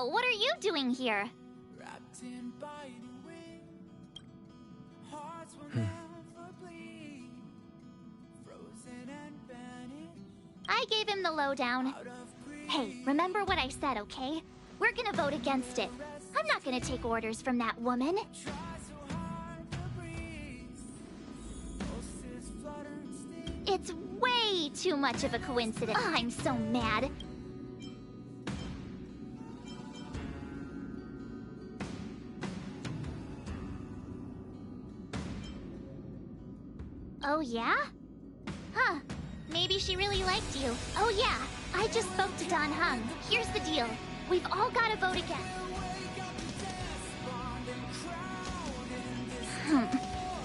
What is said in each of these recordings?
Whoa, what are you doing here? I gave him the lowdown. Hey, remember what I said, okay? We're gonna vote against it. I'm not gonna take orders from that woman. It's way too much of a coincidence. Oh, I'm so mad. Oh, yeah? Huh. Maybe she really liked you. Oh, yeah. I just spoke to Don Hung. Here's the deal. We've all got to vote again.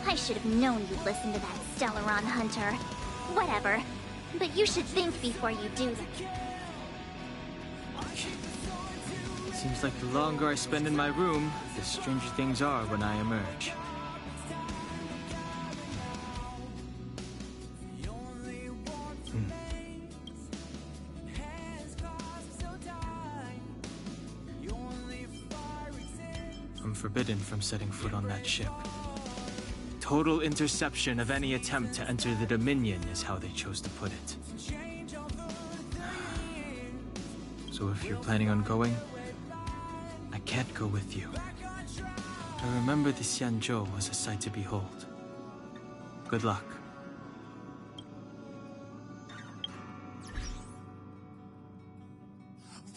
I should have known you'd listen to that Stellaron Hunter. Whatever. But you should think before you do that. Seems like the longer I spend in my room, the stranger things are when I emerge. I'm forbidden from setting foot on that ship. Total interception of any attempt to enter the Dominion is how they chose to put it. So if you're planning on going, I can't go with you. I remember the Xianzhou was a sight to behold. Good luck.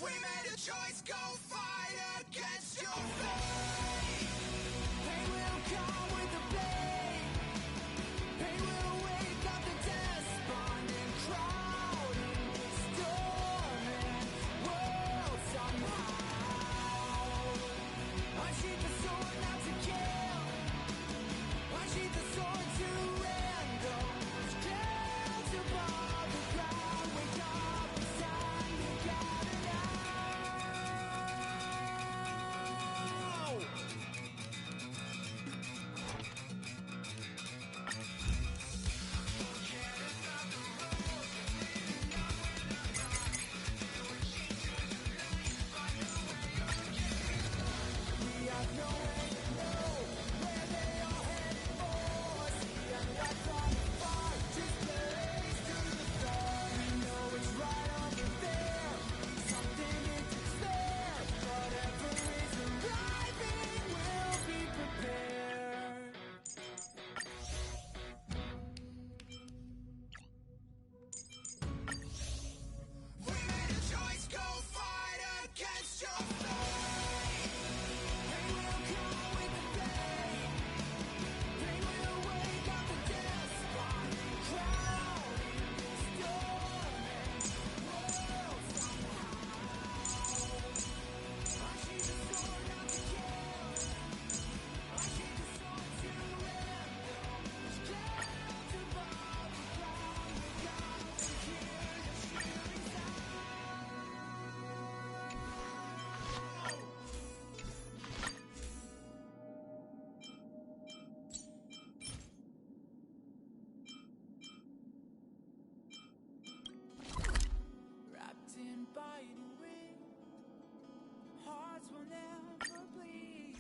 We made a choice, go fight against your fate. Pain will come with the blade. Pain will wake up the despondent crowd in this storming world somehow. Unsheath the sword not to kill. Unsheath the sword to random. Scale to bar the ground. Wake up inside, you gotta know. We made a choice, go fight against your fate. Pain will come with the blade. Pain will wake up the despondent crowd in this storming world somehow. Unsheath the sword not to kill. Unsheath the sword to random. Scale to bar the ground. We got to hear the shooting sound. Wrapped in biting wind, hearts will never bleed.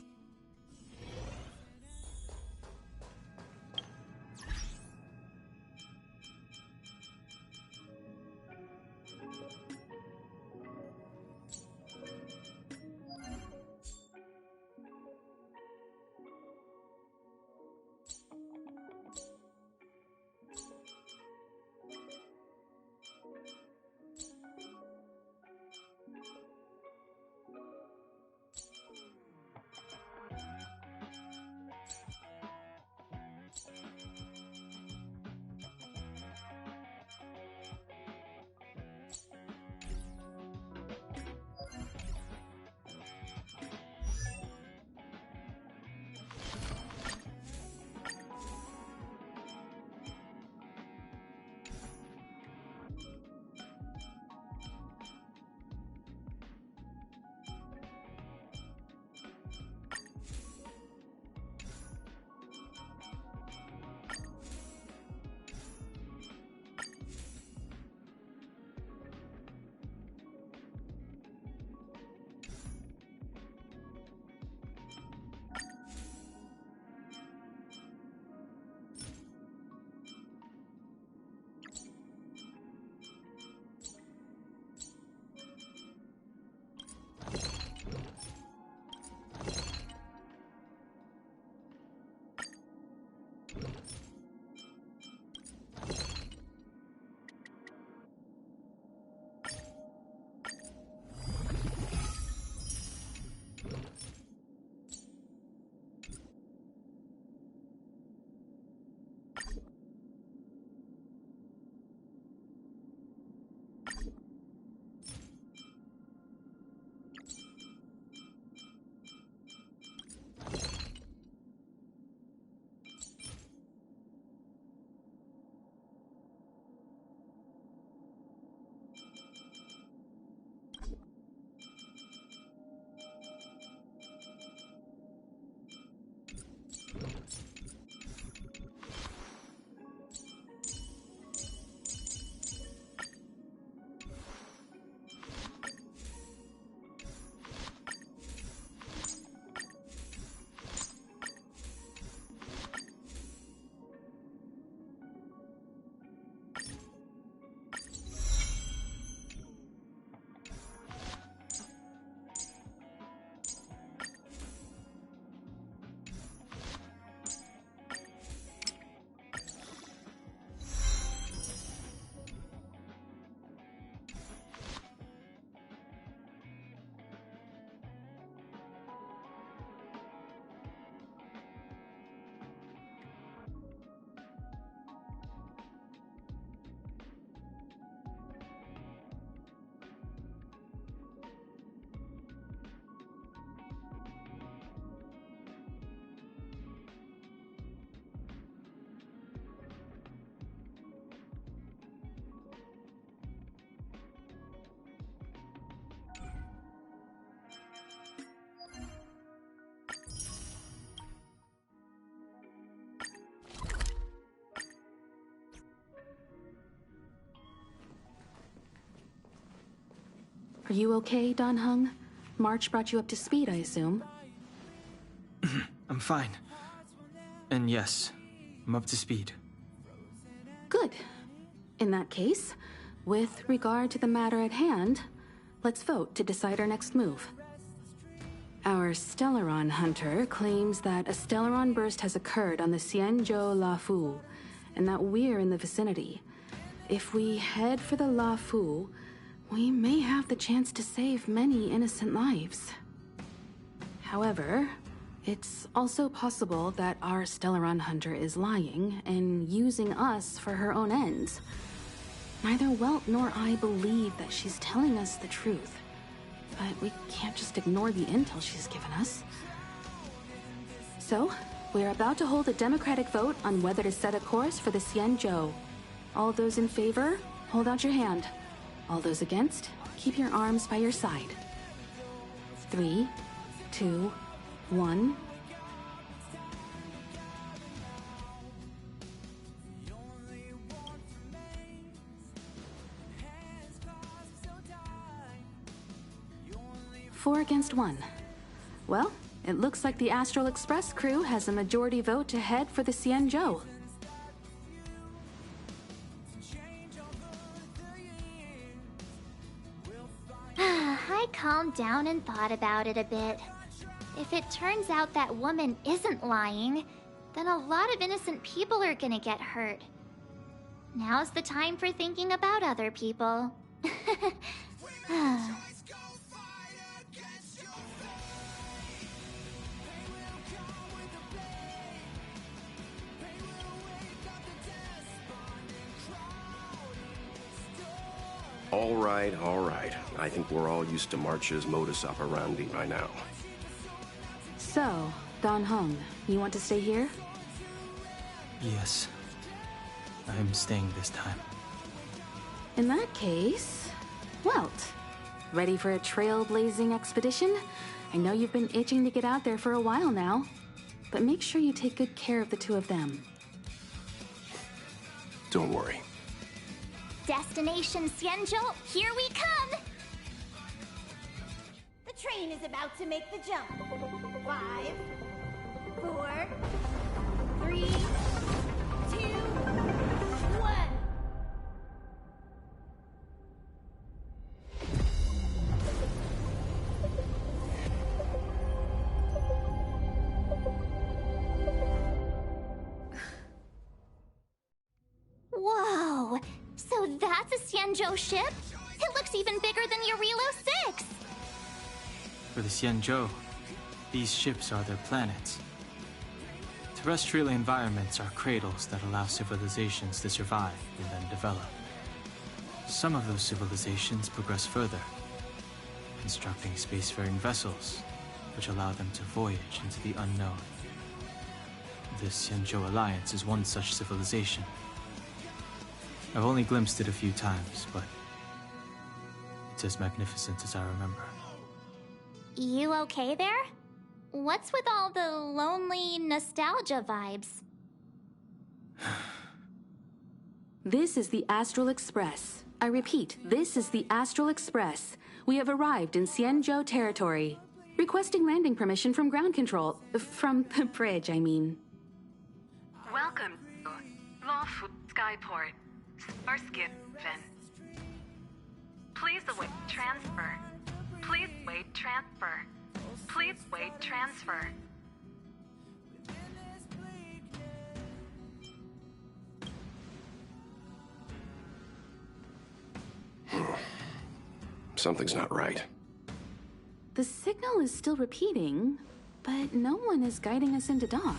Are you okay, Dan Heng? March brought you up to speed, I assume. I'm fine. And yes, I'm up to speed. Good. In that case, with regard to the matter at hand, let's vote to decide our next move. Our Stellaron hunter claims that a Stellaron burst has occurred on the Xianzhou Lafu, and that we're in the vicinity. If we head for the Lafu, we may have the chance to save many innocent lives. However, it's also possible that our Stellaron hunter is lying and using us for her own ends. Neither Welt nor I believe that she's telling us the truth, but we can't just ignore the intel she's given us. So, we're about to hold a democratic vote on whether to set a course for the Xianzhou. All those in favor, hold out your hand. All those against, keep your arms by your side. 3, 2, 1. Four against 1. Well, it looks like the Astral Express crew has a majority vote to head for the Xianzhou. I calmed down and thought about it a bit. If it turns out that woman isn't lying, then a lot of innocent people are gonna get hurt. Now's the time for thinking about other people. All right. I think we're all used to March's modus operandi by now. So, Dan Heng, you want to stay here? Yes. I'm staying this time. In that case, Welt, ready for a trailblazing expedition? I know you've been itching to get out there for a while now, but make sure you take good care of the two of them. Don't worry. Destination Xianzhou, here we come! The train is about to make the jump. 5, 4, 3, 2, 1. Whoa! So that's a Xianzhou ship? It looks even bigger than Eurilo 6! For the Xianzhou, these ships are their planets. Terrestrial environments are cradles that allow civilizations to survive and then develop. Some of those civilizations progress further, constructing spacefaring vessels, which allow them to voyage into the unknown. The Xianzhou Alliance is one such civilization. I've only glimpsed it a few times, but it's as magnificent as I remember. You okay there? What's with all the lonely nostalgia vibes? This is the Astral Express. I repeat, this is the Astral Express. We have arrived in Xianzhou territory. Requesting landing permission from ground control. From the bridge, I mean. Welcome to Lawful Skyport. Starskin Fin. Please await transfer. Please wait transfer. Please wait transfer. Something's not right. The signal is still repeating, but no one is guiding us into dock.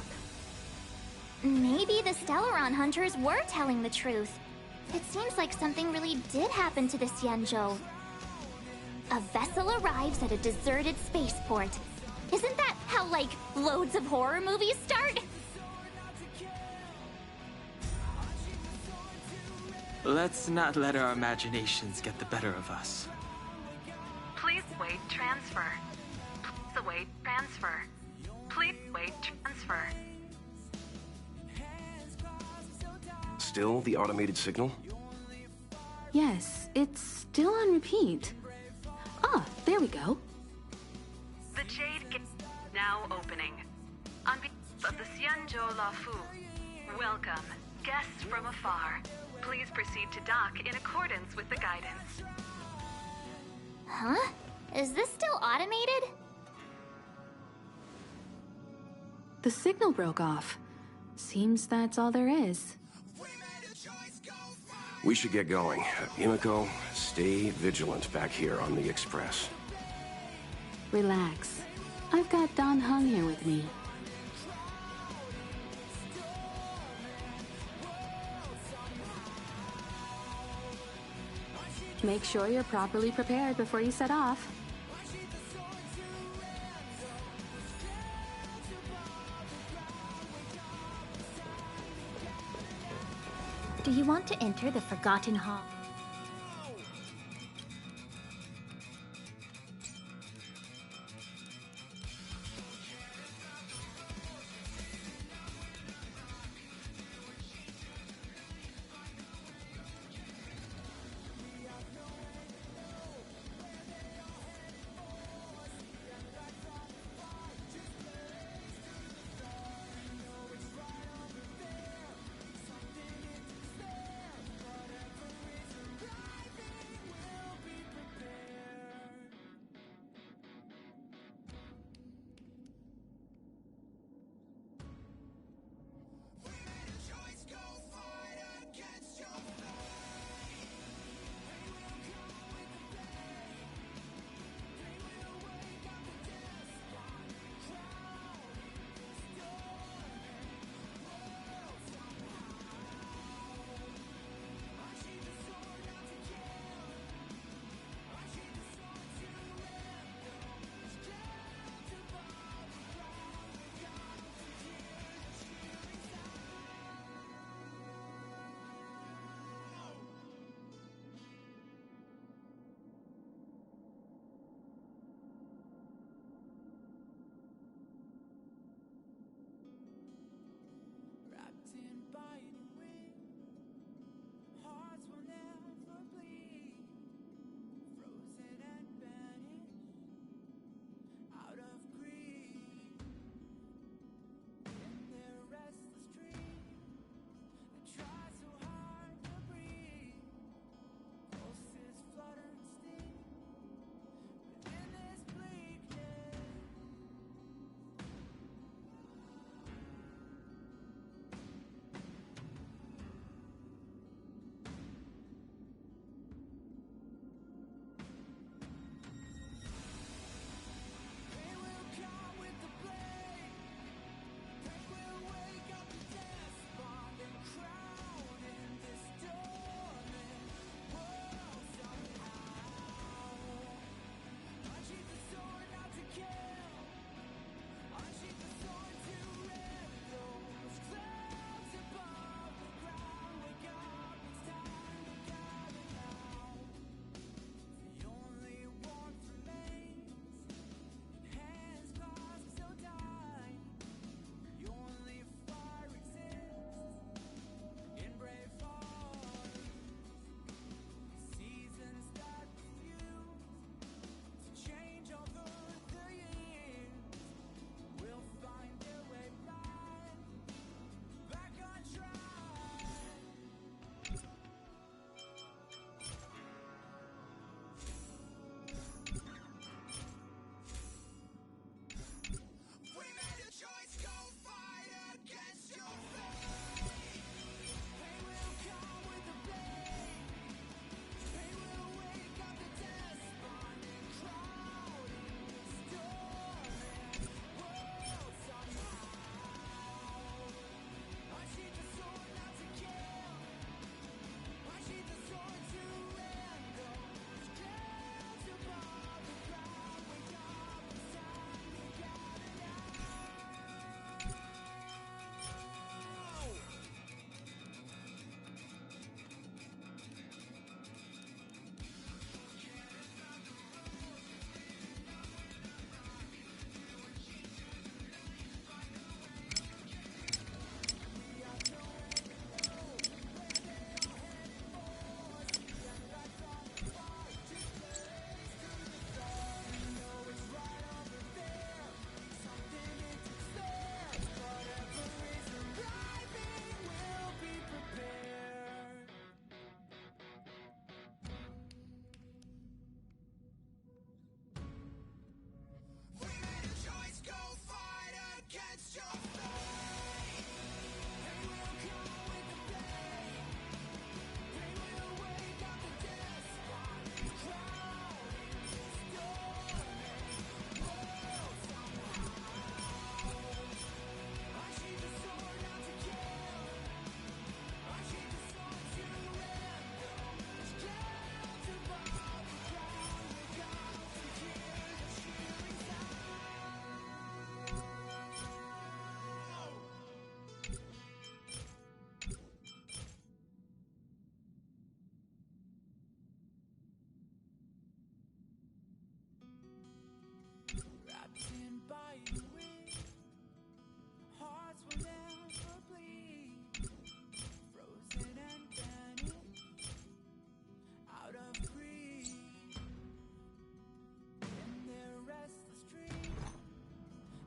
Maybe the Stellaron hunters were telling the truth. It seems like something really did happen to the Xianzhou. A vessel arrives at a deserted spaceport. Isn't that how, like, loads of horror movies start? Let's not let our imaginations get the better of us. Please wait transfer. Please await transfer. Please wait transfer. Still the automated signal? Yes, it's still on repeat. There we go. The Jade Gate now opening. On behalf of the Xianzhou Lafu, welcome, guests from afar. Please proceed to dock in accordance with the guidance. Huh? Is this still automated? The signal broke off. Seems that's all there is. We should get going. Himiko, stay vigilant back here on the Express. Relax. I've got Don Hung here with me. Make sure you're properly prepared before you set off. Do you want to enter the Forgotten Hall?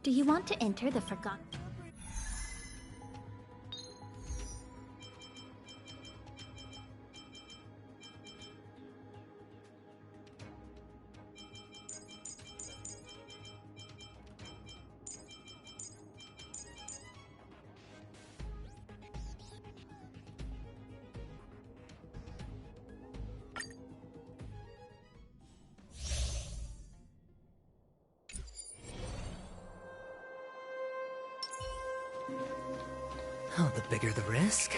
Do you want to enter the forgotten? Oh, the bigger the risk.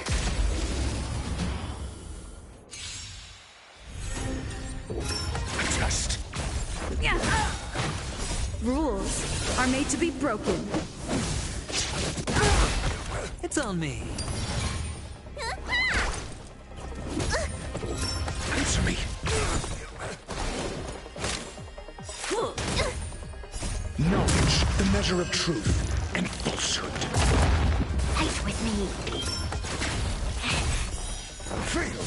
Test. Rules are made to be broken. It's on me. Answer me. Knowledge, the measure of truth and falsehood. Fight with me. Fail.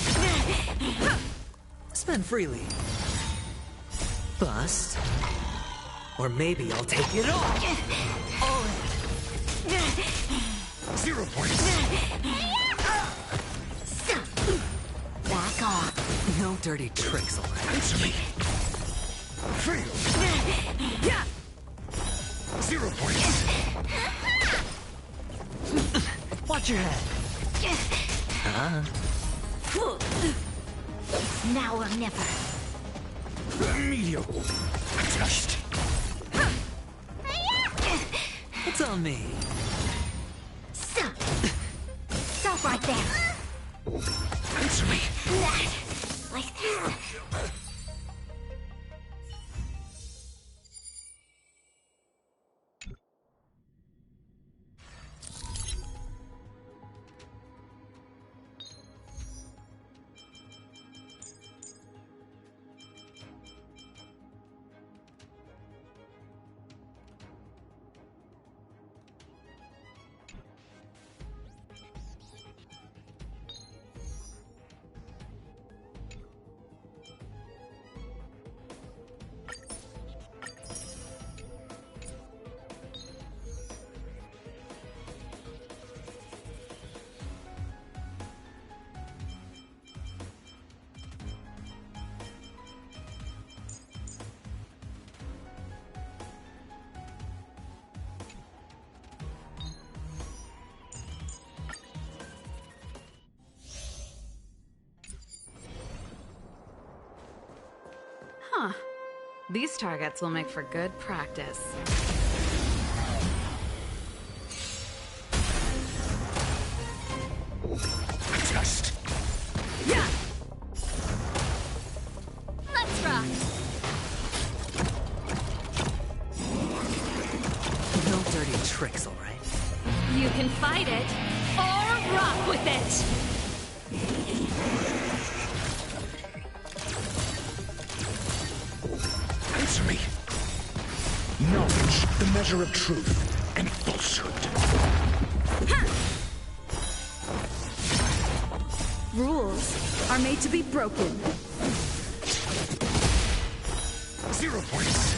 Spend freely. Bust. Or maybe I'll take it all. All in. 0 points. Back off. No dirty tricks, alright? Answer me. Fail. 0 points. Watch your head. Now or never. Medial. Test. It's on me. Stop right there. Answer me. Like this. Huh. These targets will make for good practice. Test. Yeah! Let's rock. No dirty tricks, alright? You can fight it, or rock with it! Answer me. Knowledge, the measure of truth and falsehood. Rules are made to be broken. 0 points.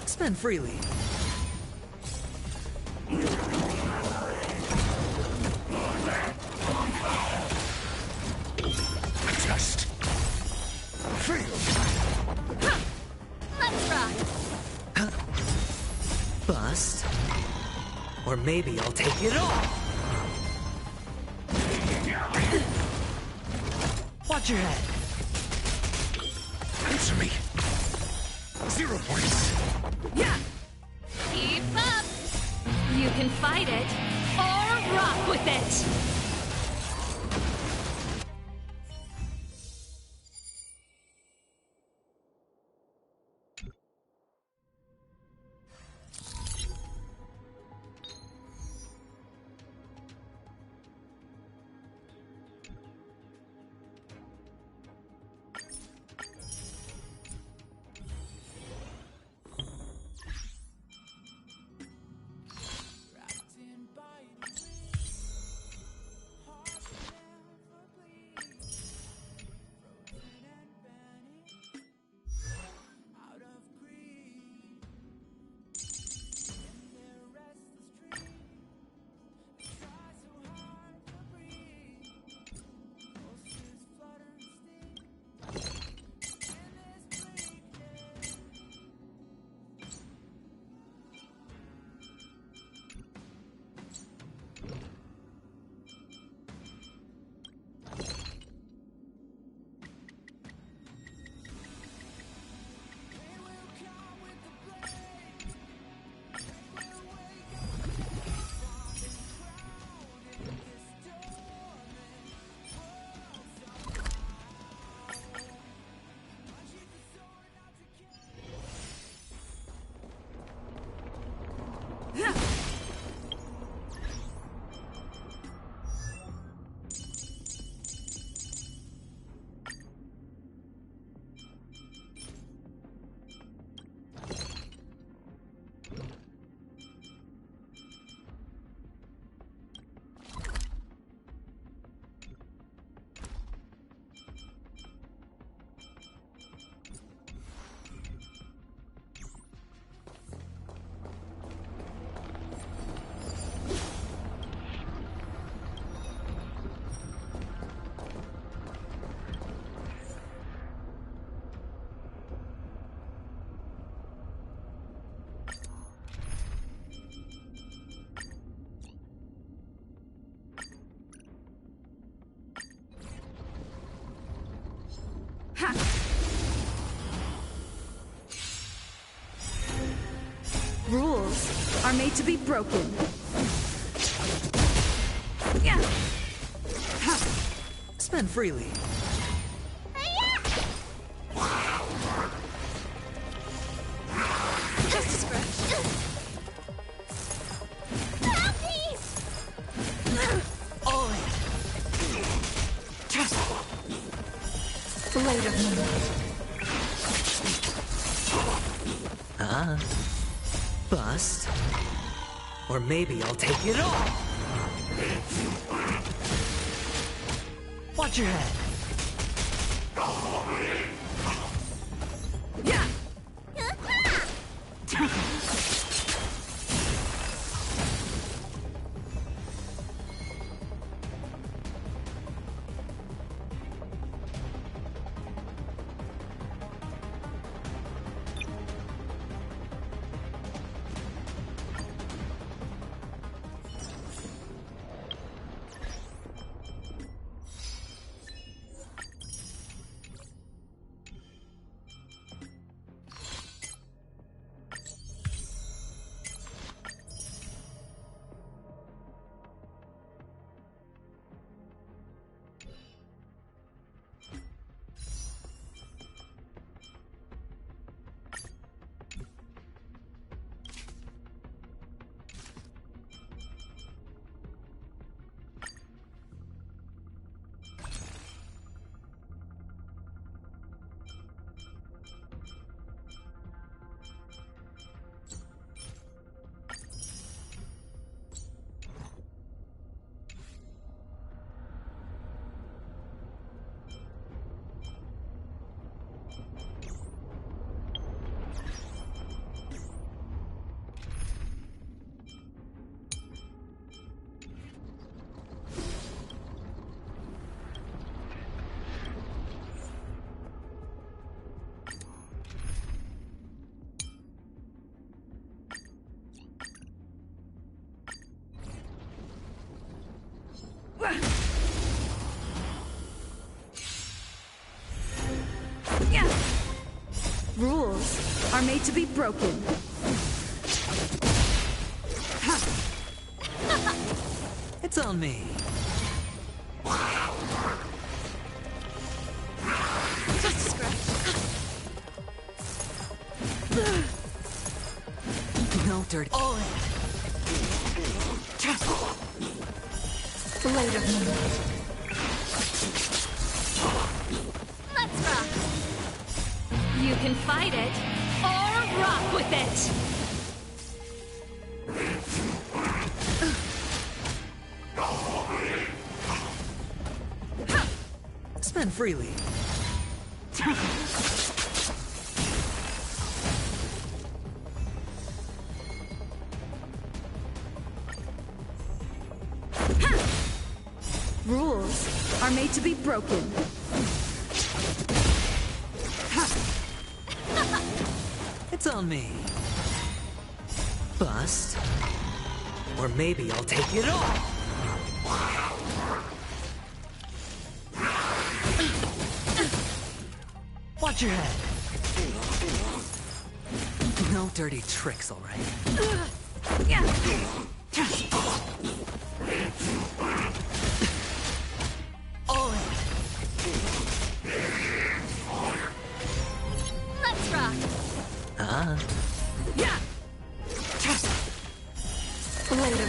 Spend freely. Test. Fail. Let's rock. Bust. Or maybe I'll take it all. Watch your head. Answer me. 0 points. Yeah! Keep up! You can fight it, or rock with it! are made to be broken. Spend freely. Just a scratch. Help me! All in. Later. Bust. Or maybe I'll take it all. Watch your head. Yeah. Rules are made to be broken. It's on me. Just a scratch. No dirty. All in. Later. Let's rock! You can fight it, or rock with it! Spend freely. Rules are made to be broken. It's on me. Bust. Or maybe I'll take it all. Watch your head. No dirty tricks, all right? All in. Let's rock! Yeah. Later.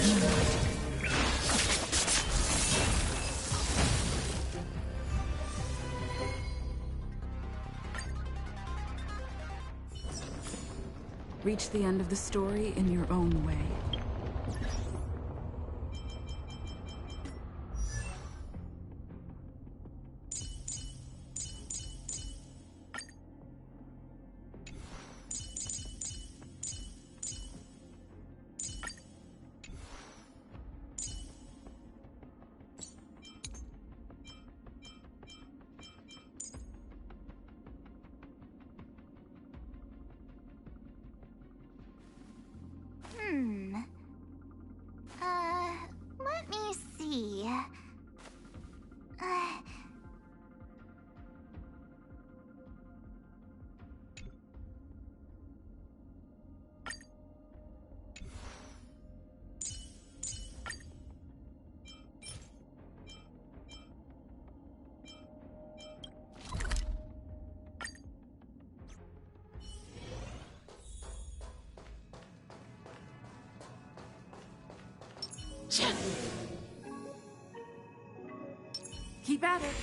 Reach the end of the story in your own way. Keep at it.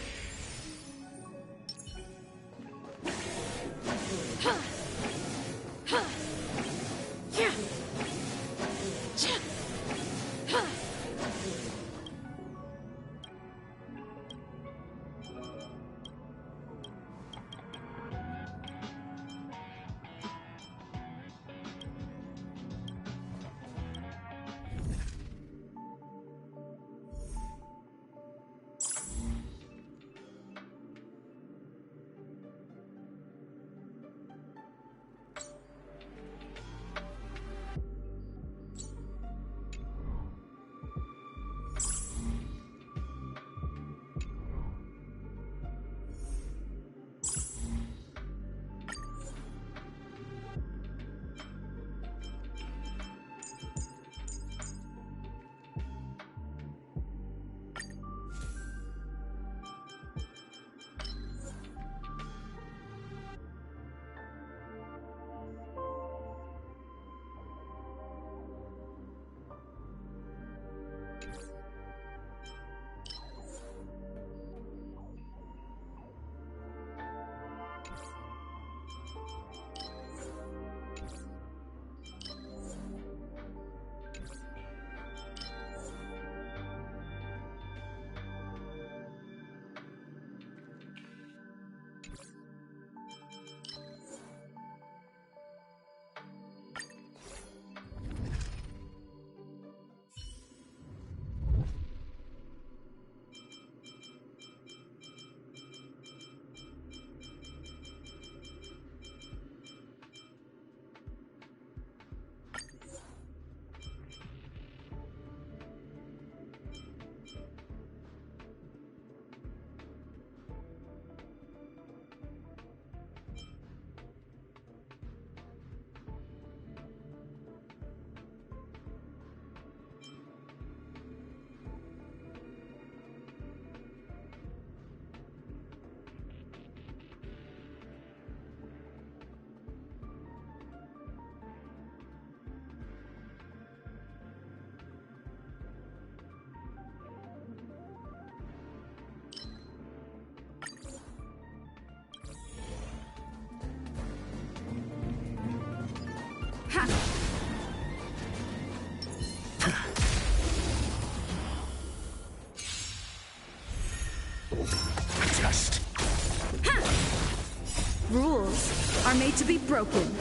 Just Rules are made to be broken.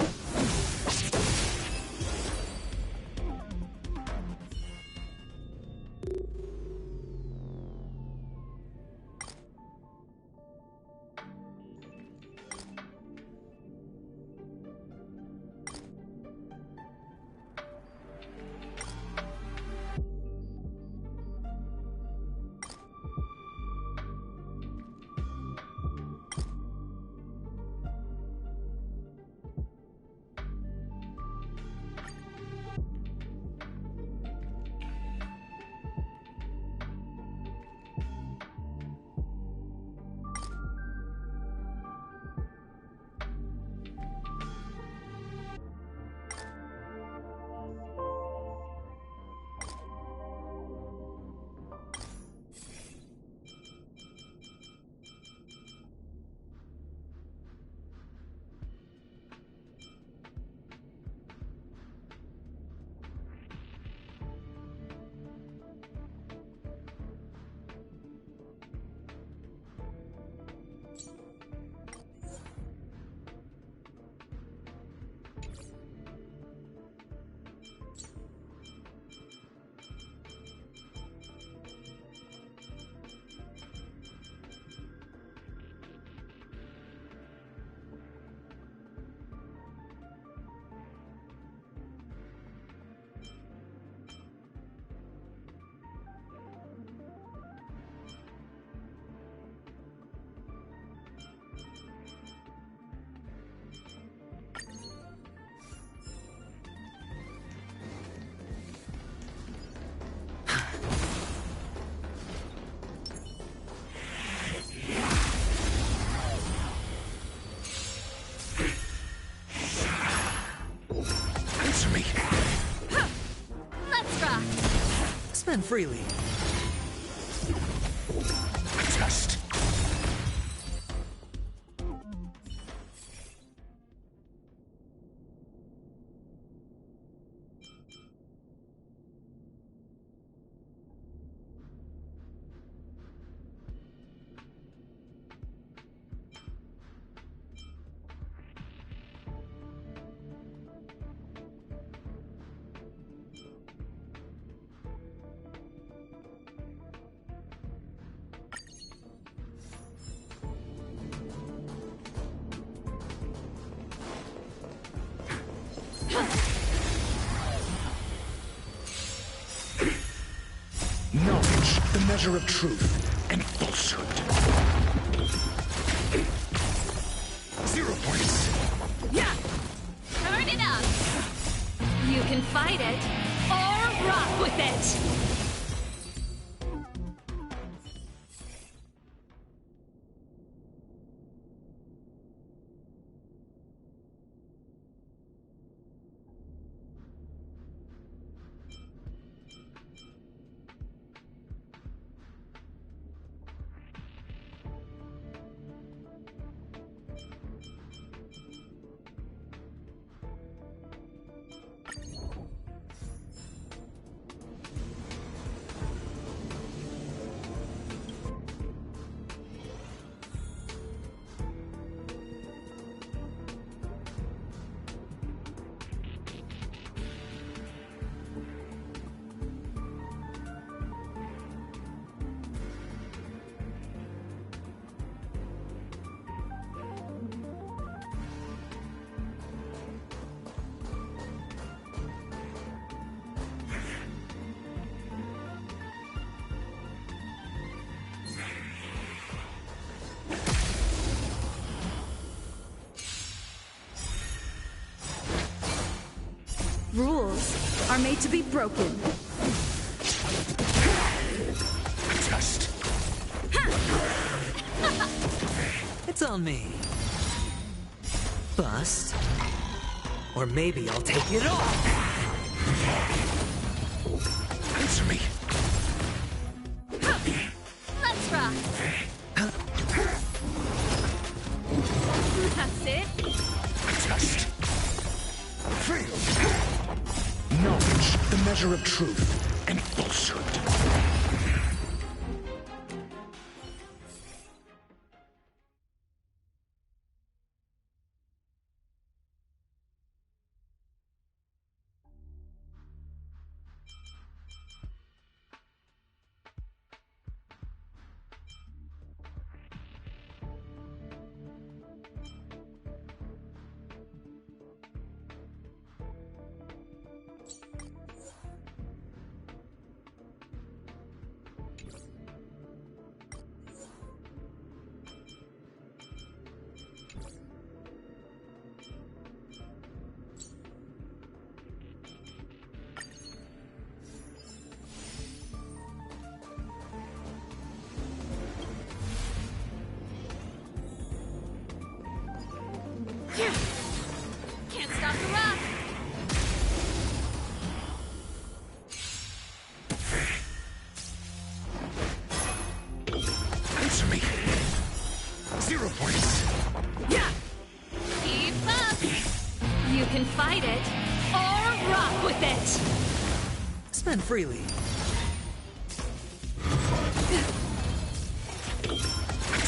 Spend freely. Test. Knowledge, the measure of truth and falsehood. 0 points. Yeah! Turn it up! You can fight it, or rock with it! Rules are made to be broken. Test. It's on me. Bust. Or maybe I'll take it all. Answer me. Let's rock! That's it? Test. Fail. Knowledge, the measure of truth and falsehood. Can't stop the rock! Answer me. 0 points. Yeah! Keep up! You can fight it, or rock with it! Spend freely.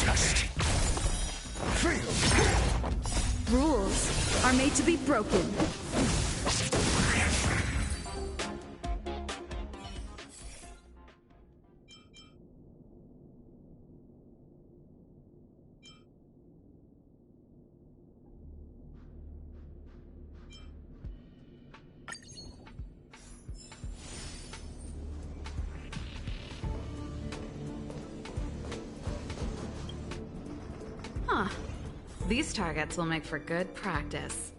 Test. Fail. Rules are made to be broken. Huh. These targets will make for good practice.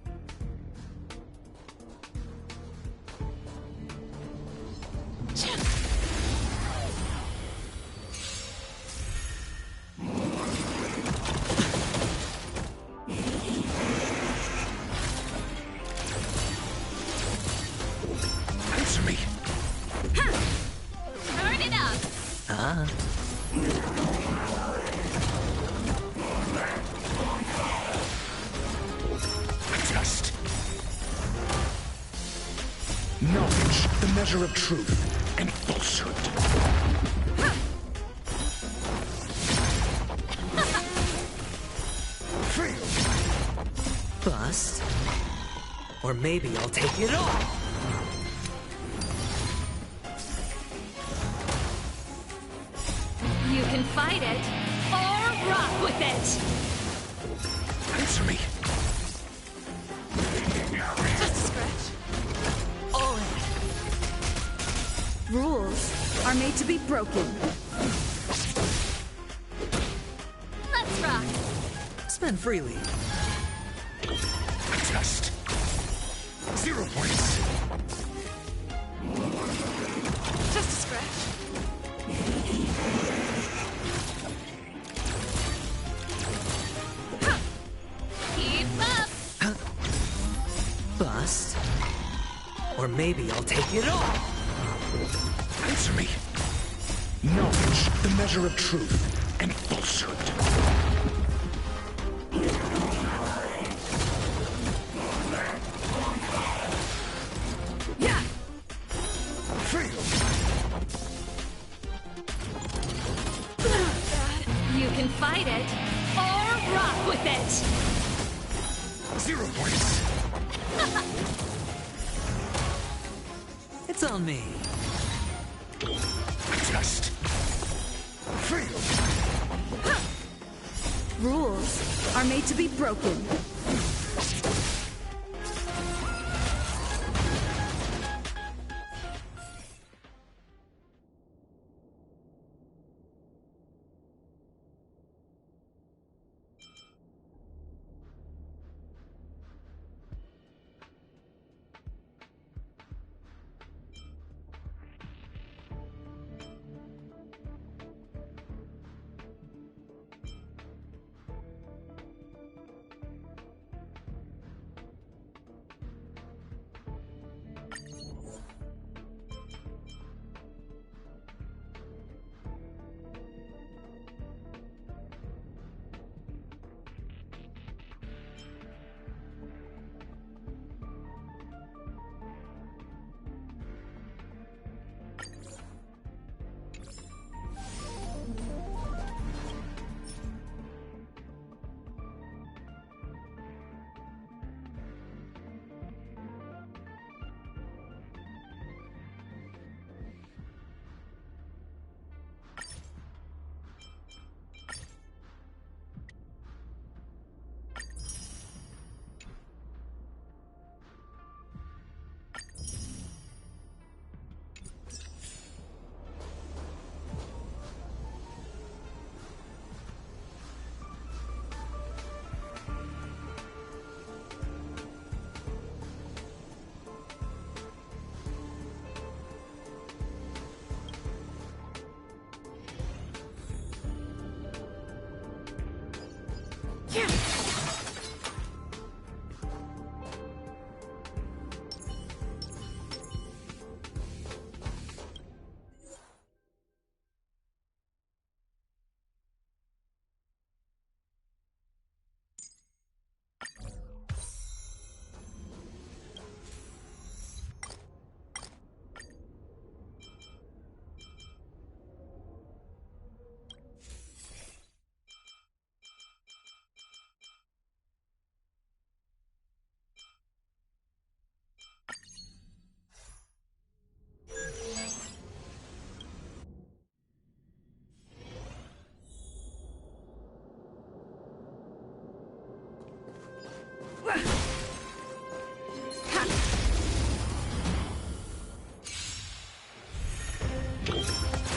Answer me. Knowledge, the measure of truth and falsehood. Fail. Bust. Or maybe I'll take it all. You can fight it, or rock with it! Answer me. Just a scratch. All in. Rules are made to be broken. Let's rock! Spend freely. A test. 0 points. Just a scratch. Keep up! Bust. Or maybe I'll take it all. Answer me. Knowledge, the measure of truth and falsehood. Yeah. Fail. You can fight it, or rock with it! 0 points. It's on me. A test. Fail. Rules are made to be broken.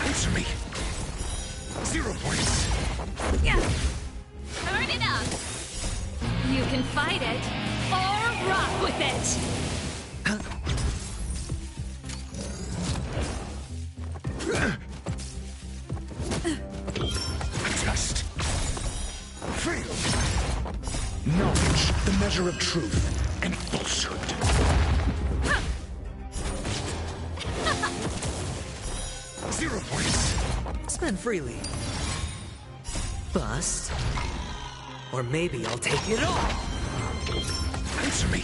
Answer me. 0 points. Yeah. Turn it up! You can fight it, or rock with it! A test. Fail. Knowledge, the measure of truth and falsehood. 0 points. Spend freely. Bust. Or maybe I'll take it all. Answer me.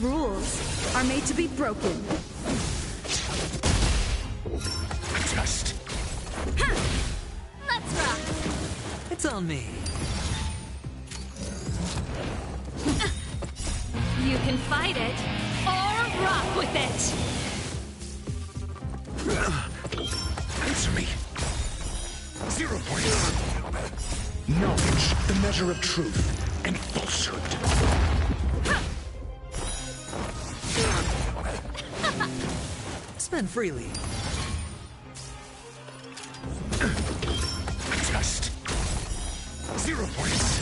Rules are made to be broken. Just. Let's rock! It's on me. You can fight it, or rock with it! Answer me. 0 points. Knowledge, the measure of truth and falsehood. Spend freely. Just 0 points.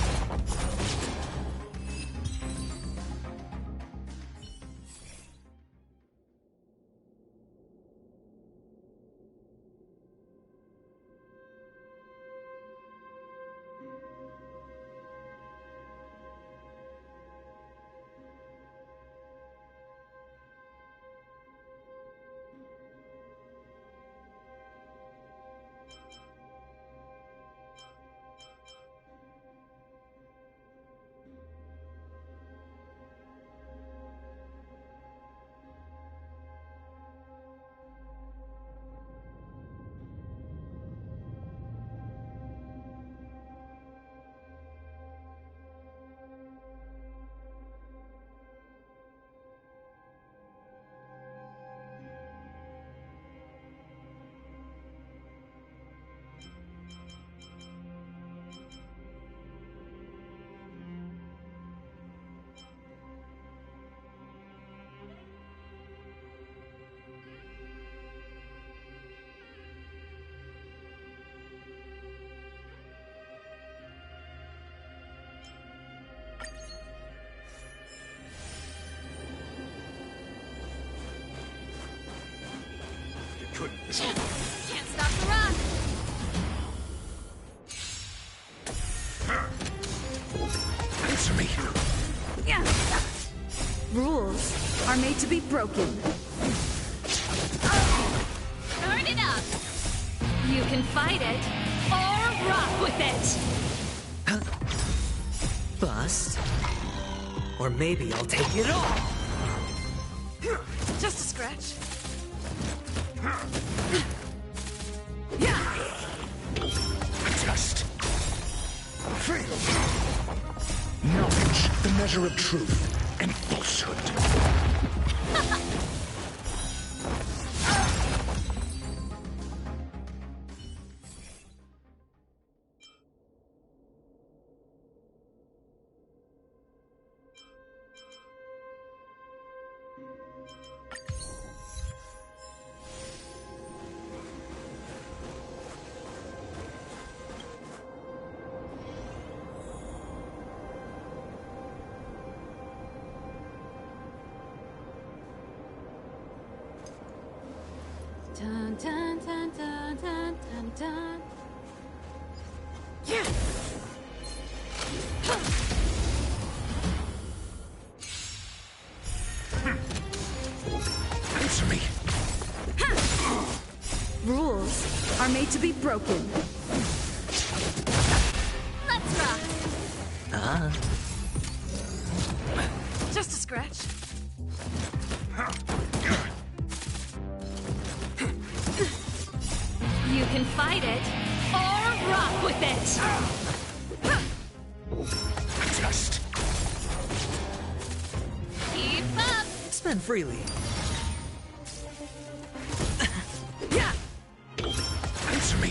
Can't stop the run! Answer me. Yeah. Rules are made to be broken. Turn it up! You can fight it, or rock with it! Bust. Or maybe I'll take it all. Just a scratch. Just fail. Knowledge, the measure of truth and falsehood. Dun, dun, dun, dun, dun, dun, dun. Answer me. Rules are made to be broken. Let's rock! Just a scratch. You can fight it, or rock with it! Just Keep up! Spend freely. answer me.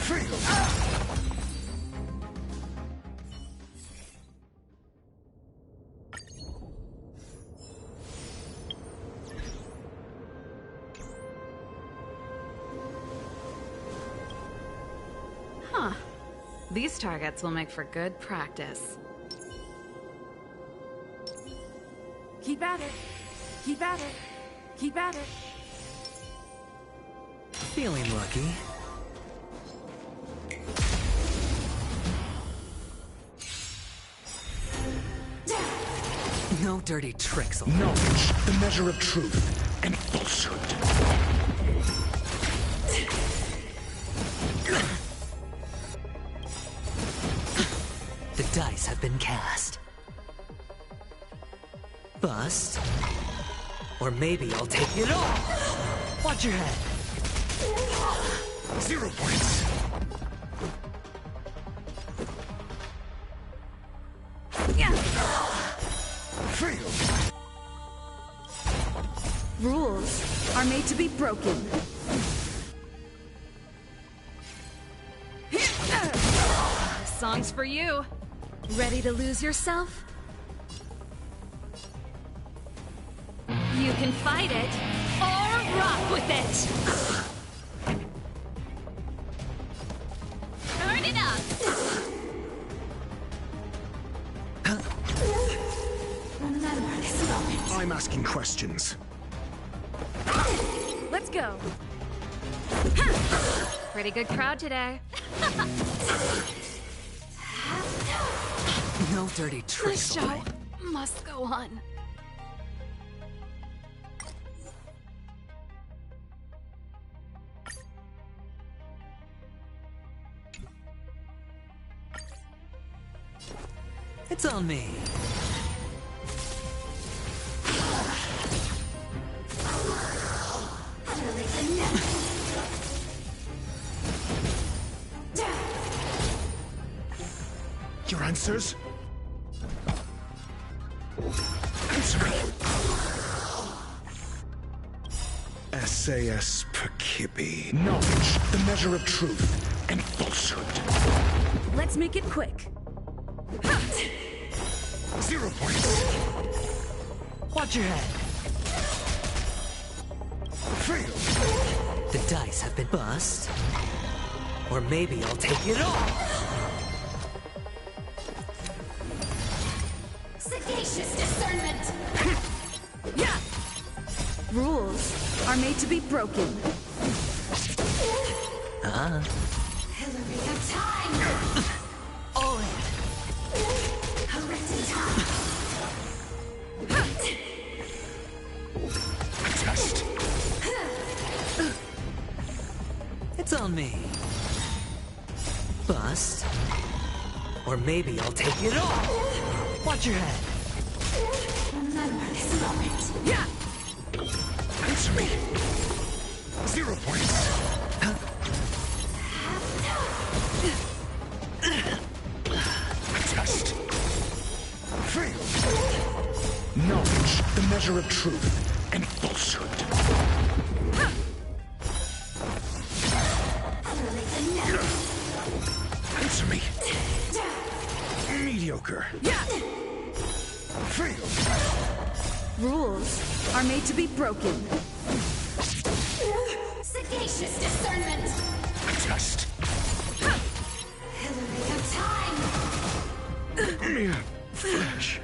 Fail. Huh. These targets will make for good practice. Keep at it. Keep at it. Keep at it. Feeling lucky. No dirty tricks. Knowledge, the measure of truth and falsehood. The dice have been cast. Bust. Or maybe I'll take it all. Watch your head. 0 points. Fail. Rules are made to be broken. Song's for you. Ready to lose yourself? You can fight it, or rock with it! Turn it up! Remember this moment. I'm asking questions. Let's go. Pretty good crowd today. No dirty The tricks. show must go on. It's on me. Your answers? Answer me. SAS Perkibi. Knowledge, the measure of truth and falsehood. Let's make it quick. 0 points. Watch your head. Fail. The dice have been bust. Or maybe I'll take it all. Sagacious discernment. Yeah! Rules are made to be broken. Hillary of time. All in. Test. It's on me. Bust. Or maybe I'll take it all. Watch your head. Remember this moment. Yeah! Answer me. 0 points. Test. Fail. Knowledge, the measure of truth and falsehood. Answer me. Mediocre. Yeah! Fail. Rules are made to be broken. Sagacious discernment. Test. Hillary of time. Mere flesh.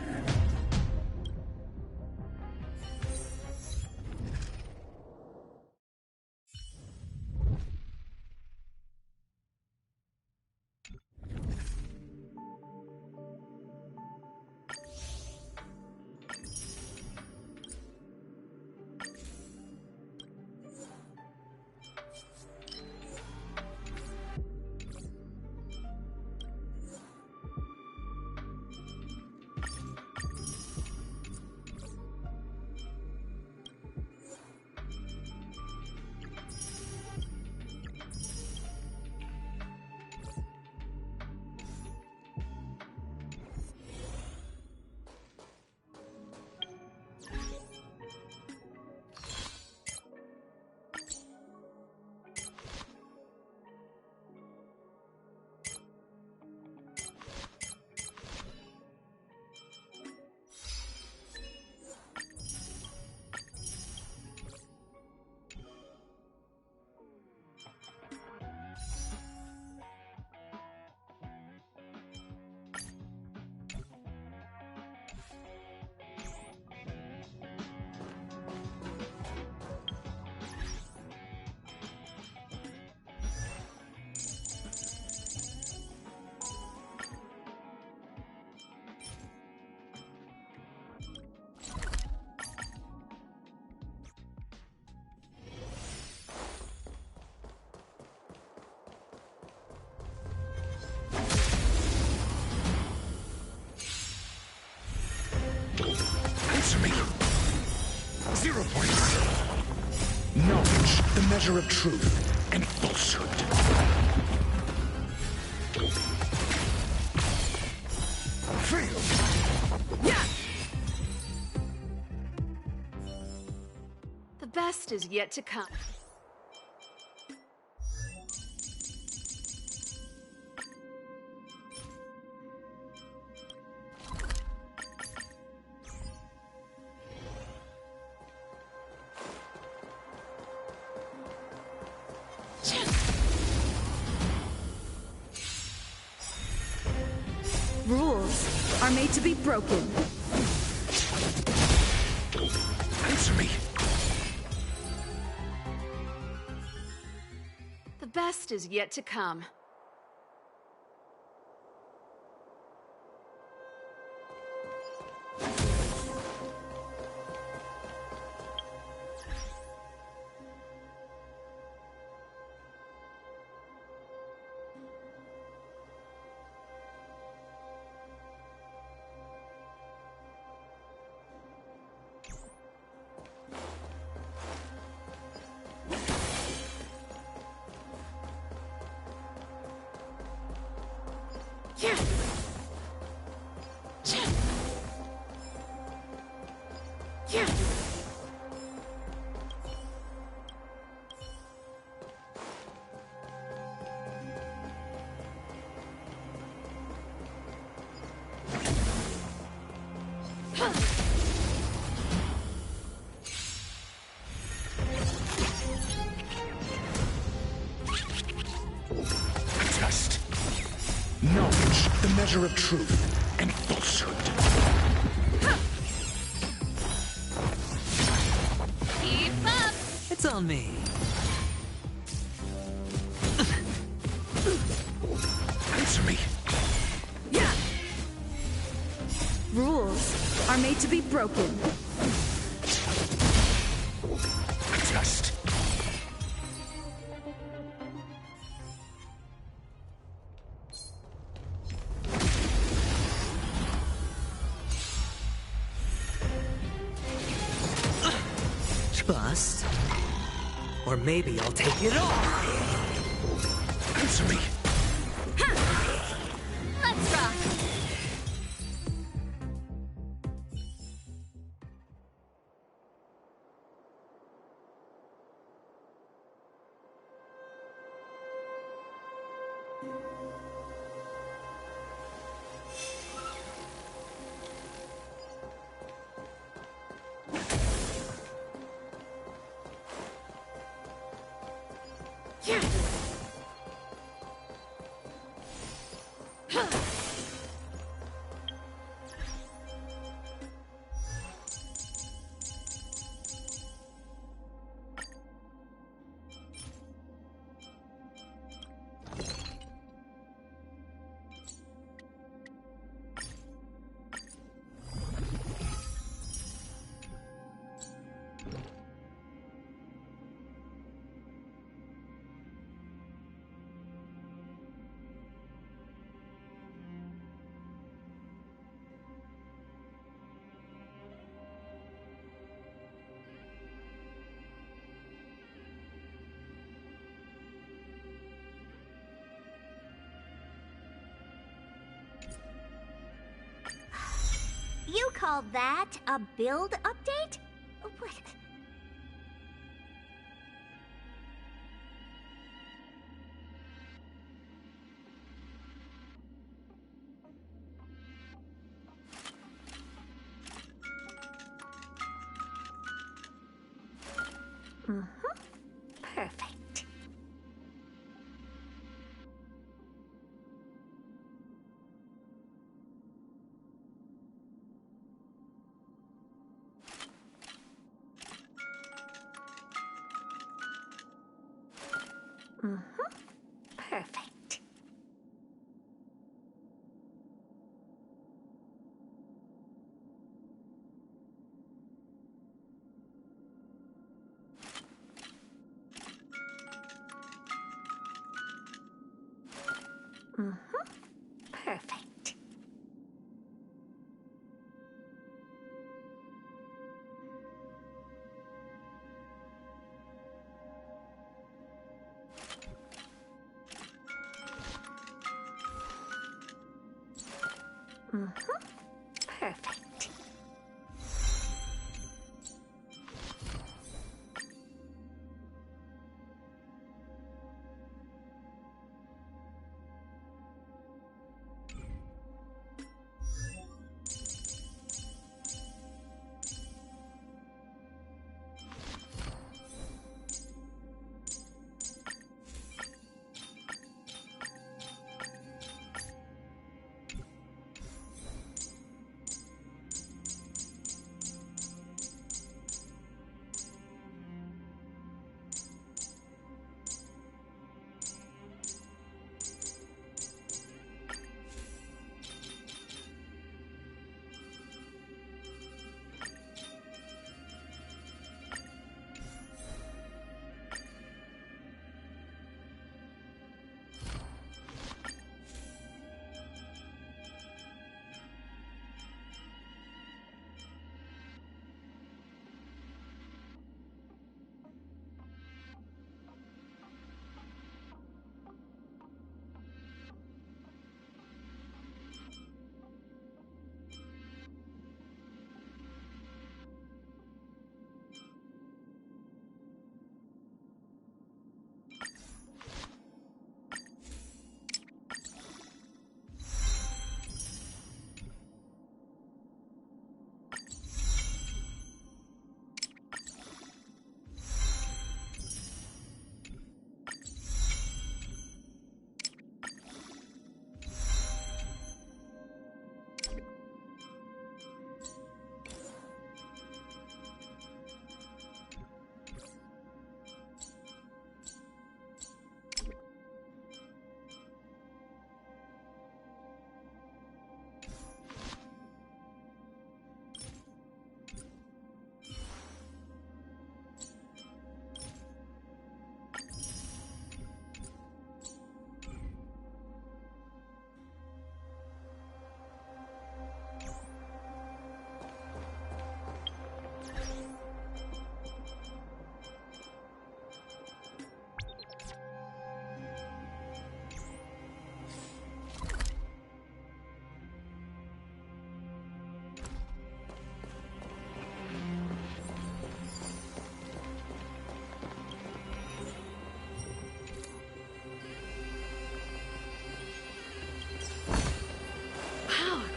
0 points. Knowledge, the measure of truth and falsehood. Failed. Yeah! The best is yet to come. Rules are made to be broken. Answer me. The best is yet to come. Test. Knowledge, the measure of truth and falsehood. Keep up! It's on me. Answer me. Yeah! Rules are made to be broken. Test. Bust. Or maybe I'll take it all. Answer me. Let's rock. You call that a build update? What? Perfect. Perfect. Perfect. Perfect.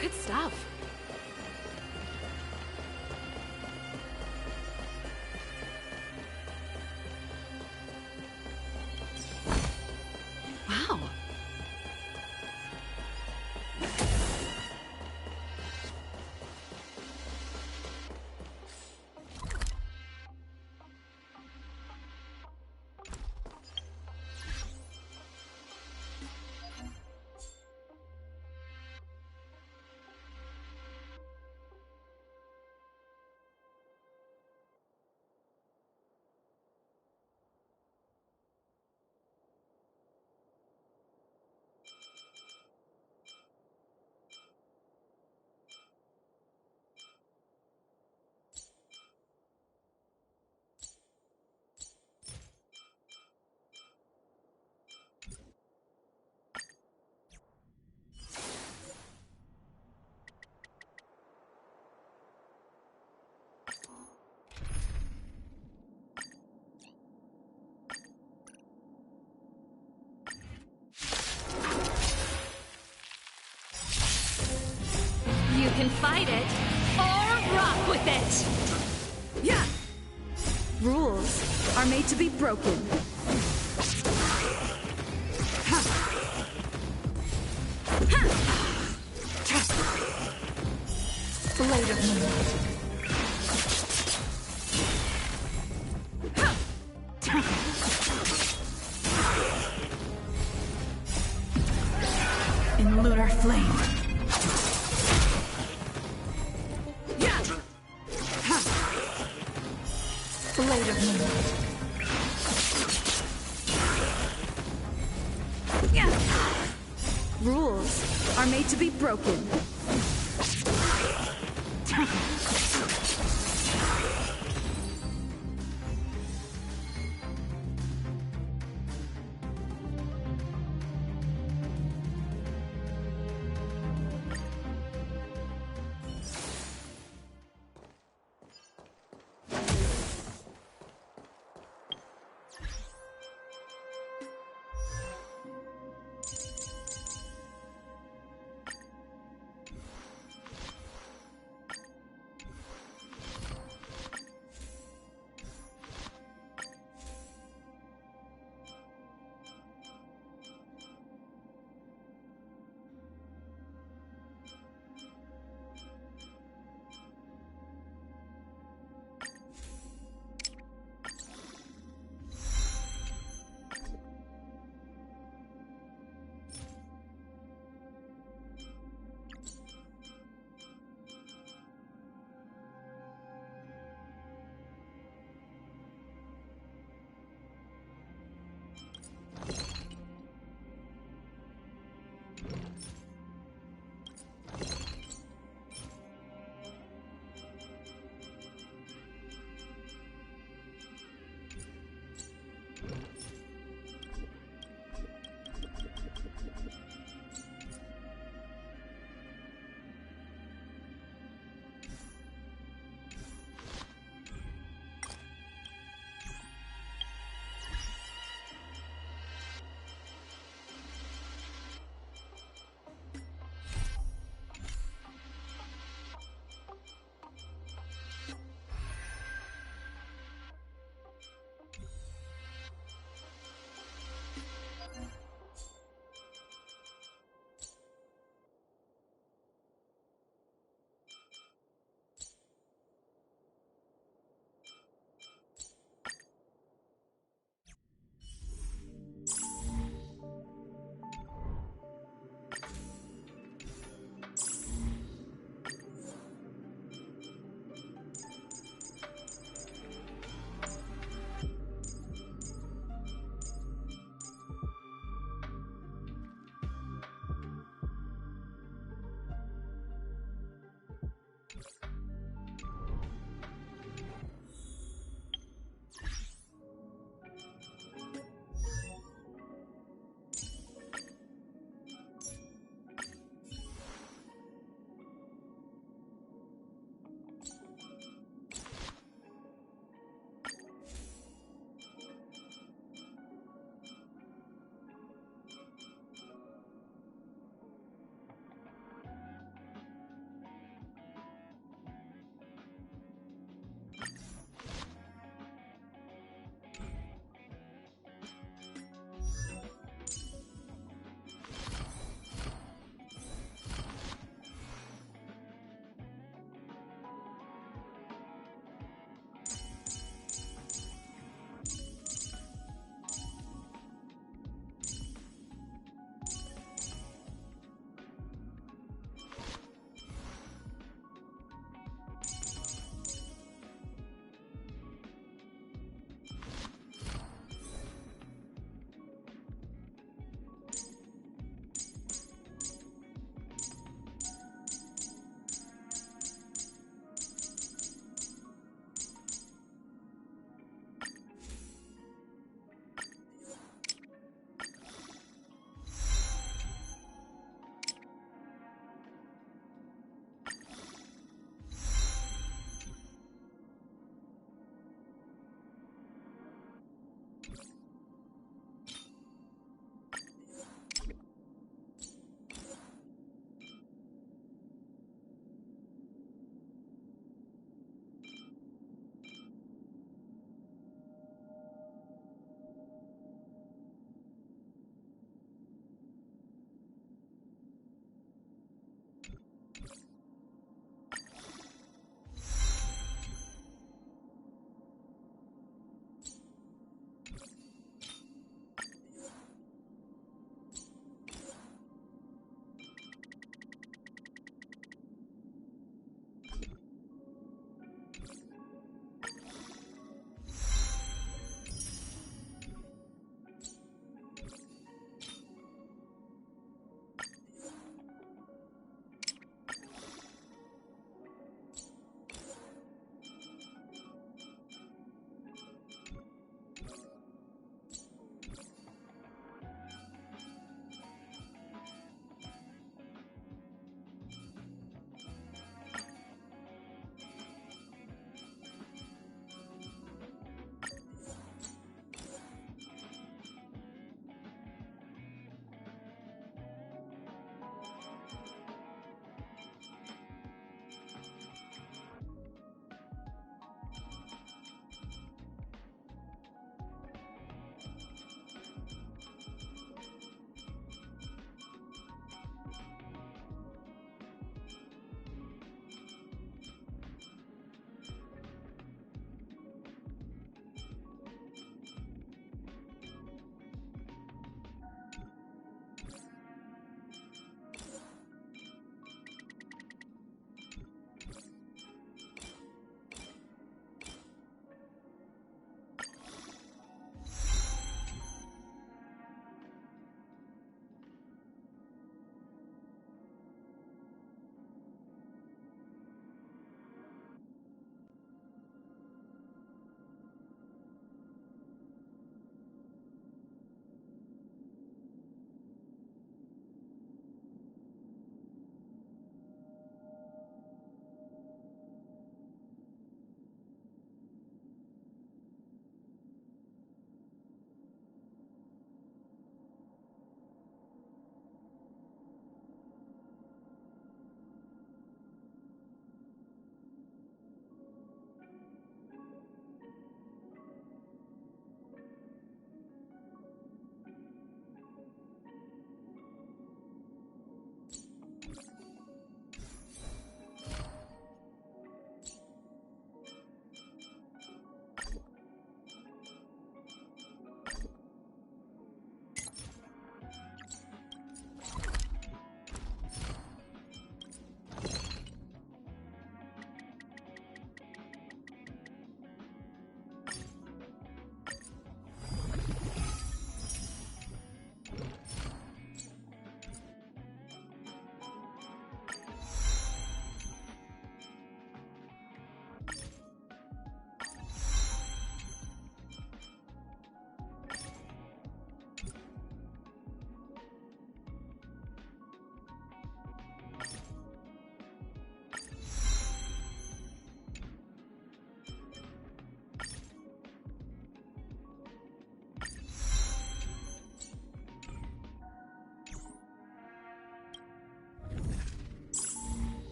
Good stuff. Wow. You can fight it, or rock with it! Yeah! Rules are made to be broken. Blade of moonlight. In lunar flame. Blade of moonlight. Rules are made to be broken.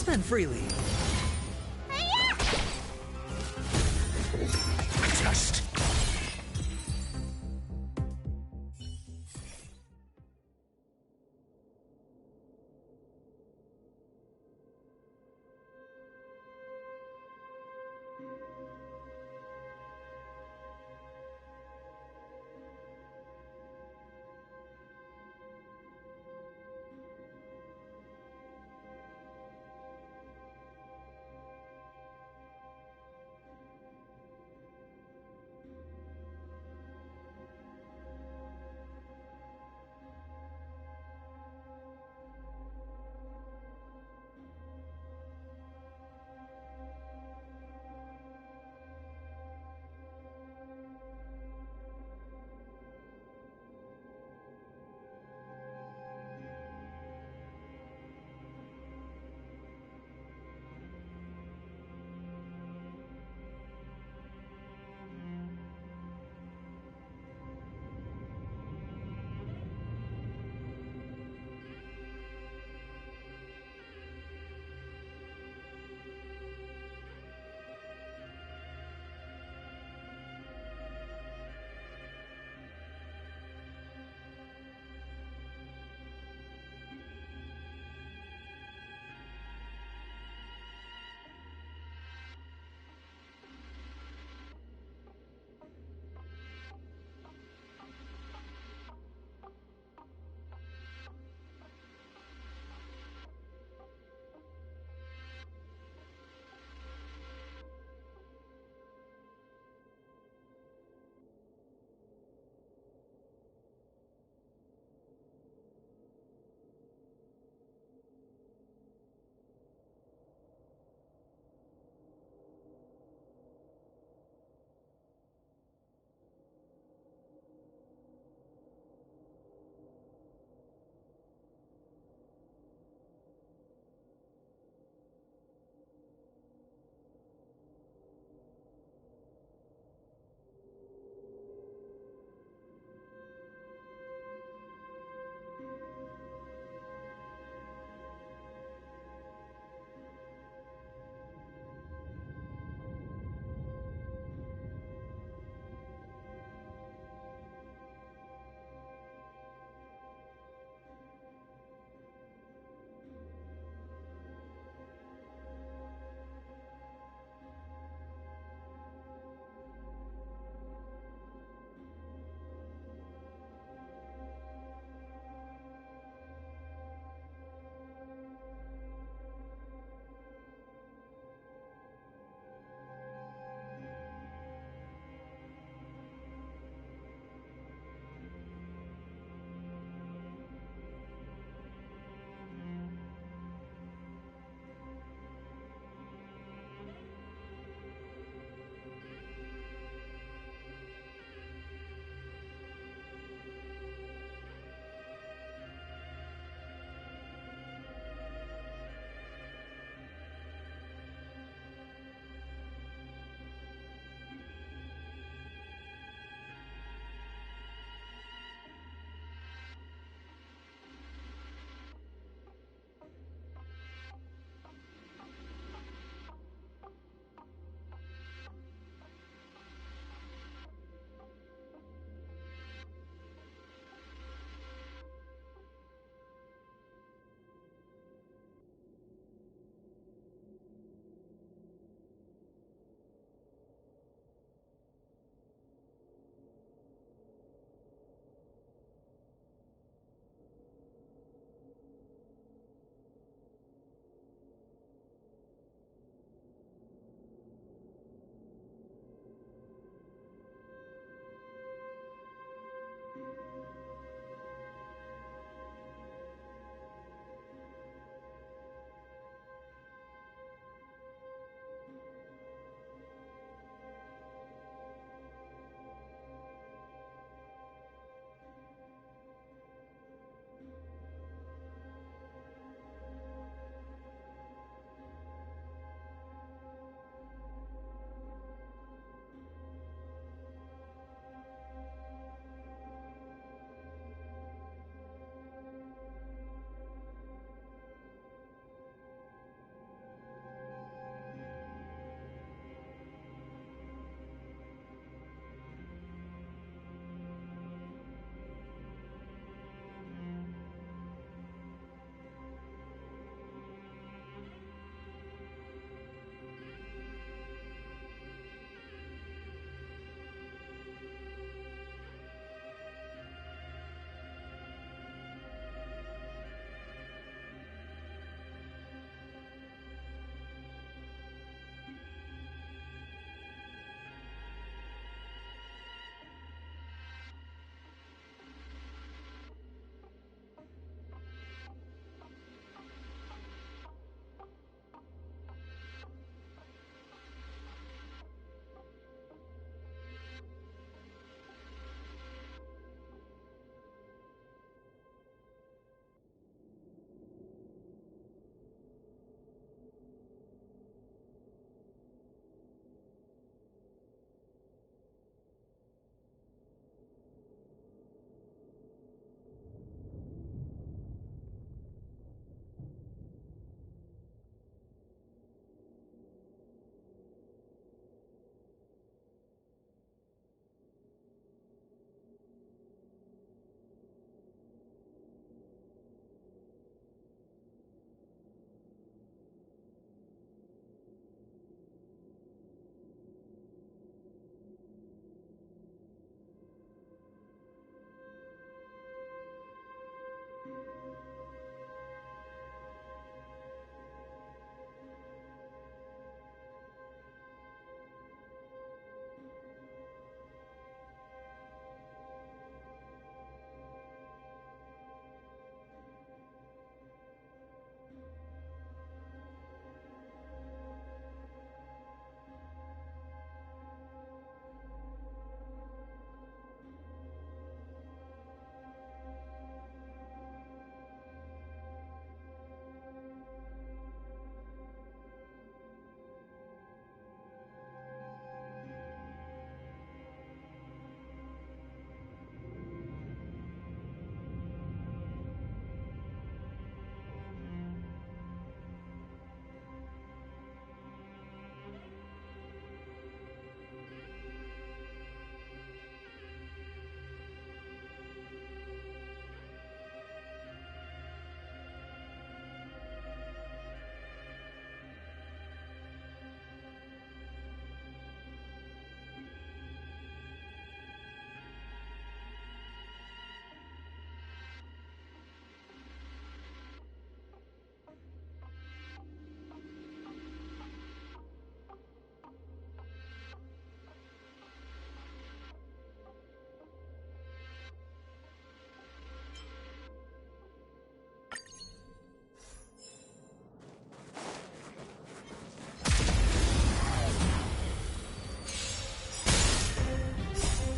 spend freely. Just...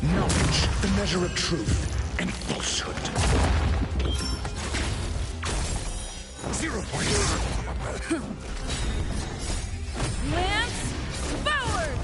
Knowledge, the measure of truth and falsehood. 0 points. Lance, forward!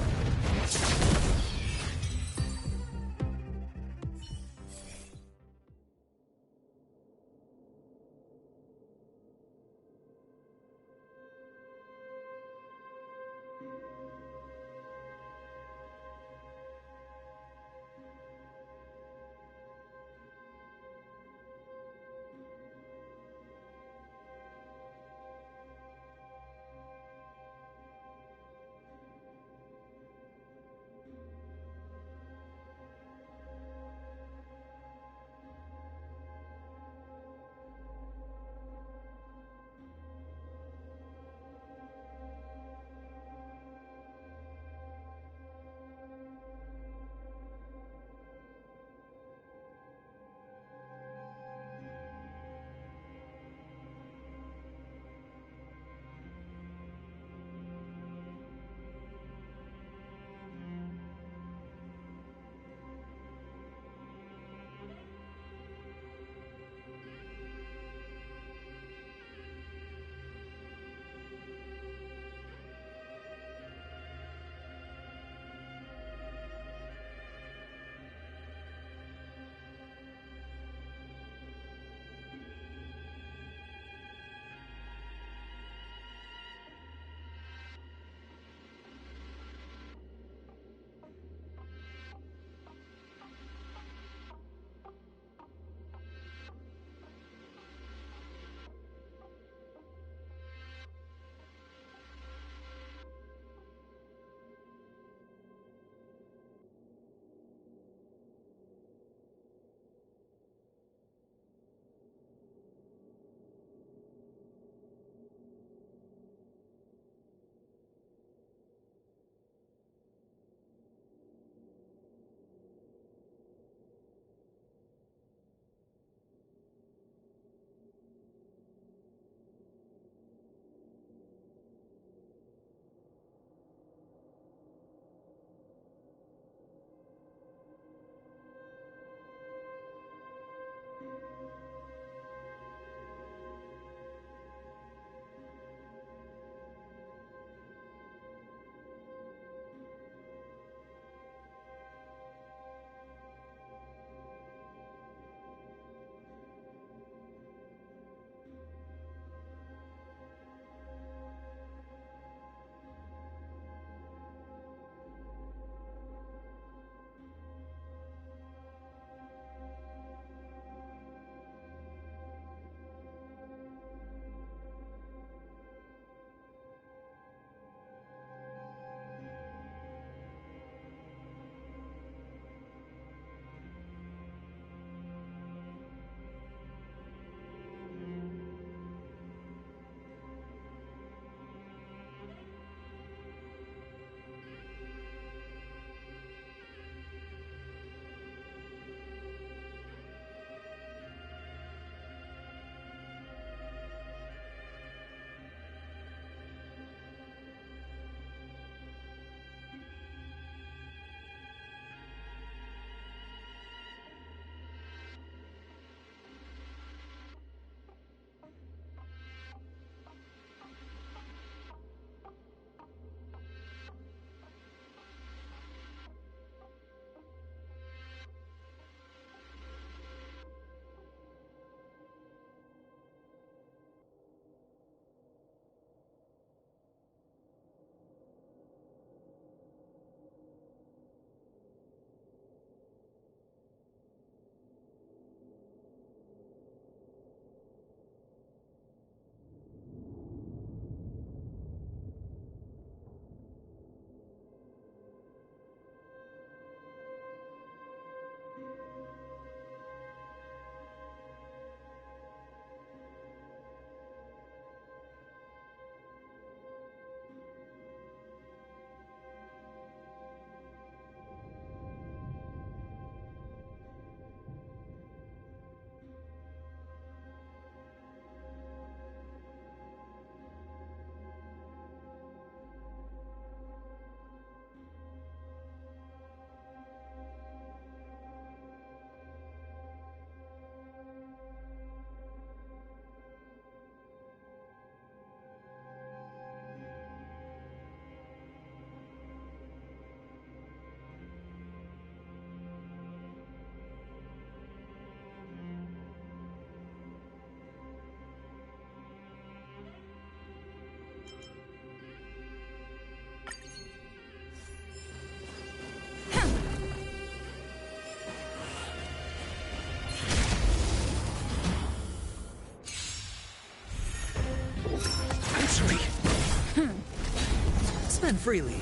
Spend freely.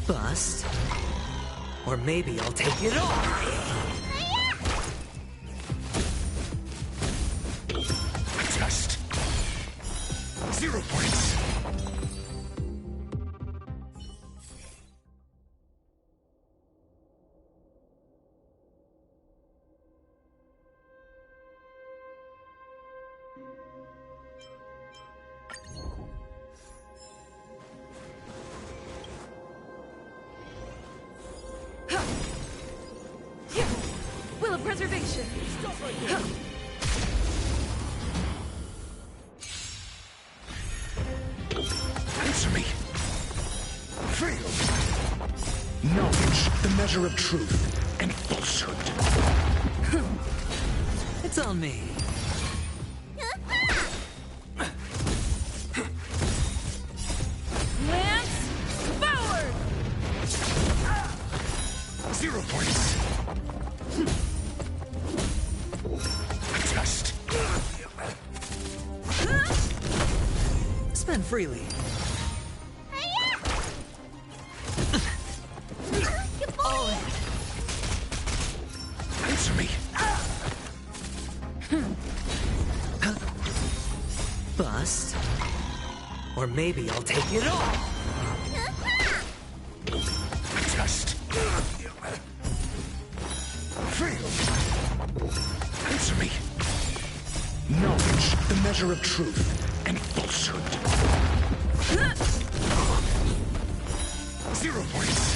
Bust. Or maybe I'll take it all. Test. 0 points. Will of preservation. Answer me. Fail. Knowledge, the measure of truth and falsehood. It's on me. Lance, forward! 0 points. Test. Spend freely. Answer me. Bust. Or maybe I'll take it all. Test. Fail. Answer me. Knowledge, the measure of truth and falsehood. 0 points.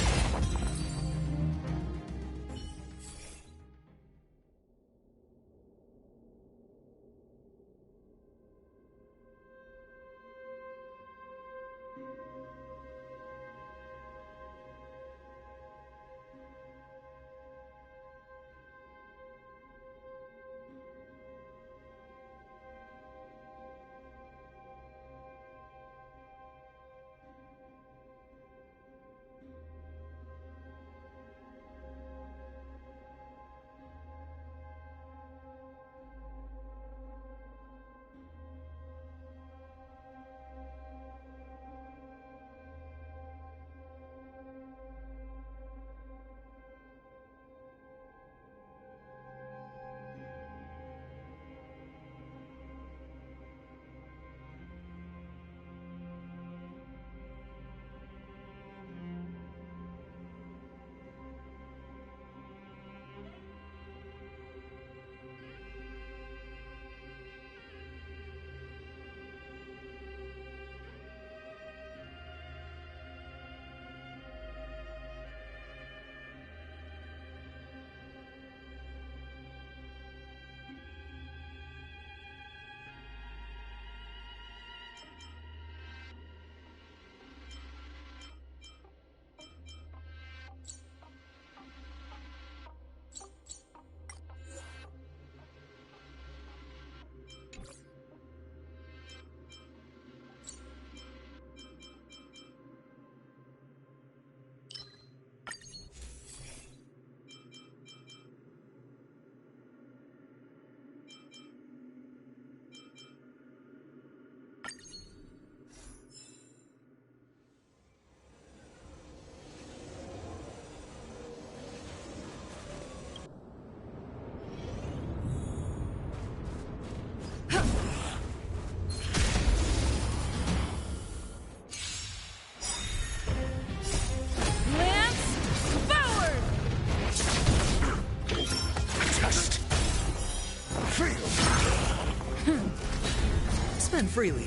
Spend freely.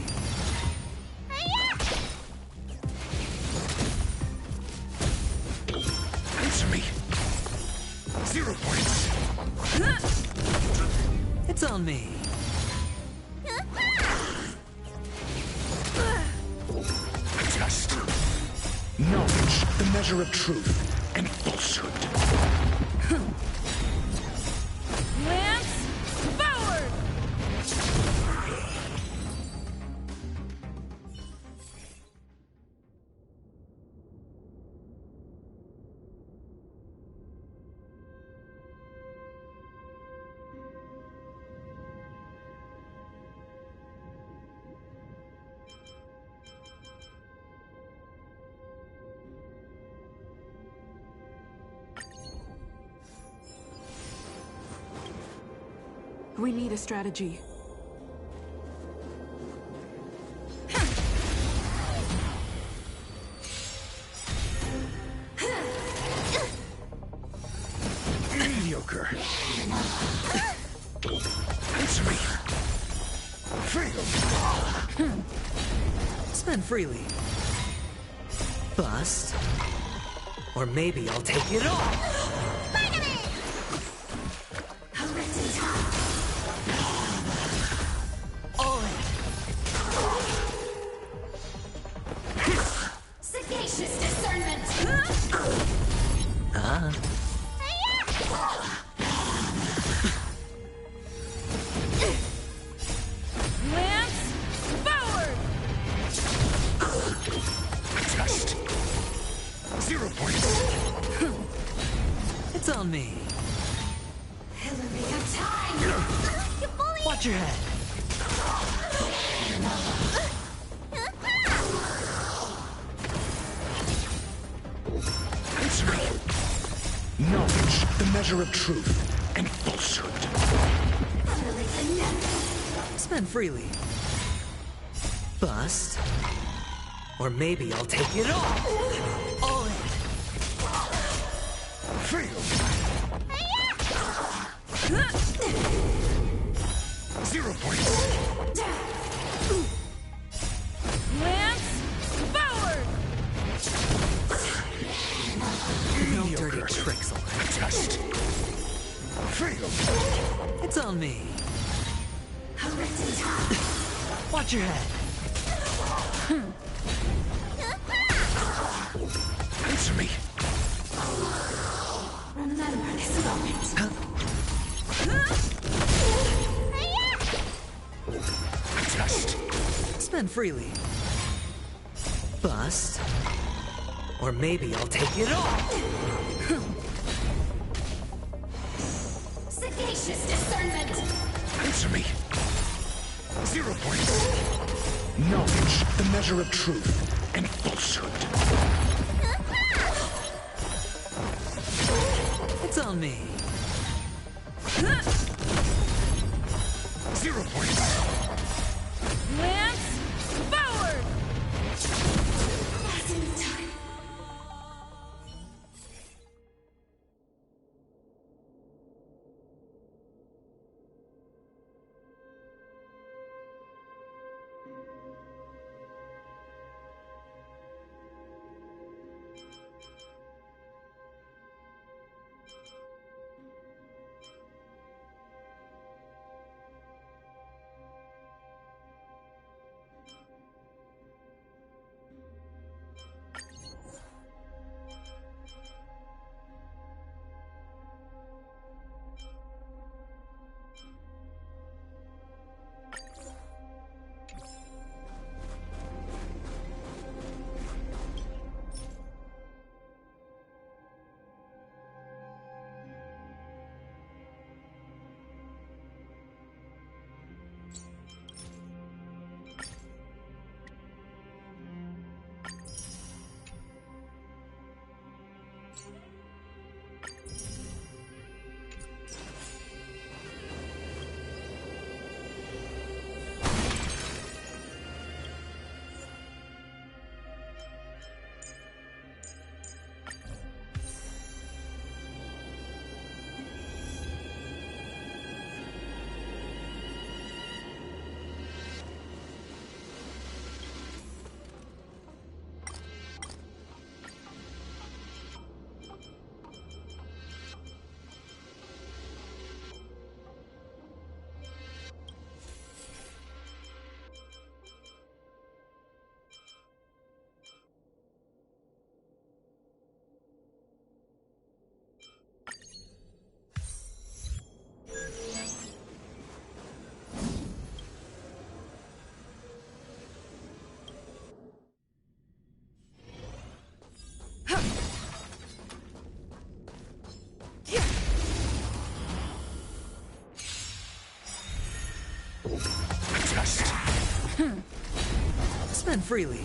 Answer me. 0 points. It's on me. Test. Knowledge, the measure of truth and falsehood. Lance, forward! We need a strategy. Mediocre. Answer me. Fail. Spend freely. Bust. Or maybe I'll take it all. All in. Sagacious discernment. Lance forward. Test. 0 points. It's on me. Hillary of time. Watch your head. Answer me. Knowledge, the measure of truth and falsehood. Spend freely. Bust. Or maybe I'll take it all. All in. Fail. 0 points. Lance forward. No dirty tricks allowed. Test. Fail. It's on me. Watch your head. Answer me. Remember this moment. Test. Spend freely. Bust. Or maybe I'll take it all. Sagacious discernment. Answer me. 0 points. Knowledge, the measure of truth and falsehood. It's on me. 0 points. Lance forward. Test. Spend freely.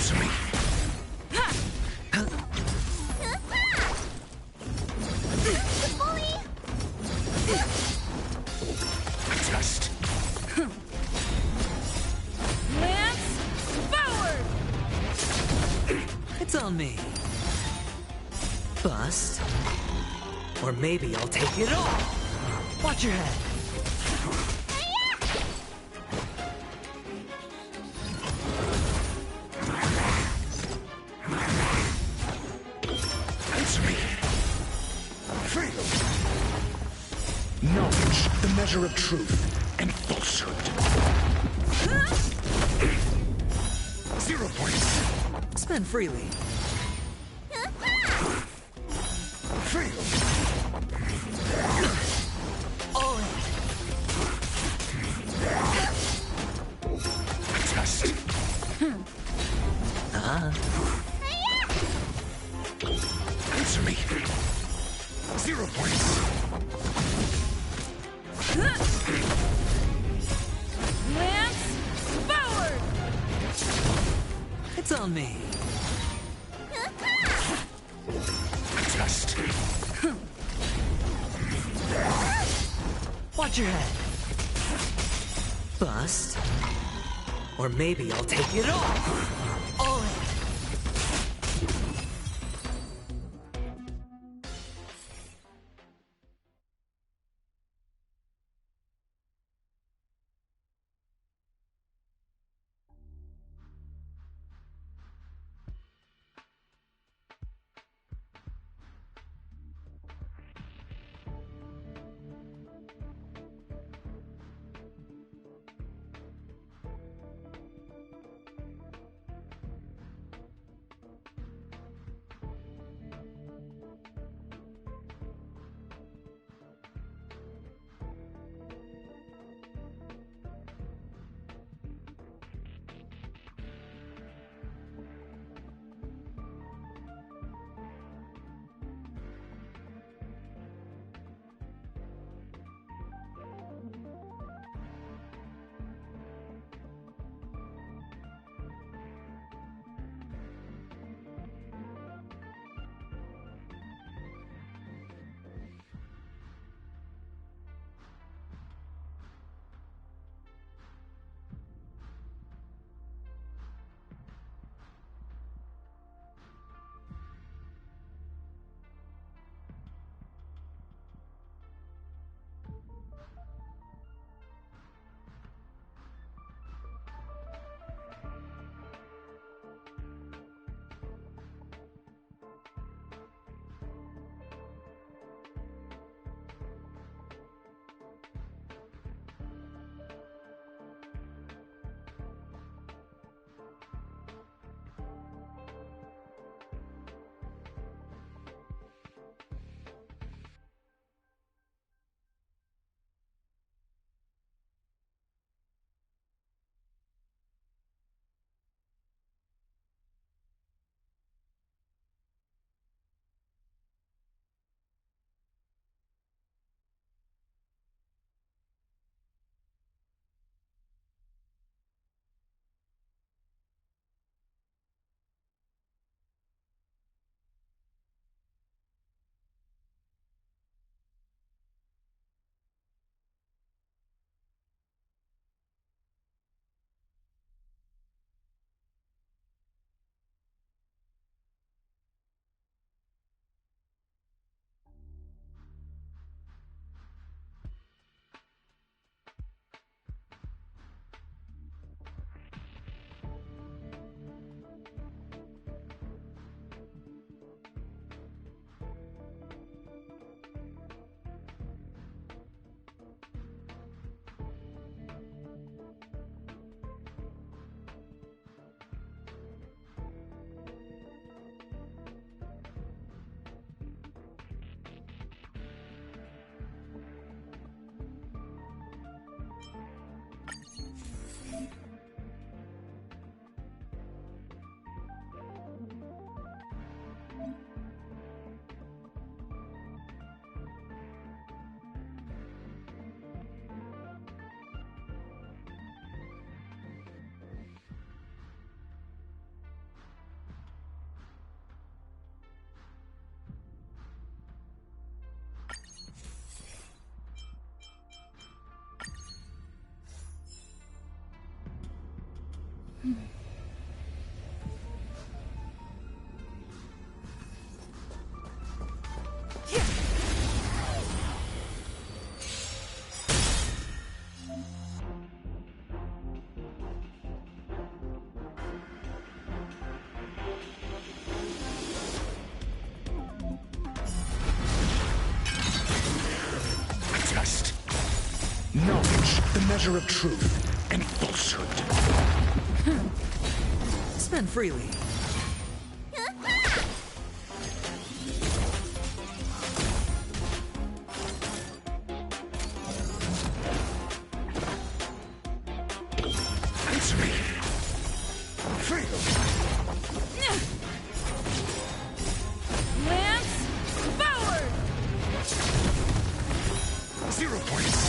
Answer me. Test. Lance, forward! It's on me. Bust. Or maybe I'll take it all. Watch your head. Answer me. Fail. Knowledge, the measure of truth and falsehood. 0 points. Spend freely. Fail. All in. Test. Answer me. 0 points. Lance, forward! It's on me. Test. Watch your head. Bust. Or maybe I'll take it all. All in. Test. Knowledge, the measure of truth and falsehood. Spend freely. Answer me. Fail. Lance, forward! 0 points.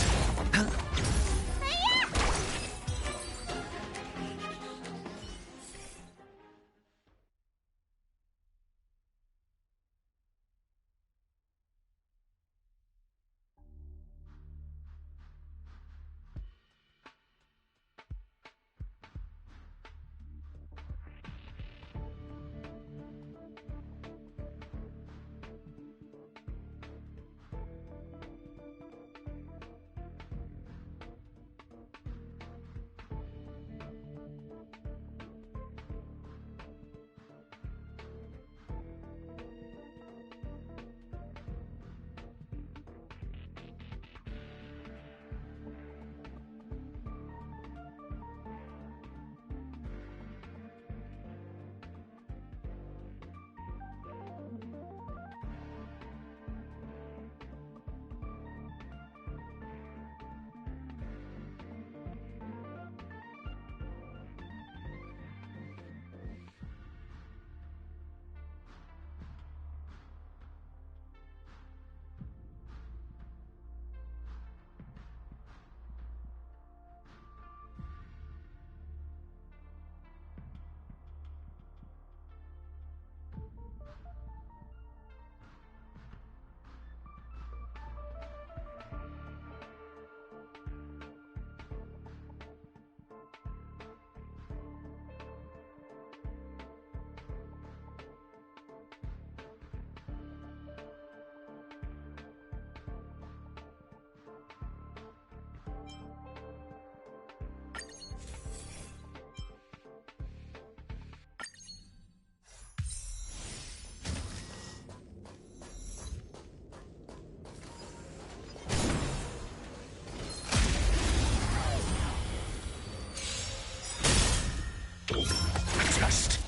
Test.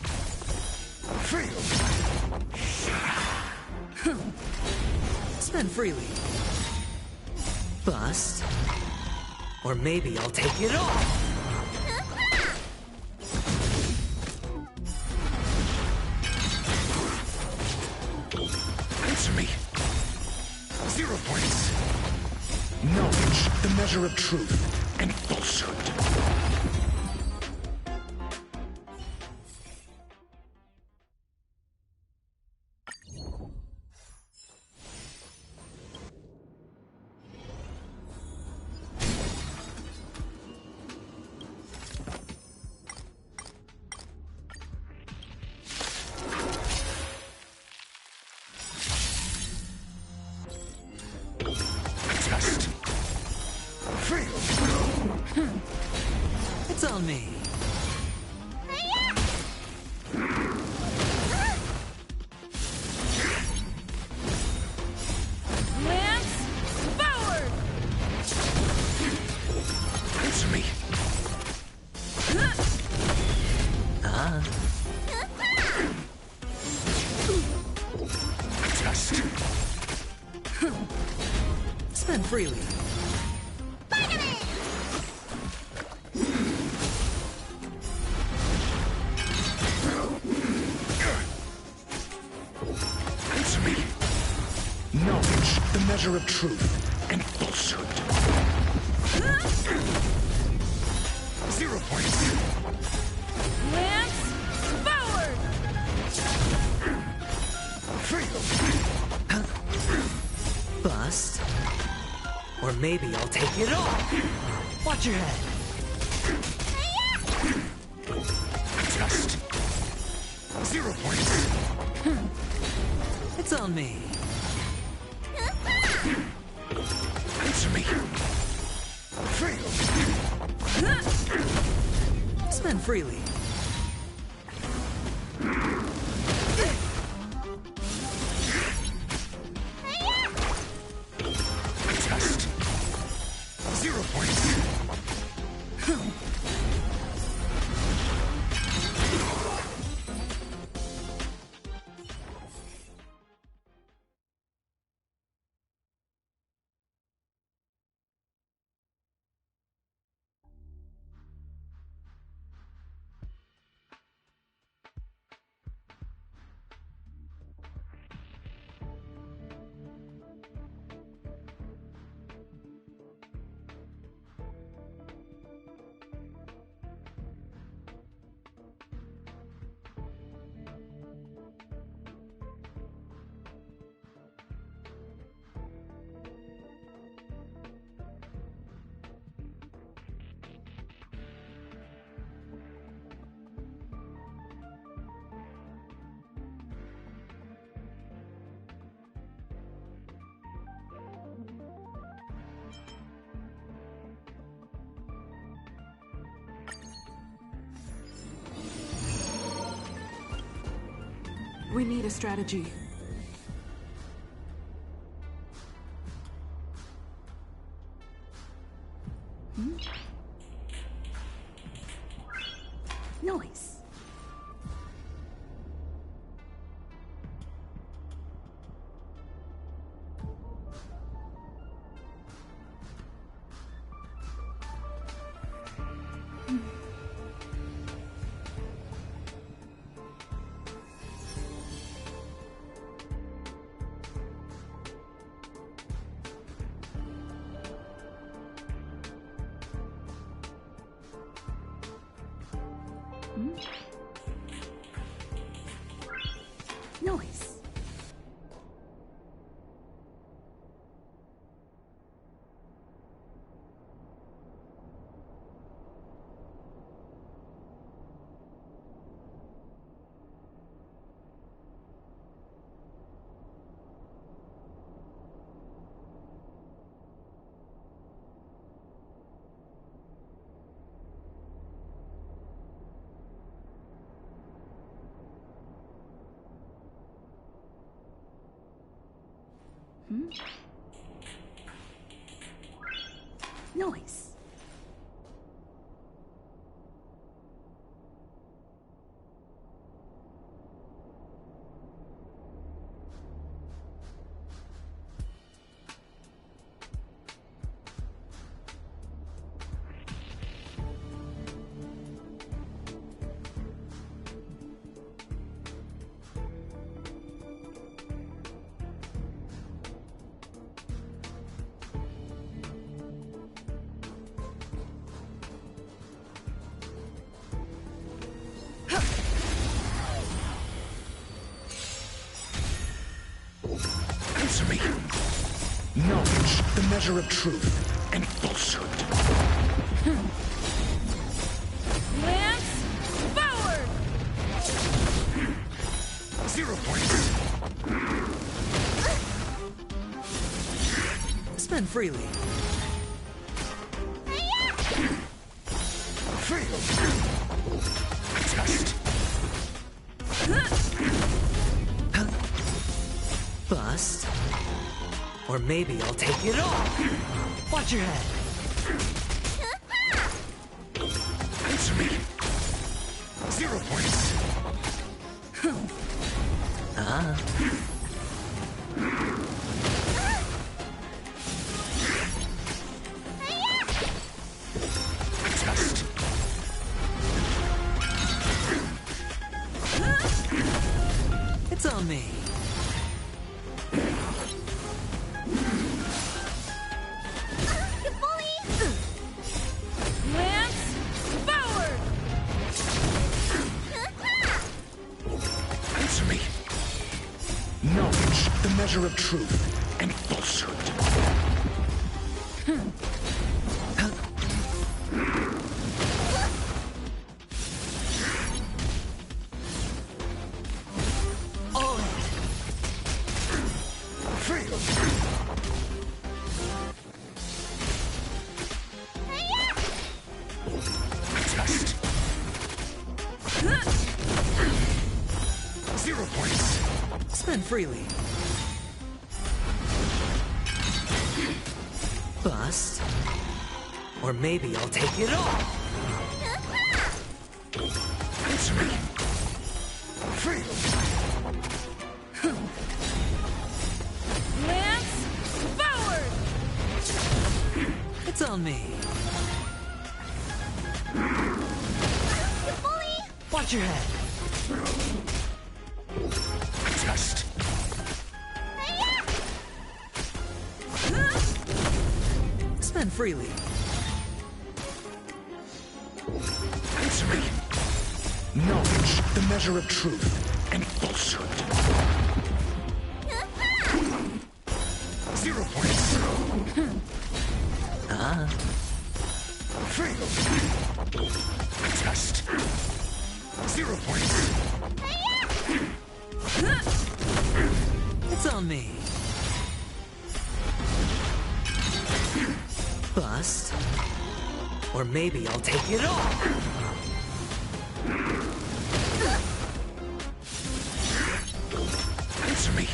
Fail. Spend freely. Bust. Or maybe I'll take it all. Answer me. 0 points. Knowledge, the measure of truth and falsehood. Test. Fail. It's on me. Lance, forward! Answer me. Test. Spend freely. Answer me. Knowledge, the measure of truth and falsehood. 0 points. Lance, forward! Fail. Bust. Or maybe I'll take it all. Watch your head. 0 points. It's on me. Answer me. Fail. Spend freely. Test. 0 points. We need a strategy. Noise. Noise. Noise. Answer me. Knowledge, the measure of truth and falsehood. Lance, forward! 0 points. Spend freely. Fail. Test. Bust. Or maybe I'll take it all. Watch your head. Answer me. 0 points. Test. It's on me. Lance, forward! Answer me. Knowledge, the measure of truth and falsehood. 0 points. Spend freely. Bust. Or maybe I'll take it all. Answer me. Fail. Lance, forward! It's on me. Watch your head. Test. Spend freely. Answer me. Knowledge, the measure of truth and falsehood. 0 points. Fail. Test. 0 points. It's on me. Bust. Or maybe I'll take it all. Answer me.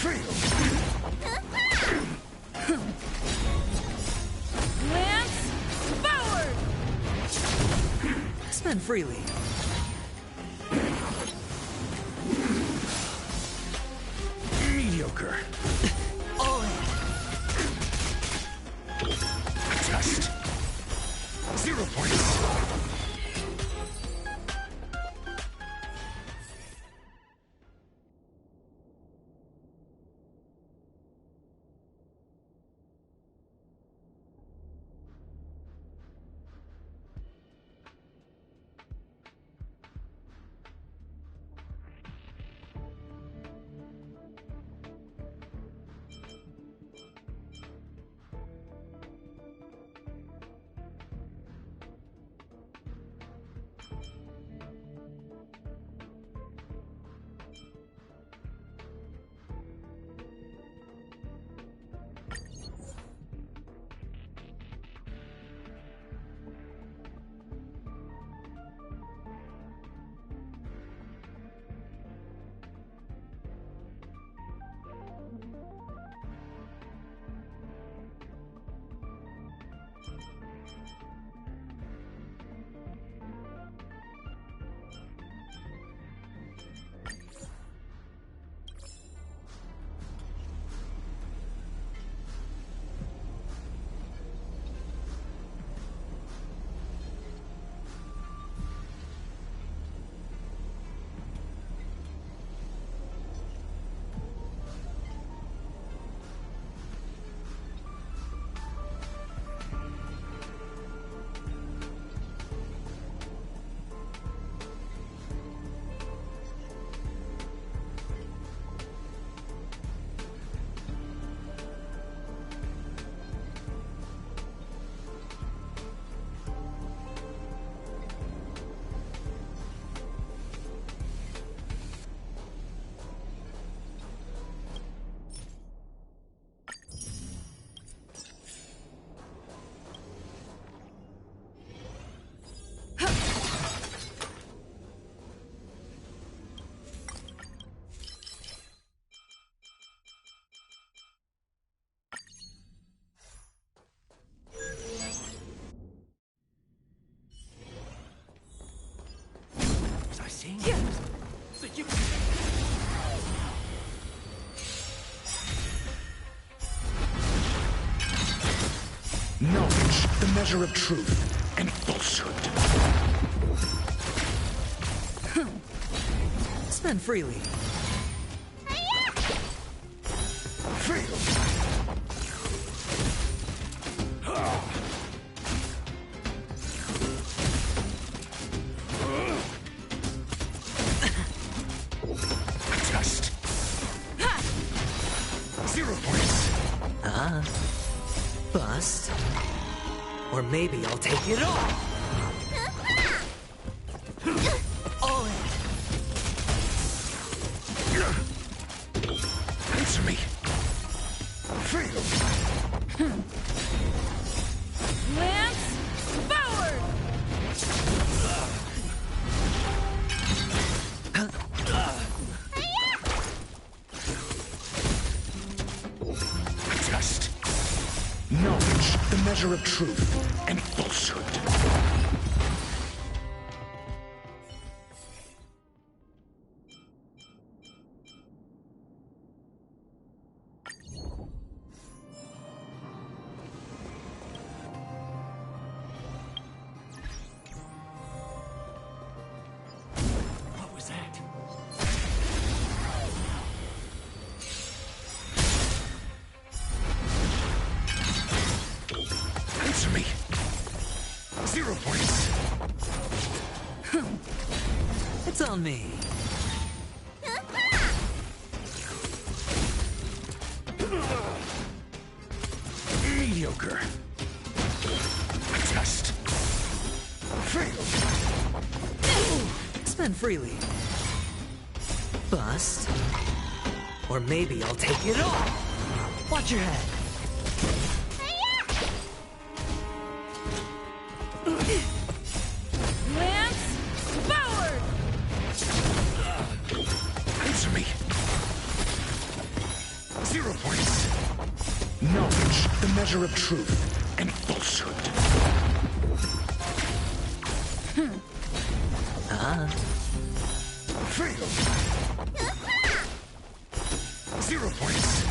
Fail. Lance, forward! Spend freely. Mediocre. All in. Test. 0 points. Knowledge, the measure of truth and falsehood. Spend freely. Fail. Test. 0 points. Bust. Or maybe I'll take it all. All in. Answer me. Fail. Lance, forward! measure of truth and falsehood. What was that? Answer me. 0 points. It's on me. Mediocre. Test. Fail. Spend freely. Bust. Or maybe I'll take it all. Watch your head. Lance, forward! Answer me. 0 points. Knowledge, the measure of truth and falsehood. Fail. 0 points.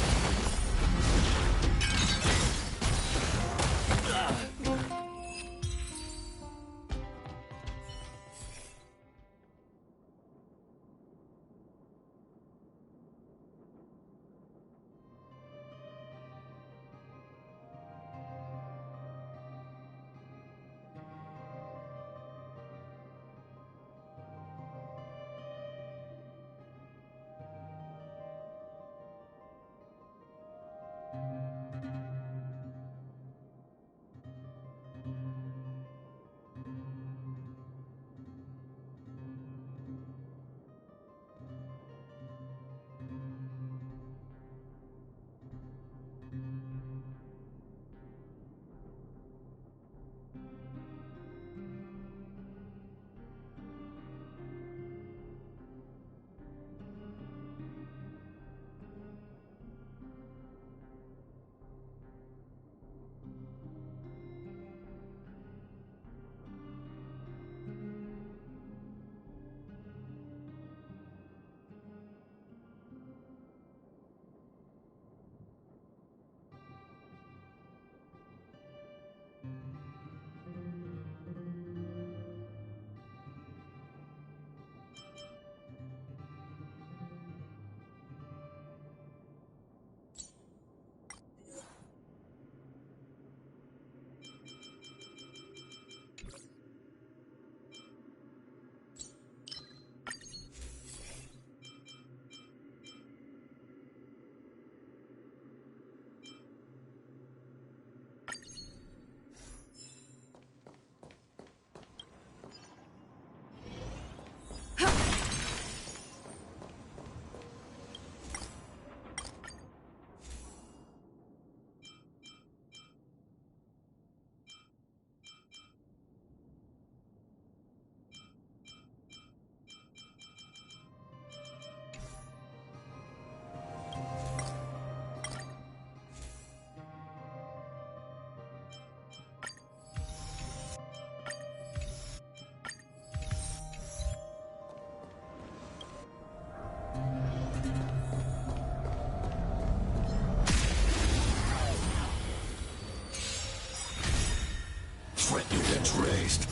Threat units raised.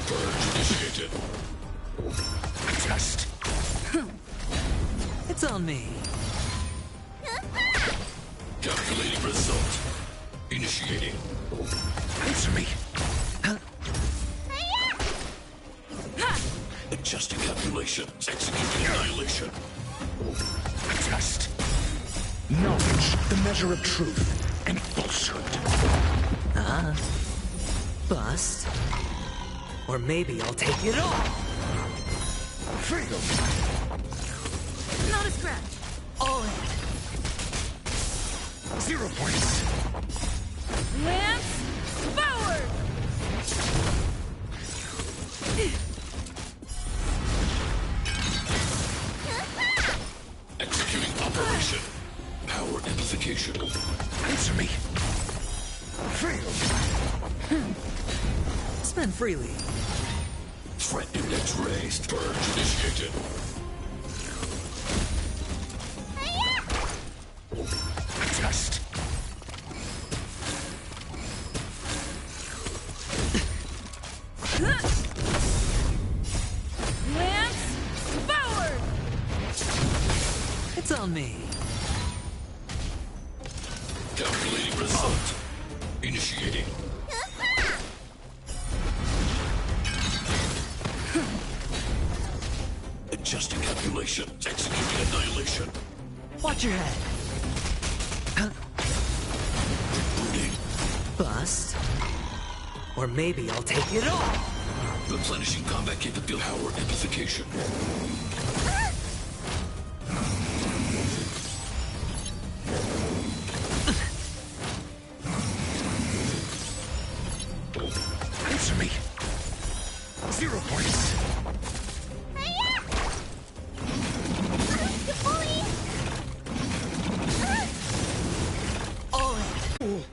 Purge initiated. Test. It's on me. Calculating result. Initiating. Answer me. Adjusting calculation. Executing annihilation. Test. Knowledge, the measure of truth and falsehood. Bust. Or maybe I'll take it all. Fail. Not a scratch. All in. 0 points. Lance, forward! Executing operation. Power amplification. Answer me. Spend freely. Threat index raised. Purge initiated. Test. Lance, forward! It's on me. Calculating result. Initiating. Adjusting calculation. Executing annihilation. Watch your head. Rebooting. Bust. Or maybe I'll take it all. Replenishing combat capability. Power amplification. Answer me. 0 points. All in.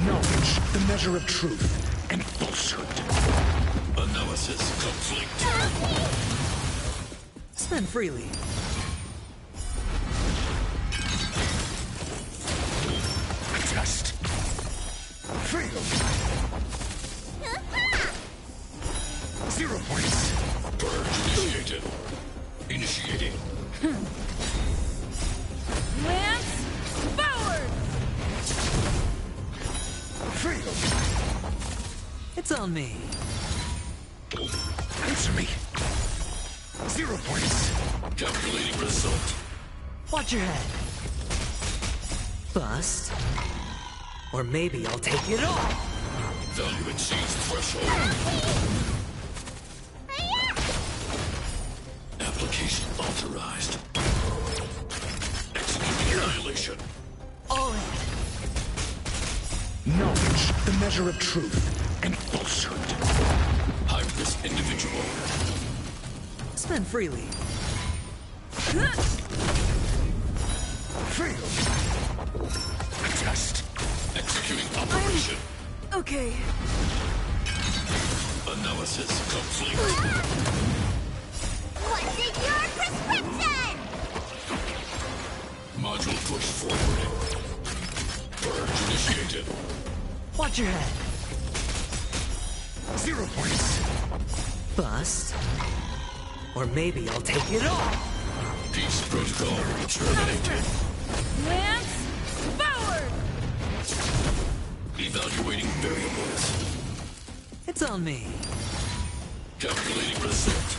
Knowledge, the measure of truth and falsehood. Analysis complete. Spend freely. Test. Fail. 0 points. Purge initiated. Initiating. Lance, forward! Fail. It's on me. Answer me. 0 points. Calculating result. Watch your head. Bust. Or maybe I'll take it all. Value exceeds threshold. Application authorized. Executing annihilation. All in. Knowledge, the measure of truth and falsehood. High-risk individual. Spend freely. Fail. Test. Executing operation. Okay. Analysis complete. What's in your prescription? Module push forwarding. Purge initiated. Watch your head. 0 points. Bust. Or maybe I'll take it all. Peace protocol terminated. Lance, forward! Evaluating variables. It's on me. Calculating result.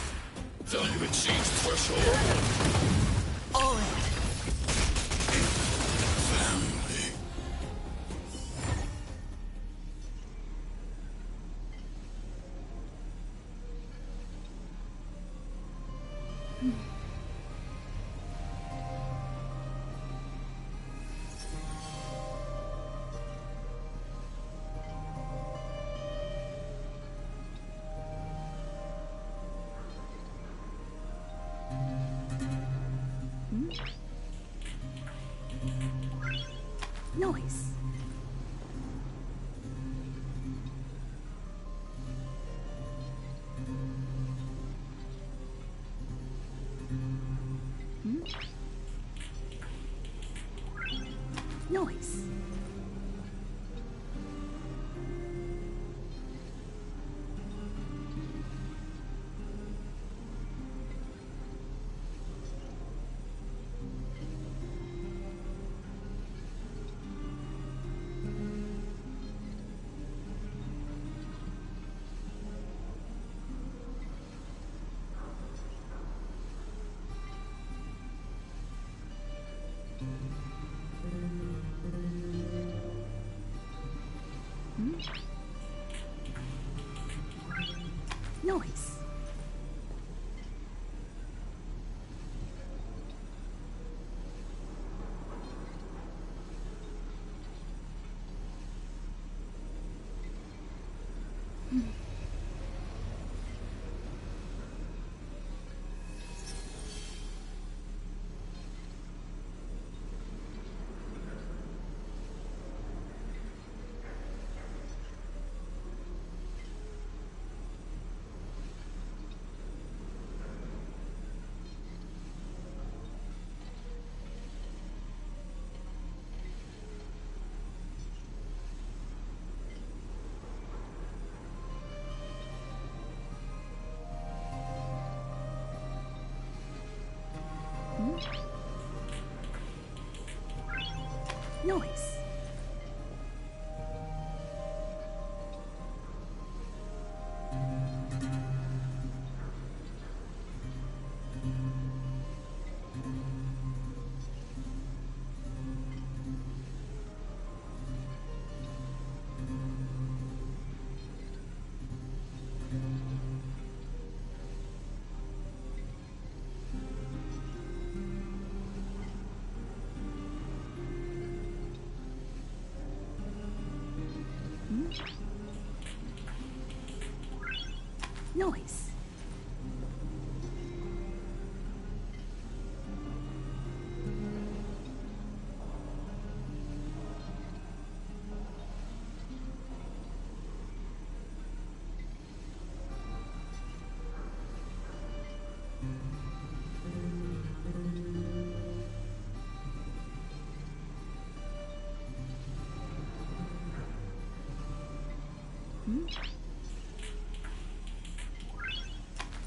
Value exceeds threshold. All in. Family. Noise. Noise. Noise. Noise. Noise.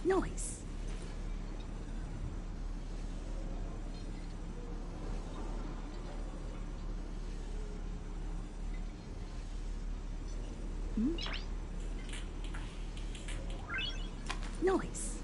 Noise. Noise.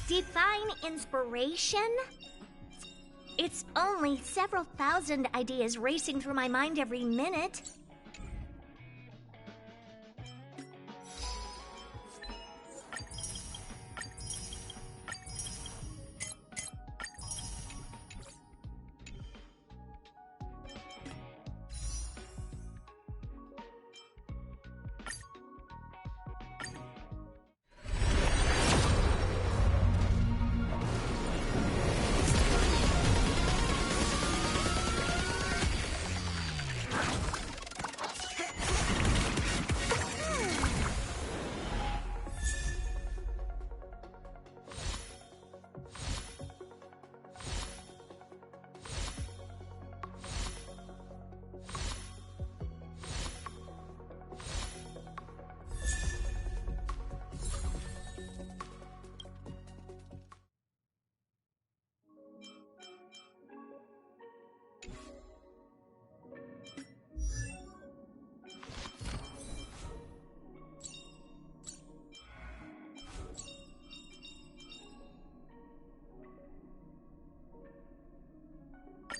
Divine inspiration? It's only several thousand ideas racing through my mind every minute.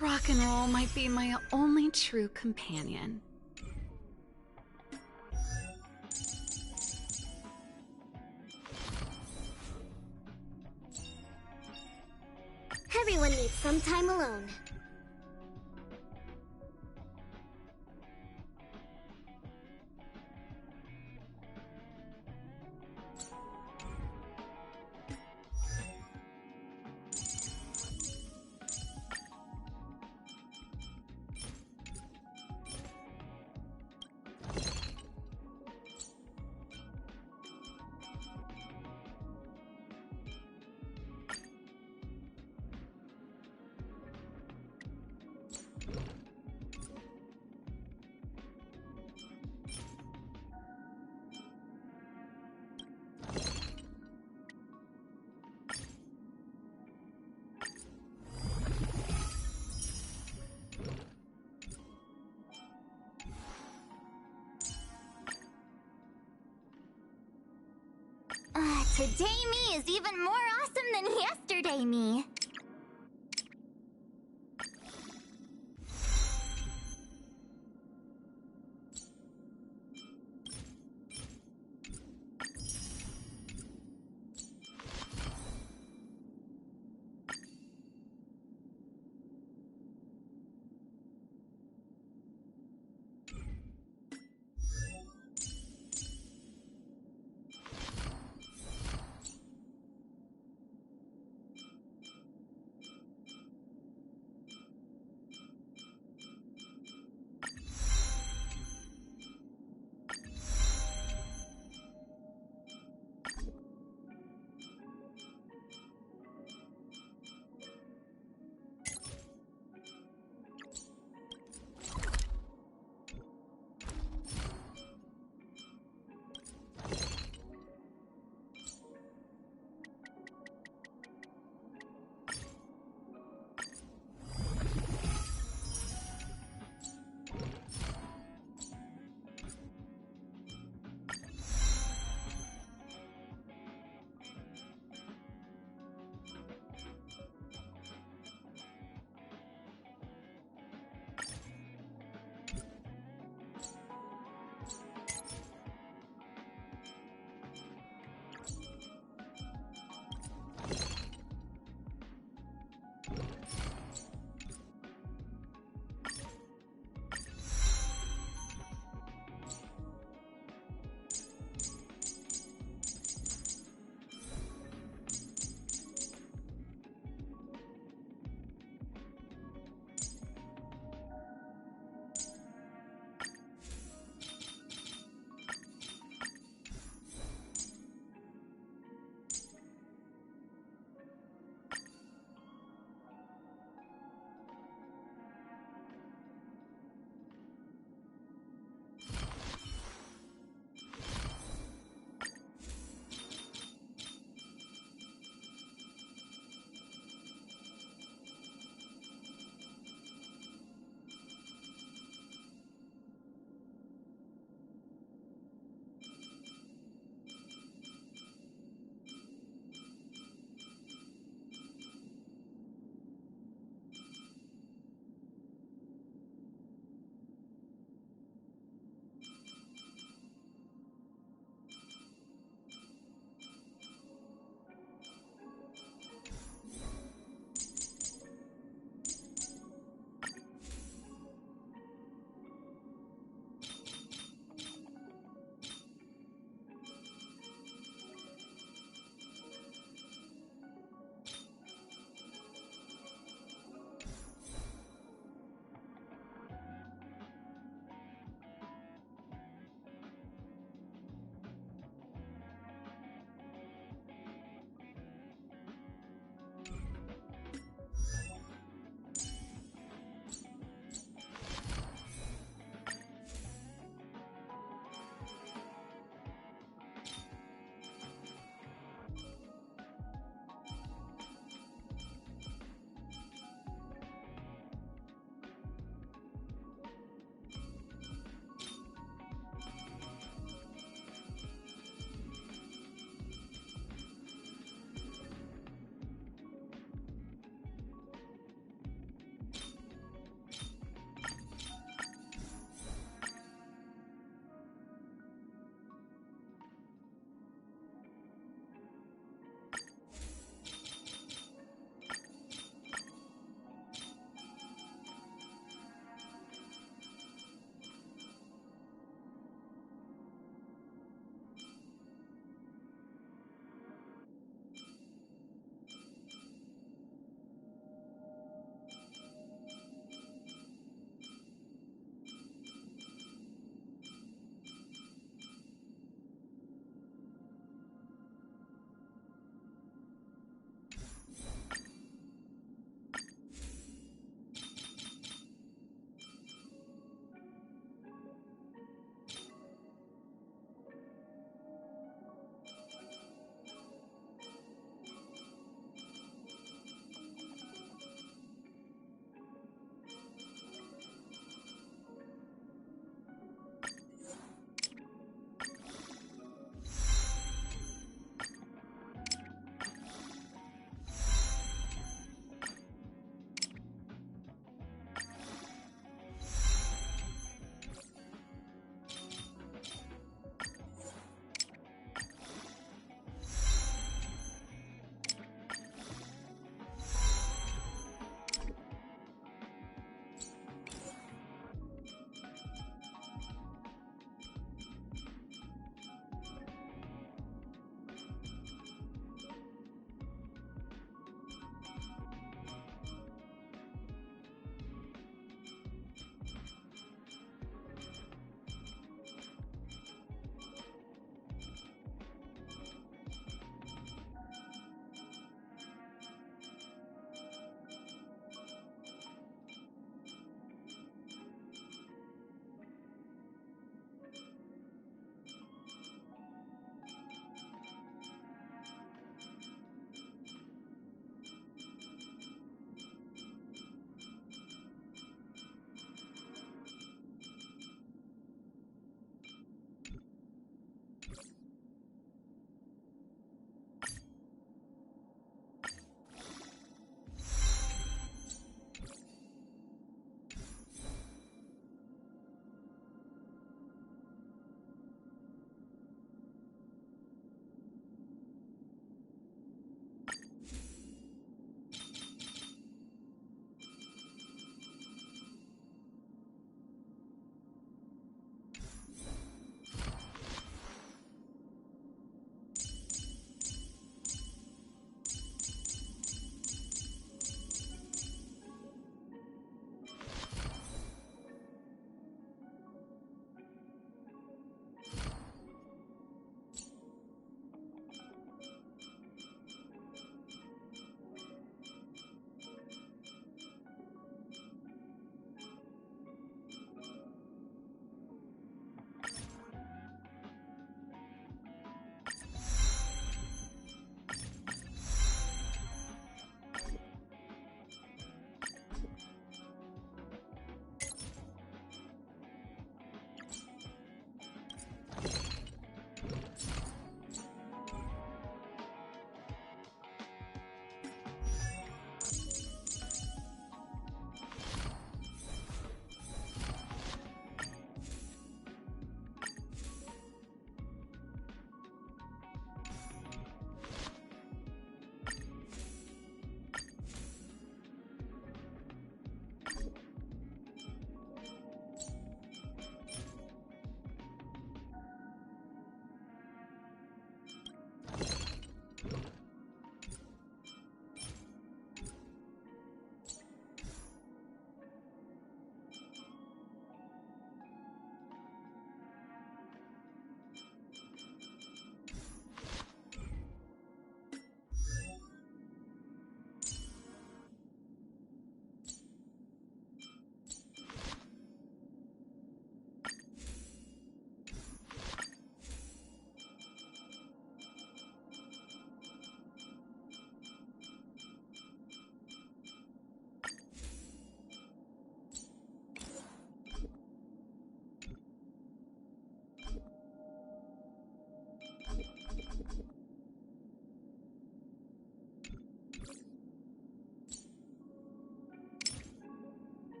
Rock and roll might be my only true companion. Everyone needs some time alone. Today me is even more awesome than yesterday me.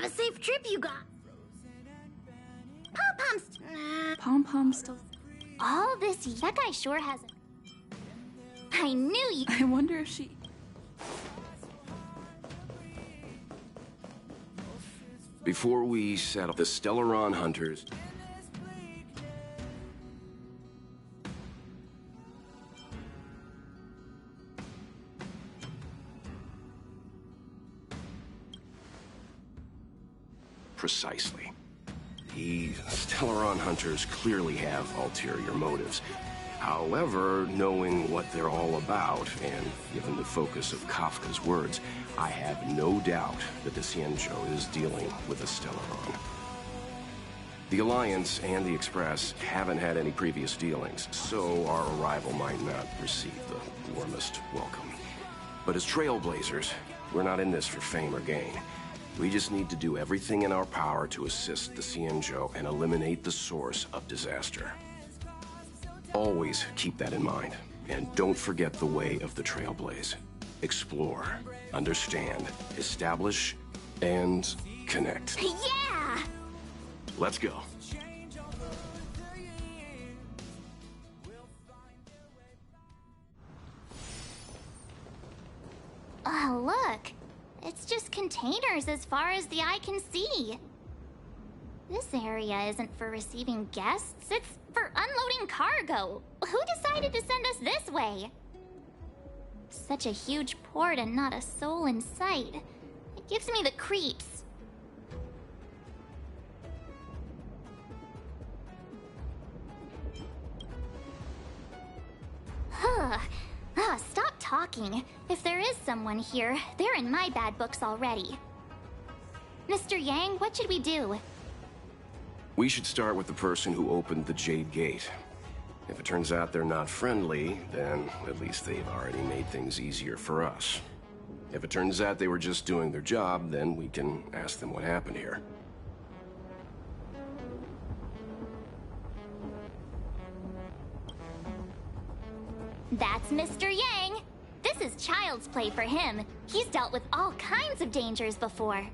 a safe trip, you got. Pom-poms. Pom-pom still... All this, that guy sure hasn't. I knew you. I wonder if she... Before we settle, the Stellaron hunters... Precisely. The Stellaron hunters clearly have ulterior motives. However, knowing what they're all about, and given the focus of Kafka's words, I have no doubt that the Xianzhou is dealing with a Stellaron. The Alliance and the Express haven't had any previous dealings, so our arrival might not receive the warmest welcome. But as trailblazers, we're not in this for fame or gain. We just need to do everything in our power to assist the Xianzhou and eliminate the source of disaster. Always keep that in mind, and don't forget the way of the Trailblaze. Explore, understand, establish, and connect. Yeah! Let's go. Oh, look. It's just containers as far as the eye can see. This area isn't for receiving guests, it's for unloading cargo. Who decided to send us this way? Such a huge port and not a soul in sight. It gives me the creeps. Stop talking. If there is someone here, they're in my bad books already. Mr. Yang, what should we do? We should start with the person who opened the Jade Gate. If it turns out they're not friendly, then at least they've already made things easier for us. If it turns out they were just doing their job, then we can ask them what happened here. That's Mr. Yang. This is child's play for him. He's dealt with all kinds of dangers before.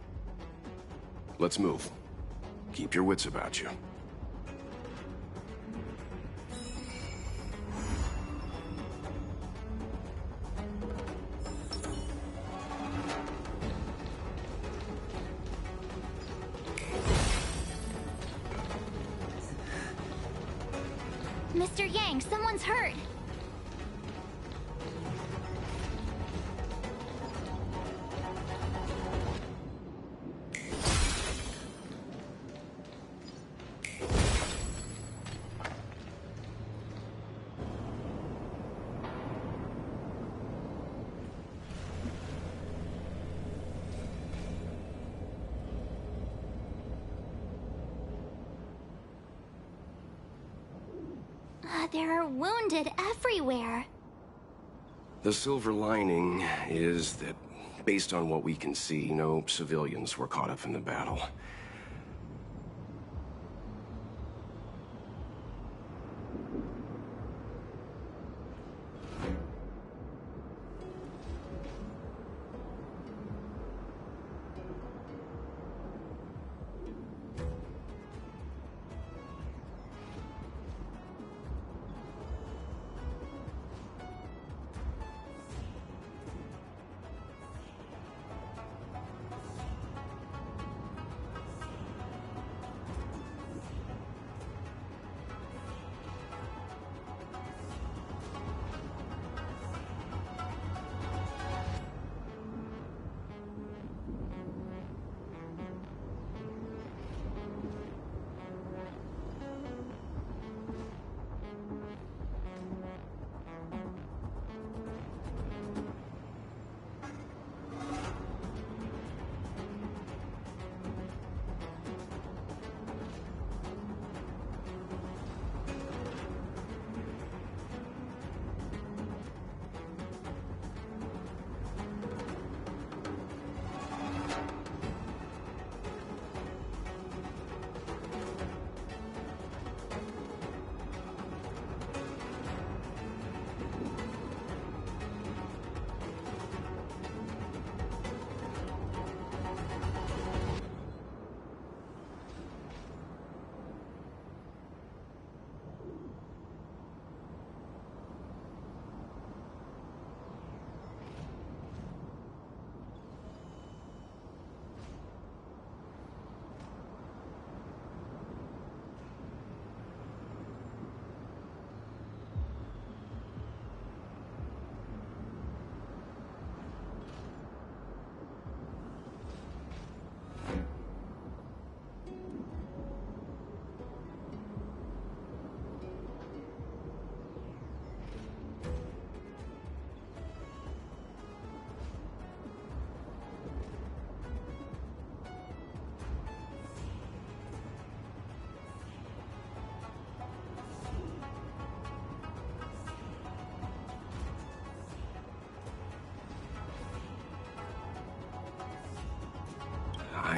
Let's move. Keep your wits about you. Mr. Yang, someone's hurt. There are wounded everywhere. The silver lining is that, based on what we can see, no civilians were caught up in the battle.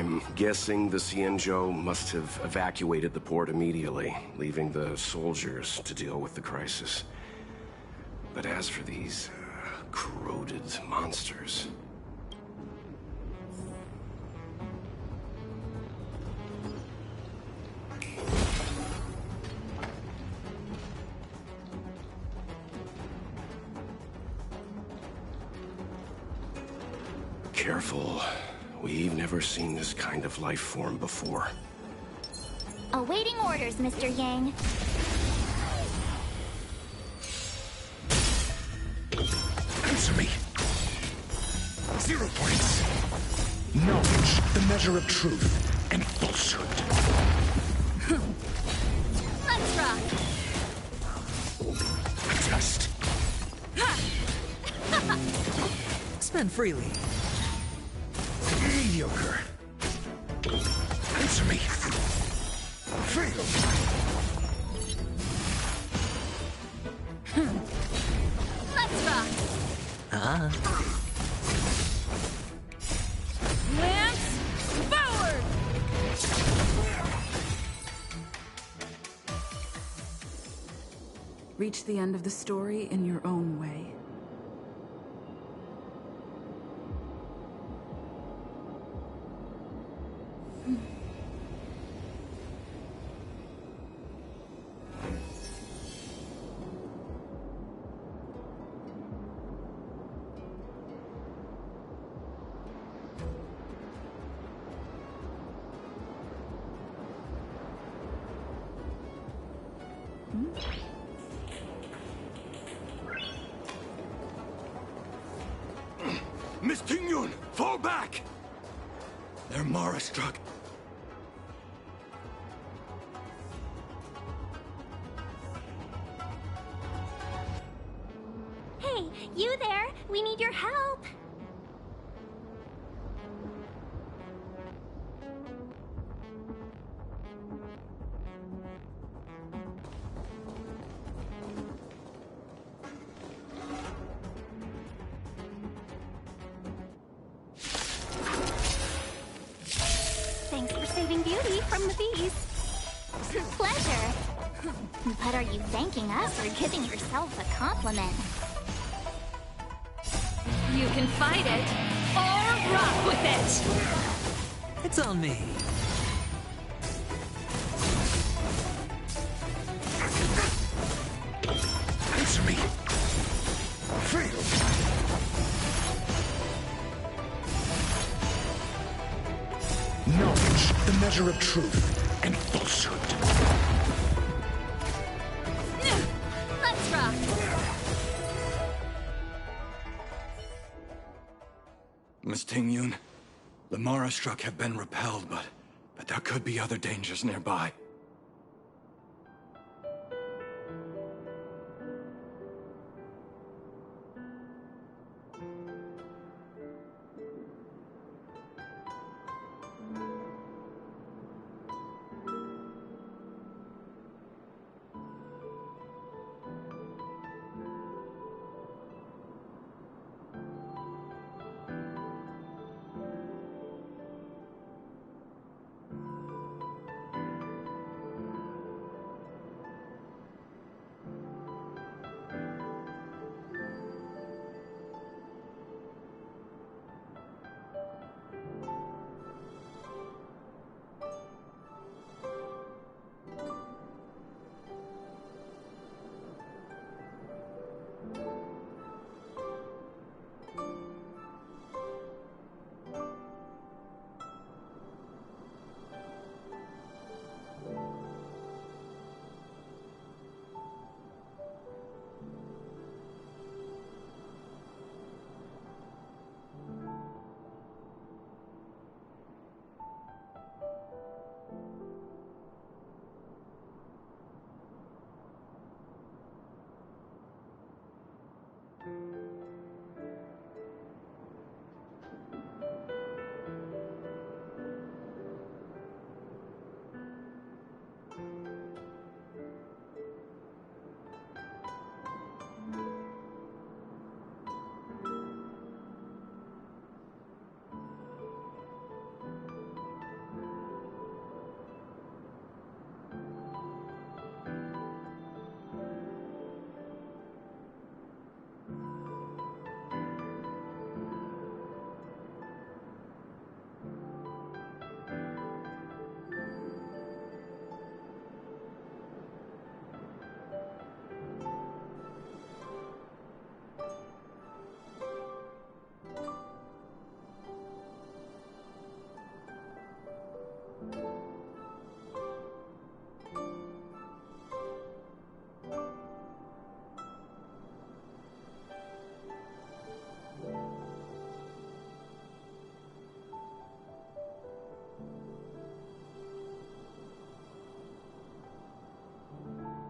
I'm guessing the Xianzhou must have evacuated the port immediately, leaving the soldiers to deal with the crisis. But as for these corroded monsters... Careful. We've never seen this kind of life form before. Awaiting orders, Mr. Yang. Answer me. 0 points. Knowledge, the measure of truth and falsehood. Let's rock. Test. Spend freely. Mediocre. Answer me. Fail. Let's rock. Lance forward. Reach the end of the story in your own way. Miss Tingyun, fall back! Their Mara struck. Hey, you there? We need your help. Thanks for saving Beauty from the beast. Pleasure. But are you thanking us or giving yourself a compliment? You can fight it or rock with it. It's on me. Answer me. Fail. Knowledge, the measure of truth and falsehood. Let's rock. Miss Tingyun, the Mara struck have been repelled, but there could be other dangers nearby.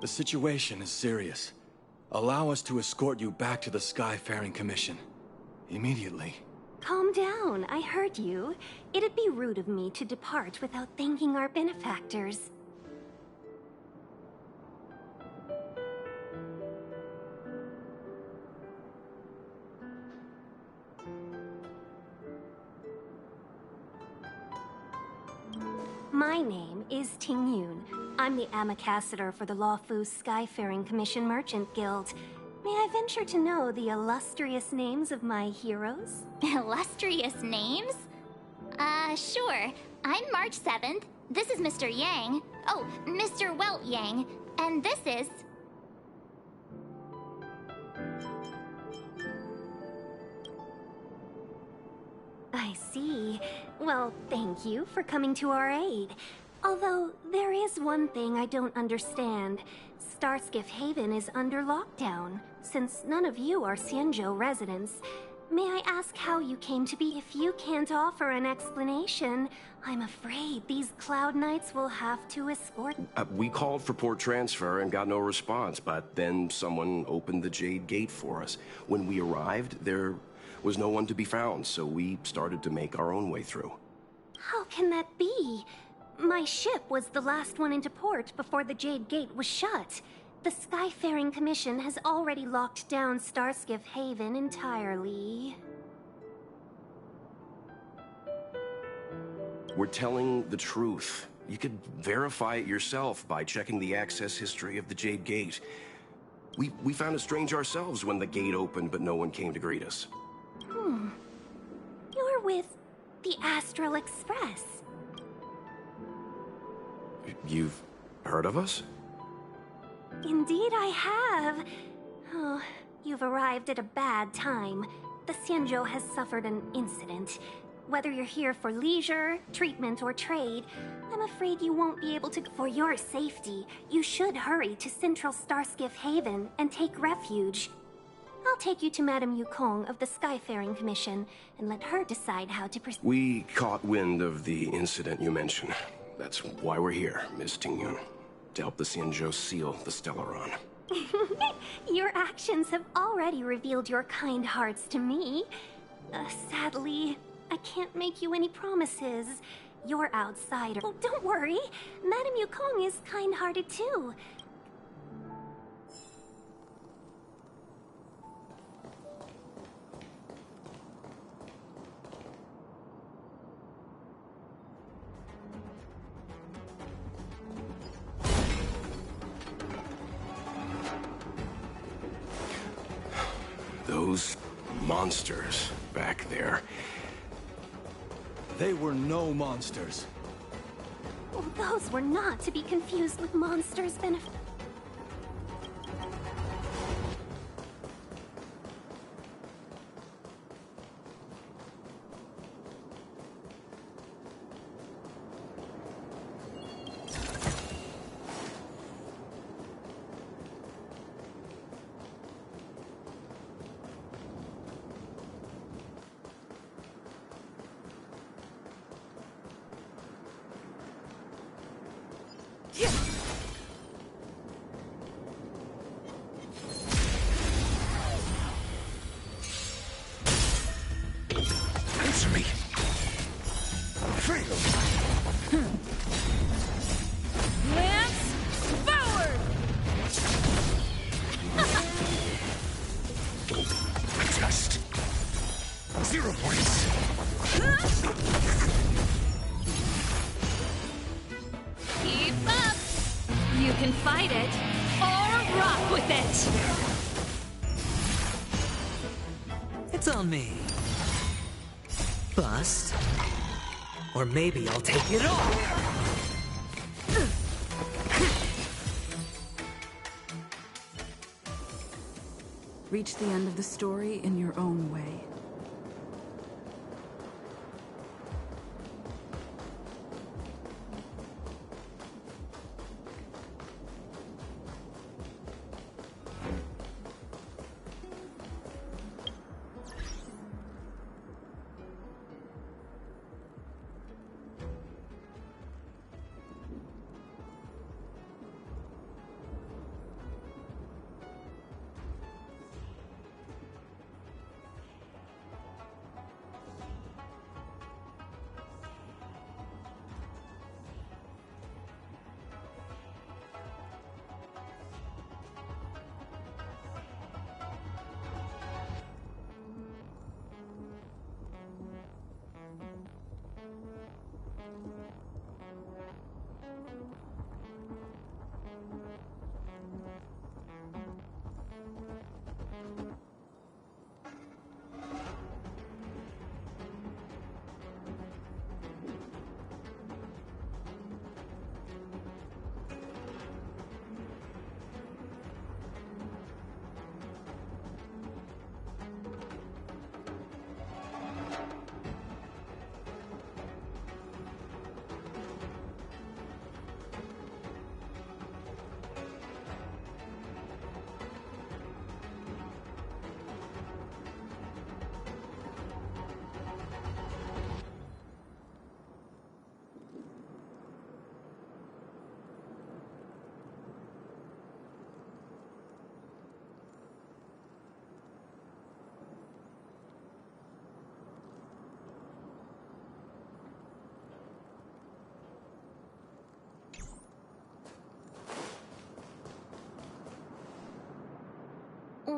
The situation is serious. Allow us to escort you back to the Skyfaring Commission. Immediately. Calm down, I heard you. It'd be rude of me to depart without thanking our benefactors. My name is Ting Yun. I'm the Ambassador for the Lawfu Skyfaring Commission Merchant Guild. May I venture to know the illustrious names of my heroes? Illustrious names? Sure. I'm March 7th. This is Mr. Yang. Oh, Mr. Welt Yang. And this is... I see. Well, thank you for coming to our aid. Although, there is one thing I don't understand. Starskiff Haven is under lockdown. Since none of you are Xianzhou residents, may I ask how you came to be? If you can't offer an explanation, I'm afraid these Cloud Knights will have to escort... We called for port transfer and got no response, but then someone opened the Jade Gate for us. When we arrived, there was no one to be found, so we started to make our own way through. How can that be? My ship was the last one into port before the Jade Gate was shut. The Skyfaring Commission has already locked down Starskiff Haven entirely. We're telling the truth. You could verify it yourself by checking the access history of the Jade Gate. We found it strange ourselves when the gate opened, but no one came to greet us. You're with the Astral Express. You've heard of us? Indeed I have. Oh, you've arrived at a bad time. The Xianzhou has suffered an incident. Whether you're here for leisure, treatment, or trade, I'm afraid you won't be able to... For your safety, you should hurry to Central Starskiff Haven and take refuge. I'll take you to Madame Yukong of the Skyfaring Commission and let her decide how to proceed. We caught wind of the incident you mentioned. That's why we're here, Ms. Tingyun. To help the Xianzhou seal the Stellaron. Your actions have already revealed your kind hearts to me. Sadly, I can't make you any promises. You're outsider. Oh, don't worry. Madame Yukong is kind-hearted too. Those monsters back there. They were no monsters. Oh, those were not to be confused with monsters Answer me. Fail. Lance forward! Test. 0 points. Keep up! You can fight it, or rock with it! It's on me. Bust. Or maybe I'll take it all. Reach the end of the story in your own way.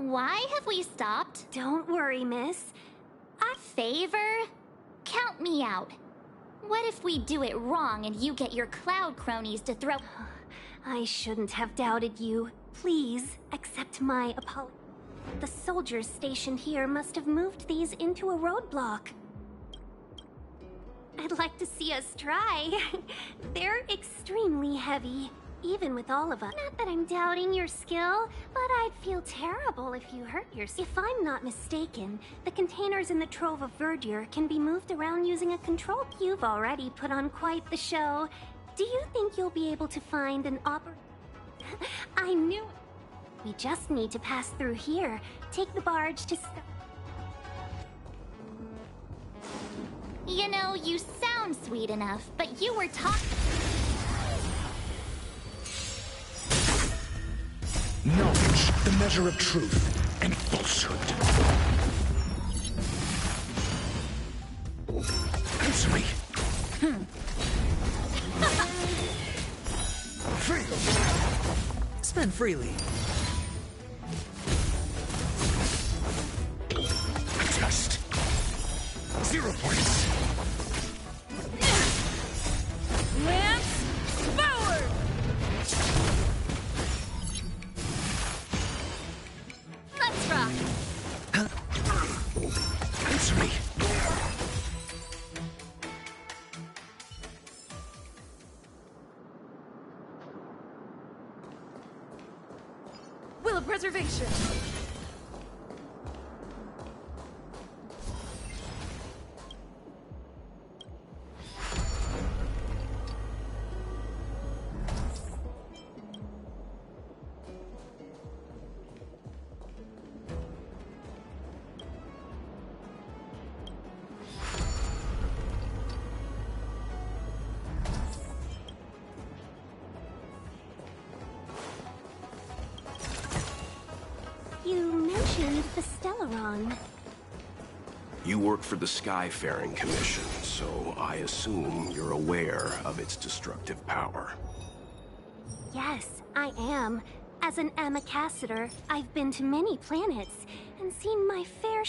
Why have we stopped? Don't worry, miss. A favor? Count me out. What if we do it wrong and you get your cloud cronies to throw... I shouldn't have doubted you. Please, accept my apology. The soldiers stationed here must have moved these into a roadblock. I'd like to see us try. They're extremely heavy, even with all of us. Not that I'm doubting your skill, but I'd feel terrible if you hurt yourself. If I'm not mistaken, the containers in the Trove of Verdure can be moved around using a control. You've already put on quite the show. Do you think you'll be able to find an I knew it. We just need to pass through here. Take the barge to... You know, you sound sweet enough, but you were talking... Knowledge, the measure of truth and falsehood. Answer me. Free. Spend freely. Test. 0 points. Lance forward! Let's rock! Answer me. Will of preservation! You mentioned the Stellaron. You work for the Skyfaring Commission, so I assume you're aware of its destructive power. Yes, I am. As an Amicassator, I've been to many planets and seen my fair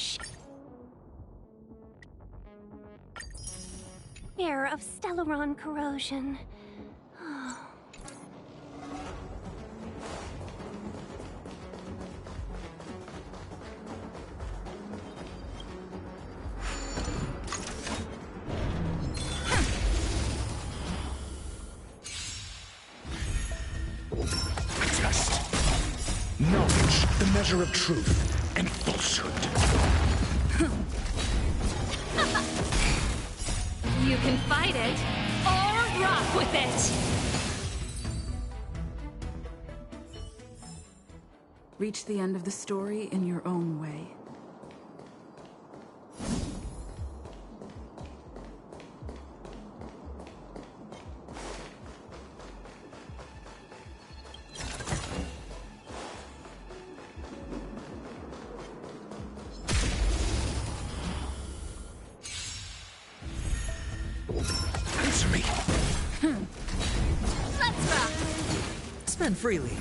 share of Stellaron corrosion. Test. Knowledge, the measure of truth and falsehood. You can fight it, or rock with it! Reach the end of the story in your own way. Answer me. Let's rock! Spend freely.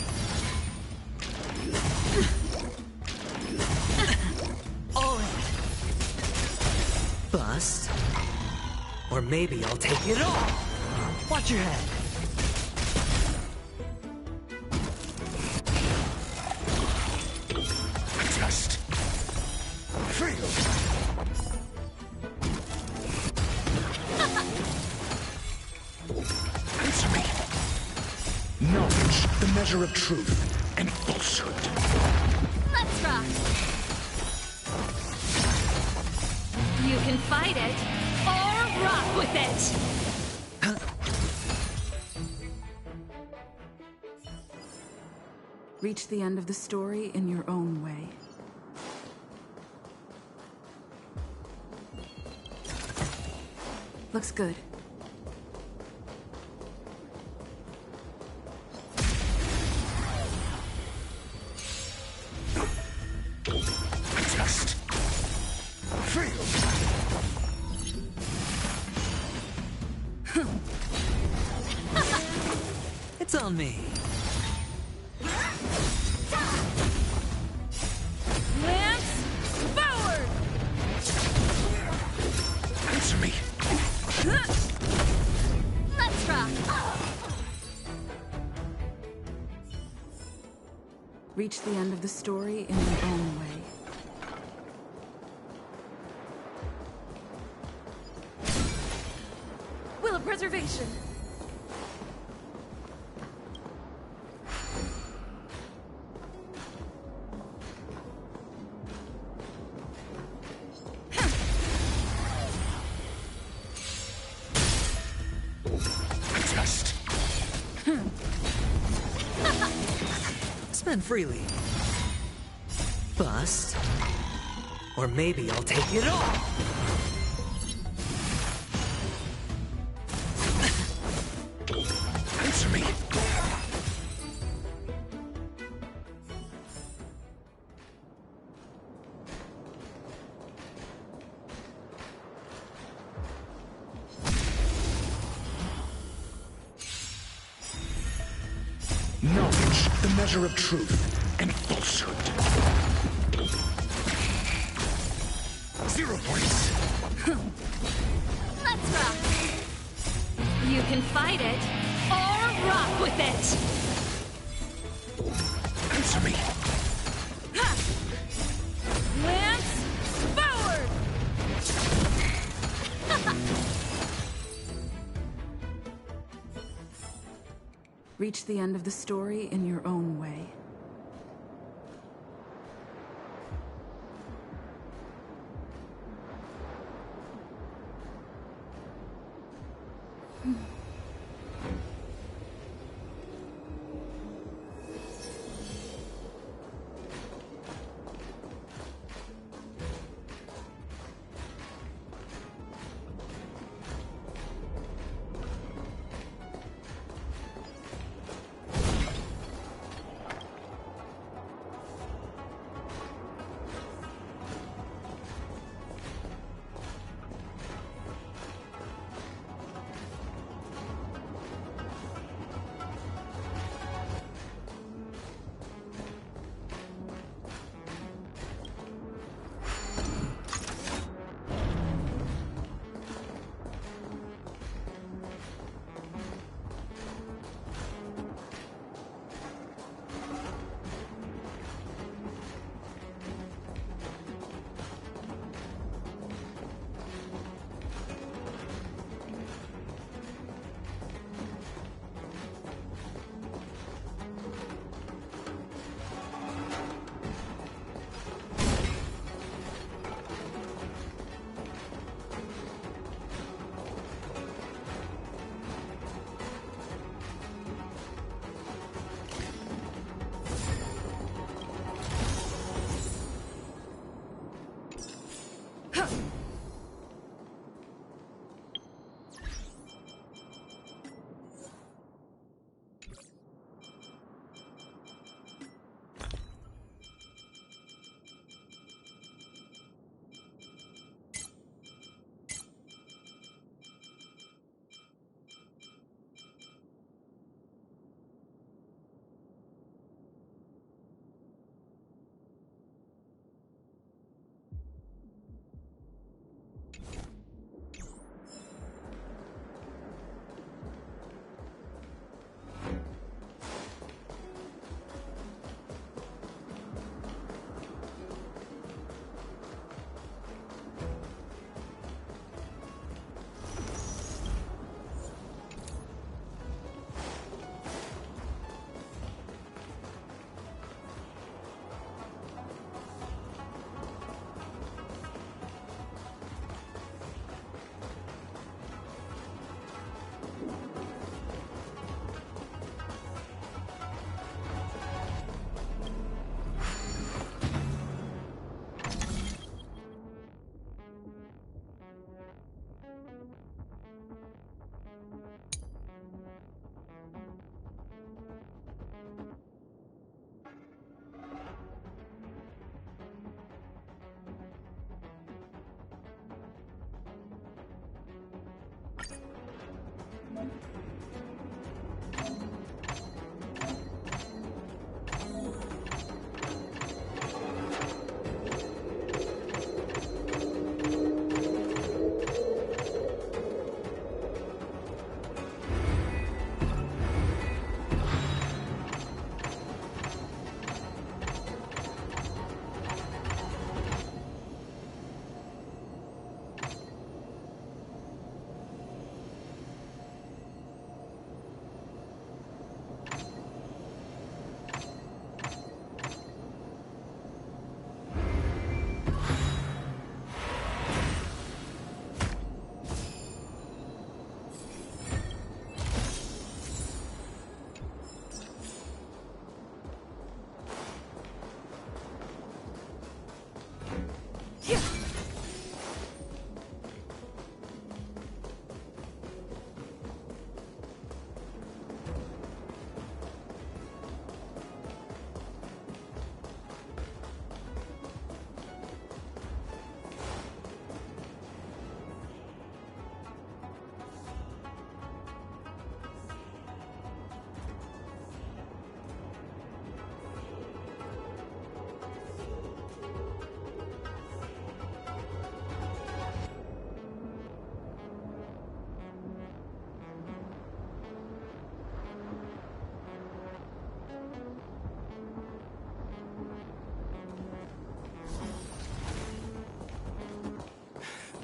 All in. Bust. Or maybe I'll take it all. Watch your head. Test. Fail. Answer me. Knowledge, the measure of truth and falsehood. Let's rock! You can fight it, or rock with it! Reach the end of the story in your own way. Looks good. Test. Fail. It's on me. Reach the end of the story in your own way. Will of preservation! Spend freely. Bust. Or maybe I'll take it all! Answer me! Knowledge, the measure of truth and falsehood. 0 points. Let's rock! You can fight it, or rock with it! Answer me. Ha! Lance forward! Reach the end of the story in your own way.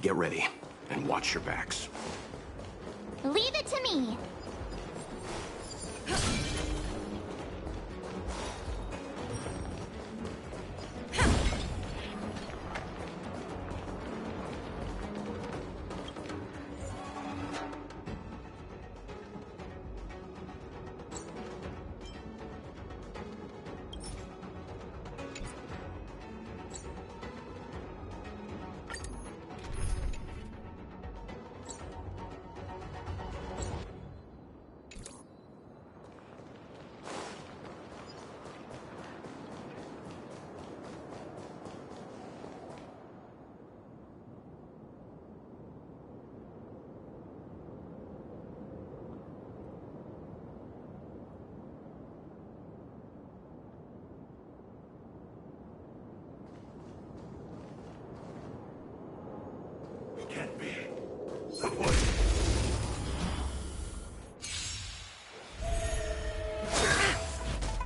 Get ready, and watch your backs. Leave it to me.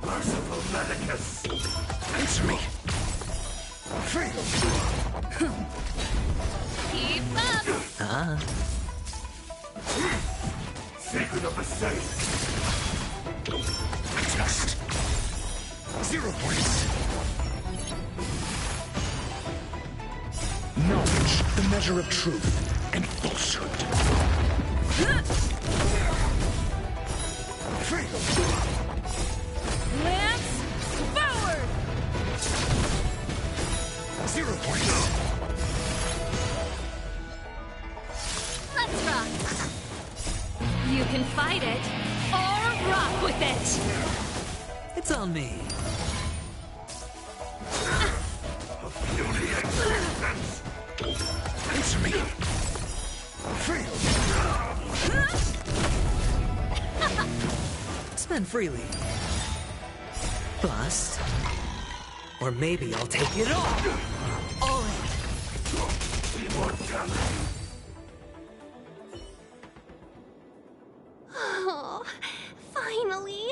Merciful Medicus! Answer me! Freedom! Keep up! Sacred of the saints! Just 0 points. Knowledge, the measure of truth and falsehood. Freedom! Lance forward! 0 points. Let's rock! You can fight it, or rock with it! It's on me. Beauty existence! Answer me! Freedom! Spend freely. Bust. Or maybe I'll take it all in. Immortality! Oh, finally!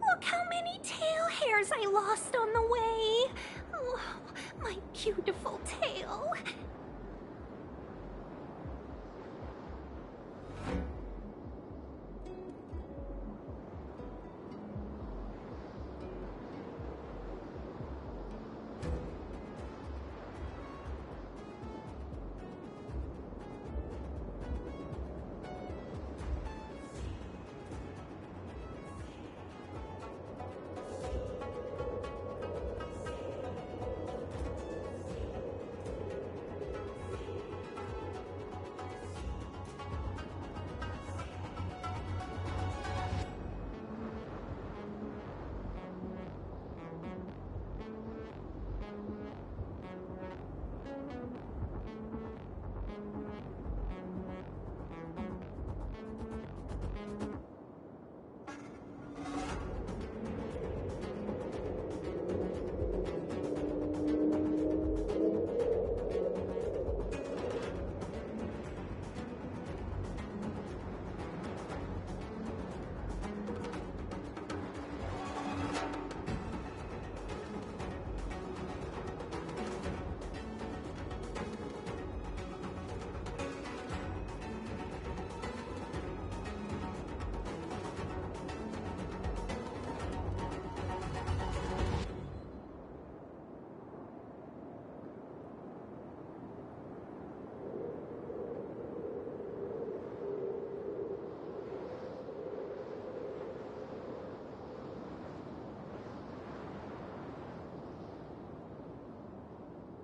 Look how many tail hairs I lost on the way! Oh, my beautiful tail!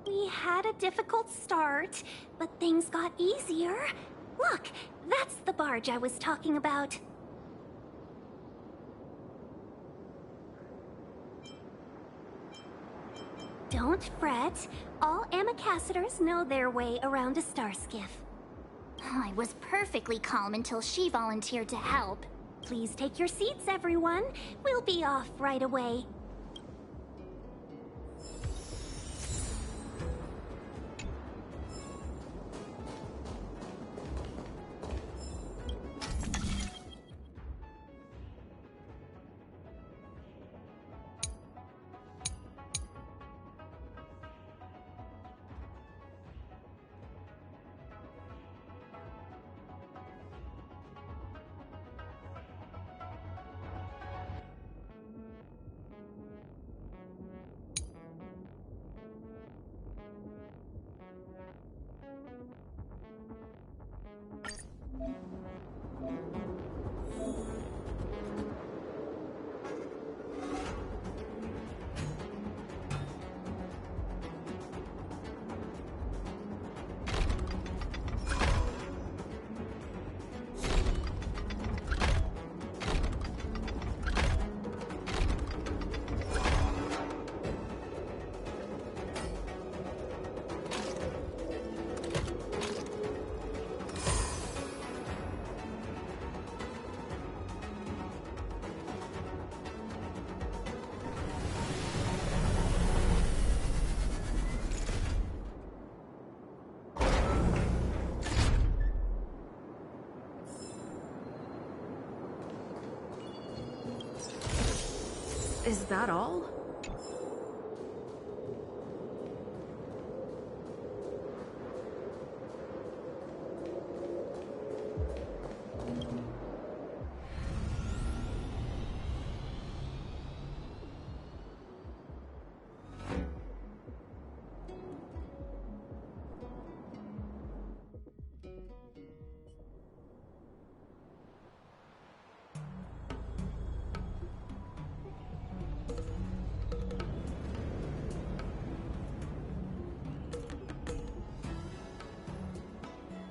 We had a difficult start, but things got easier. Look, that's the barge I was talking about. Don't fret. All Amicacetors know their way around a star skiff. I was perfectly calm until she volunteered to help. Please take your seats, everyone. We'll be off right away. Is that all?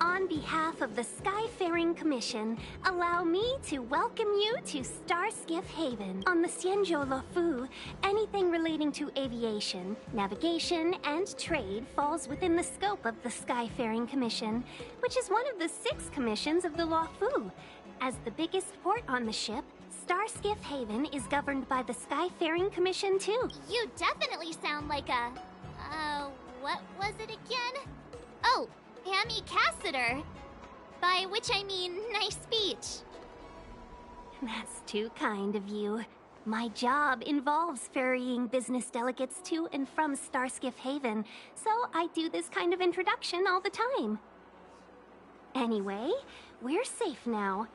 On behalf of the Skyfaring Commission, allow me to welcome you to Starskiff Haven. On the Xianzhou Luofu, anything relating to aviation, navigation, and trade falls within the scope of the Skyfaring Commission, which is one of the 6 commissions of the Luofu. As the biggest port on the ship, Starskiff Haven is governed by the Skyfaring Commission too. You definitely sound like a... what was it again? Oh, Hammy Cassiter. By which I mean, nice speech. That's too kind of you. My job involves ferrying business delegates to and from Starskiff Haven, so I do this kind of introduction all the time. Anyway, we're safe now.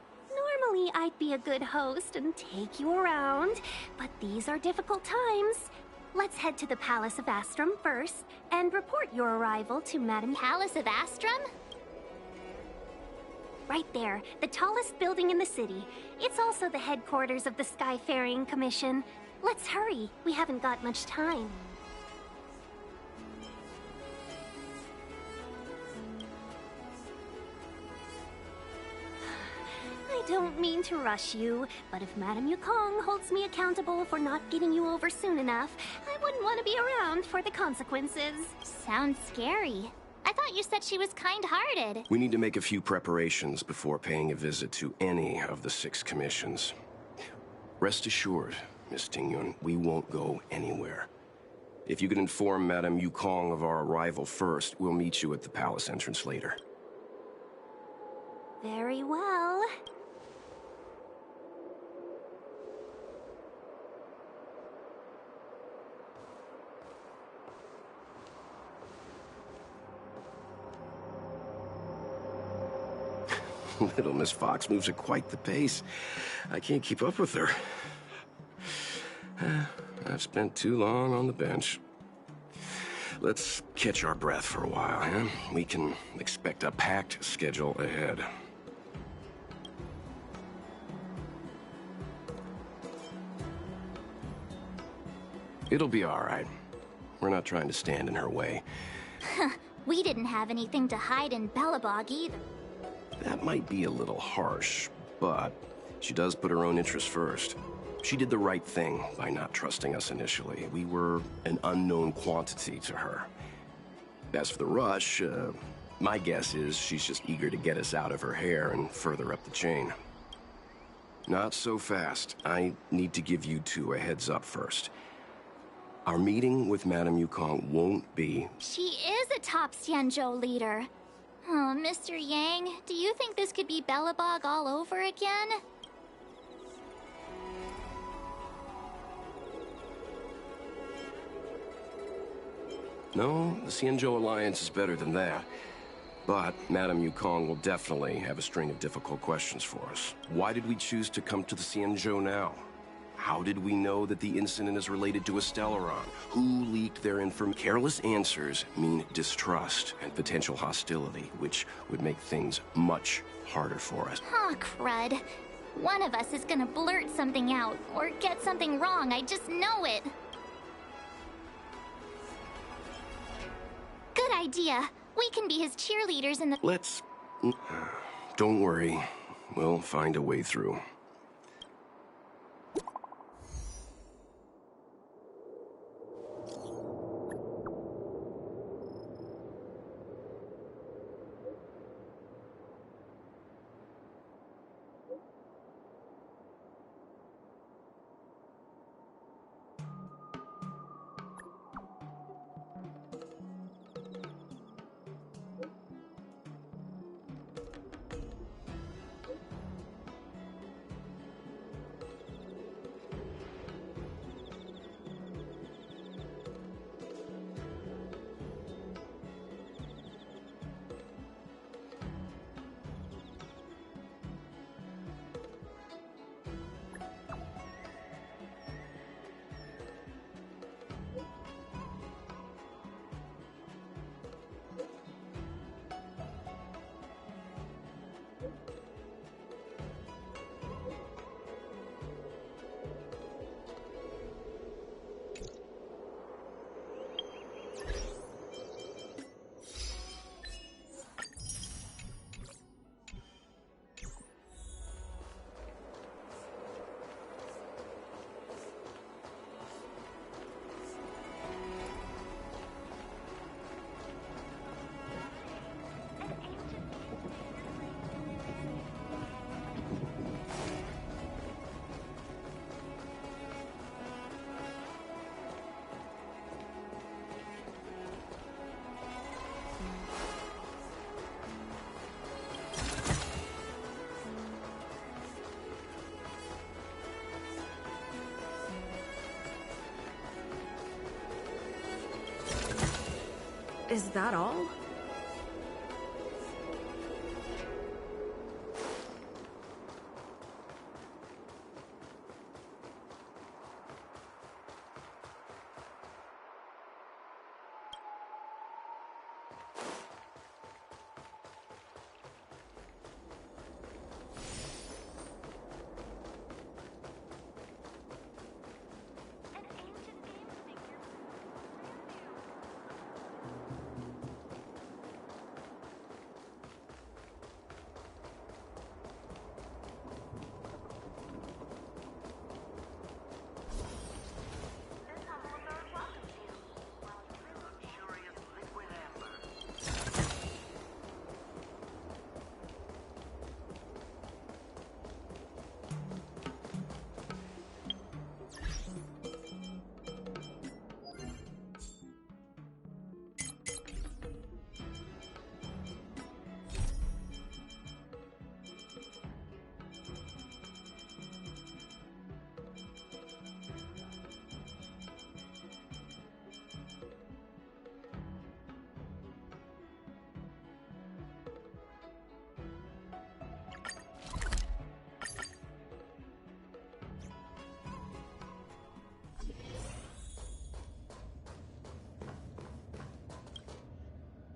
Normally, I'd be a good host and take you around, but these are difficult times. Let's head to the Palace of Astrum first and report your arrival to Madam... Palace of Astrum? Right there, the tallest building in the city. It's also the headquarters of the Skyfaring Commission. Let's hurry, we haven't got much time. I don't mean to rush you, but if Madame Yukong holds me accountable for not getting you over soon enough, I wouldn't want to be around for the consequences. Sounds scary. I thought you said she was kind-hearted. We need to make a few preparations before paying a visit to any of the 6 commissions. Rest assured, Miss Tingyun, we won't go anywhere. If you could inform Madame Yukong of our arrival first, we'll meet you at the palace entrance later. Very well. Little Miss Fox moves at quite the pace. I can't keep up with her. I've spent too long on the bench. Let's catch our breath for a while, huh? We can expect a packed schedule ahead. It'll be all right. We're not trying to stand in her way. We didn't have anything to hide in Belobog either. That might be a little harsh, but she does put her own interests first. She did the right thing by not trusting us initially. We were an unknown quantity to her. As for the rush, my guess is she's just eager to get us out of her hair and further up the chain. Not so fast. I need to give you 2 a heads up first. Our meeting with Madame Yukong won't be... She is a top Xianzhou leader. Oh, Mr. Yang, do you think this could be Belobog all over again? No, the Xianzhou Alliance is better than that. But Madame Yukong will definitely have a string of difficult questions for us. Why did we choose to come to the Xianzhou now? How did we know that the incident is related to a Stellaron? Who leaked their information? Careless answers mean distrust and potential hostility, which would make things much harder for us. Aw, crud. One of us is gonna blurt something out, or get something wrong, I just know it. Good idea. We can be his cheerleaders in the... Let's... Don't worry. We'll find a way through. Is that all?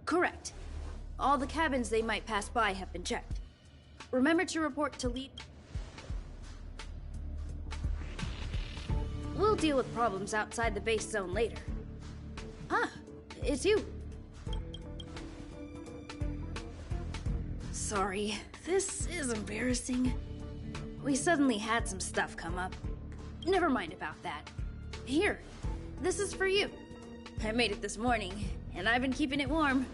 Correct. All the cabins they might pass by have been checked. Remember to report to lead. We'll deal with problems outside the base zone later. Ah, it's you. Sorry, this is embarrassing. We suddenly had some stuff come up. Never mind about that. Here, this is for you. I made it this morning, and I've been keeping it warm.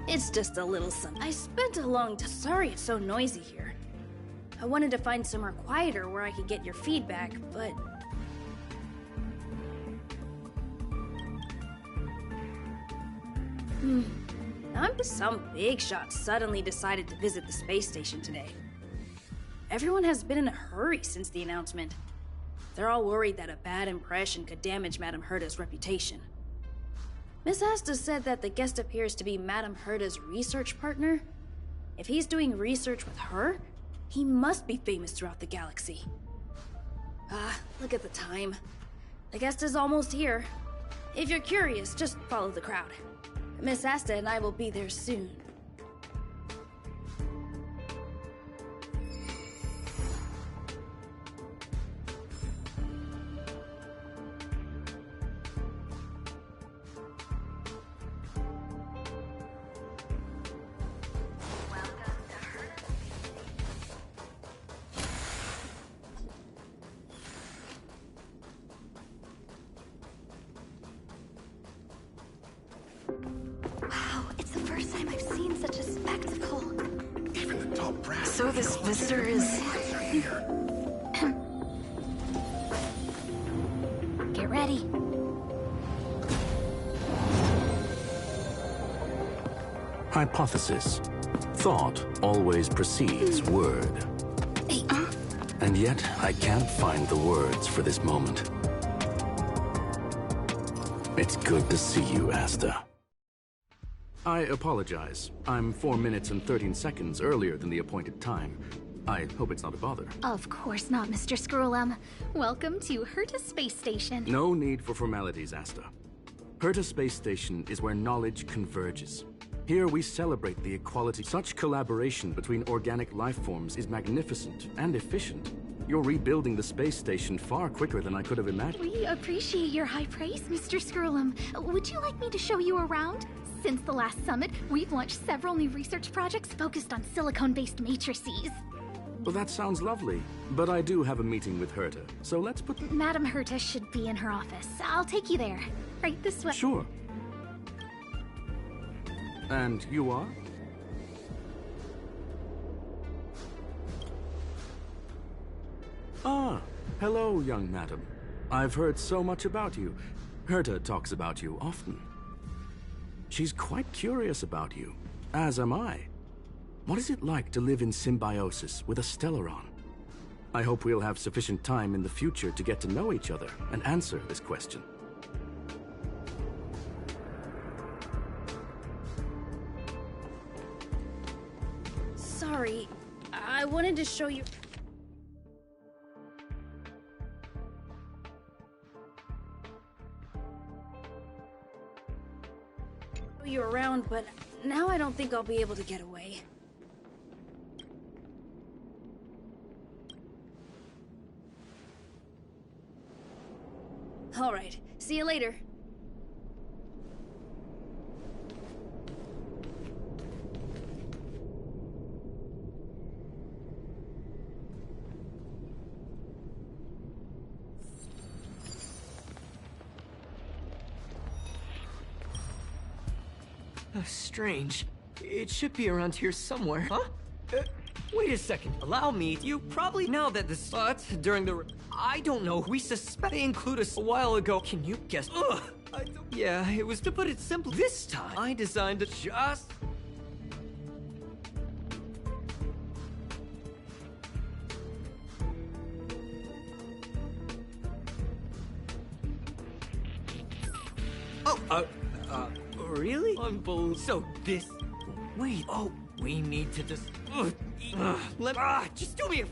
It's just a little something. I spent a long time. Sorry it's so noisy here. I wanted to find somewhere quieter where I could get your feedback, but... Some big shot suddenly decided to visit the space station today. Everyone has been in a hurry since the announcement. They're all worried that a bad impression could damage Madame Herta's reputation. Miss Asta said that the guest appears to be Madame Herta's research partner. If he's doing research with her, he must be famous throughout the galaxy. Look at the time. The guest is almost here. If you're curious, just follow the crowd. Miss Asta and I will be there soon. So this visitor is... Get ready. Hypothesis. Thought always precedes word. And yet, I can't find the words for this moment. It's good to see you, Asta. I apologize. I'm 4 minutes and 13 seconds earlier than the appointed time. I hope it's not a bother. Of course not, Mr. Screwlum. Welcome to Herta Space Station. No need for formalities, Asta. Herta Space Station is where knowledge converges. Here we celebrate the equality. Such collaboration between organic life forms is magnificent and efficient. You're rebuilding the space station far quicker than I could have imagined. We appreciate your high praise, Mr. Screwlum. Would you like me to show you around? Since the last summit, we've launched several new research projects focused on silicone-based matrices. Well, that sounds lovely, but I do have a meeting with Herta, so let's put... Madame Herta should be in her office. I'll take you there. Right this way. Sure. And you are? Ah, hello, young madam. I've heard so much about you. Herta talks about you often. She's quite curious about you, as am I. What is it like to live in symbiosis with a Stellaron? I hope we'll have sufficient time in the future to get to know each other and answer this question. sorry. I wanted to show you around, but now I don't think I'll be able to get away. All right, see you later. Strange. It should be around here somewhere. Huh? Wait a second. Allow me. You probably know that the spots during the... I don't know. We suspect they include us a while ago. Can you guess? Ugh. Yeah, it was, to put it simply, this time I designed it just... Oh, really? Unbelievable. So this... Wait, oh, we need to just... just do me a...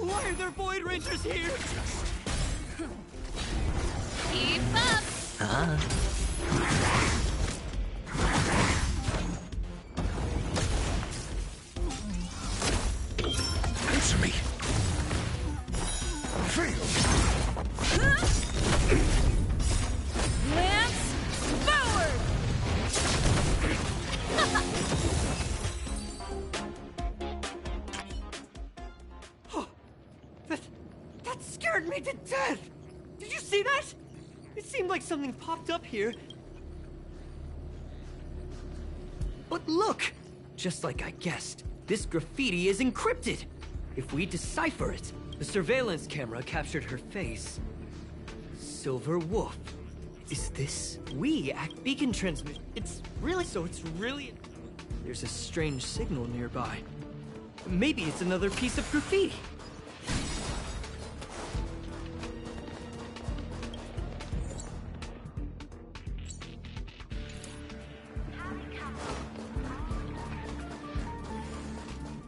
Why are there Void Rangers here? Keep up! Answer me. Fail. Lance, forward! That scared me to death! Did you see that? It seemed like something popped up here. But look! Just like I guessed, this graffiti is encrypted. If we decipher it, the surveillance camera captured her face. Silver Wolf. Is this? We act beacon transmit. It's really... There's a strange signal nearby. Maybe it's another piece of graffiti.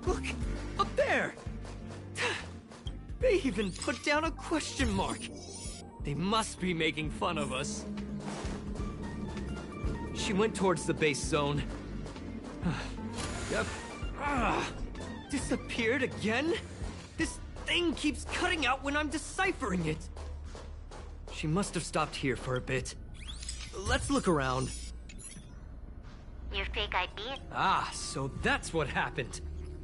Look! Up there! They even put down a question mark! They must be making fun of us. She went towards the base zone. Yep. Disappeared again? This thing keeps cutting out when I'm deciphering it. She must have stopped here for a bit. Let's look around. Your fake ID? Ah, so that's what happened.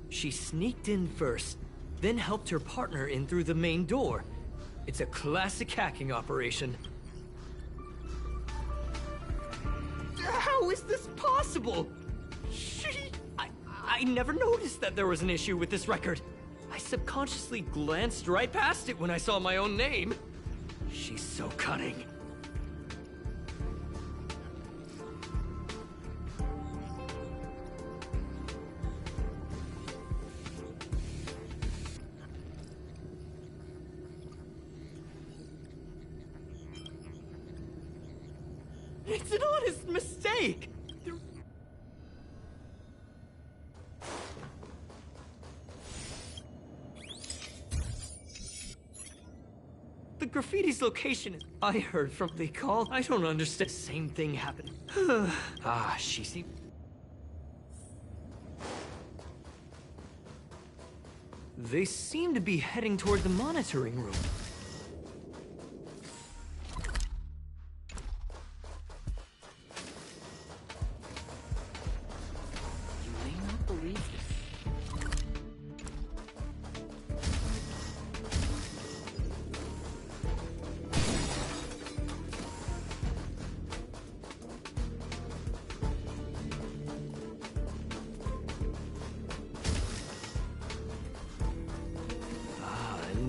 She sneaked in first, then helped her partner in through the main door. It's a classic hacking operation. How is this possible? I never noticed that there was an issue with this record. I subconsciously glanced right past it when I saw my own name. She's so cunning. It's an honest mistake! The graffiti's location is... I heard from the call. I don't understand. Same thing happened. She seemed... They seem to be heading toward the monitoring room.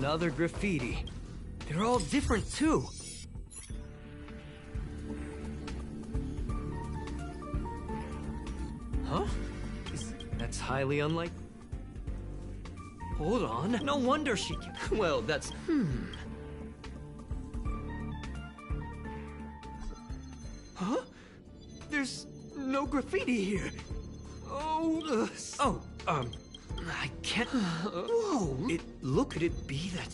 Another graffiti. They're all different, too. Huh? That's highly unlike... Hold on. No wonder she can... Well, that's... Huh? There's no graffiti here. I can't... Whoa! Could it be that...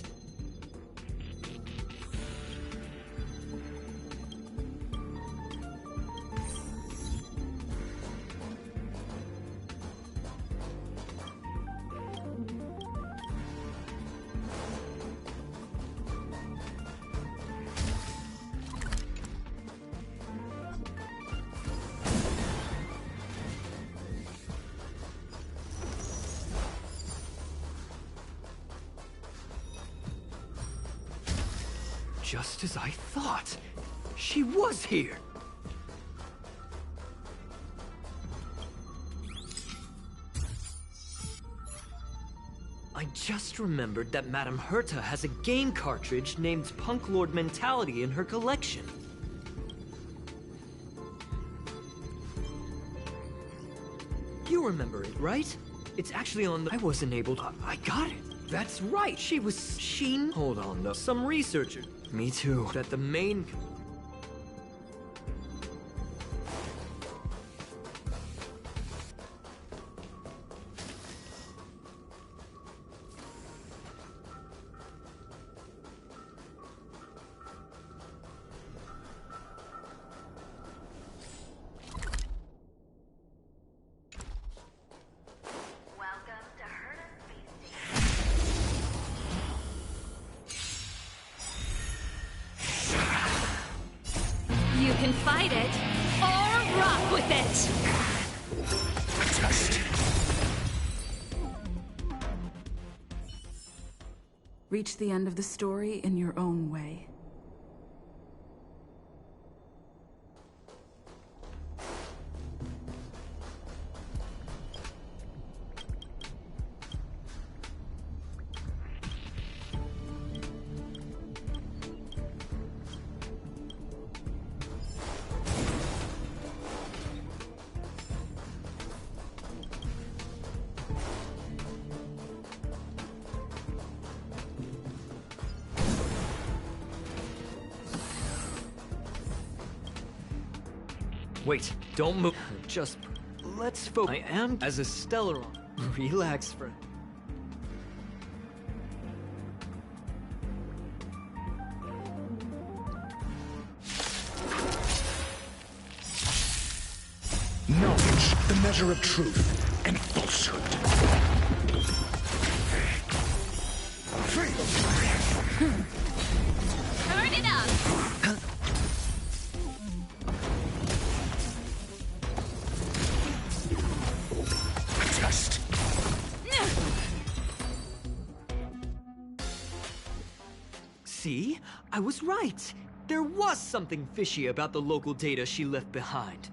Just as I thought. She was here. I just remembered that Madame Herta has a game cartridge named Punk Lord Mentality in her collection. You remember it, right? It's actually on the... I wasn't able to... I got it. That's right. She... Hold on, though. Some researcher. Me too. That the main... You can fight it, or rock with it! Test. Reach the end of the story in your own way. Wait, don't move. Just... let's focus. I am as a Stellaron. Relax, friend. Knowledge, the measure of truth and falsehood. Turn it up! Test. See? I was right. There was something fishy about the local data she left behind.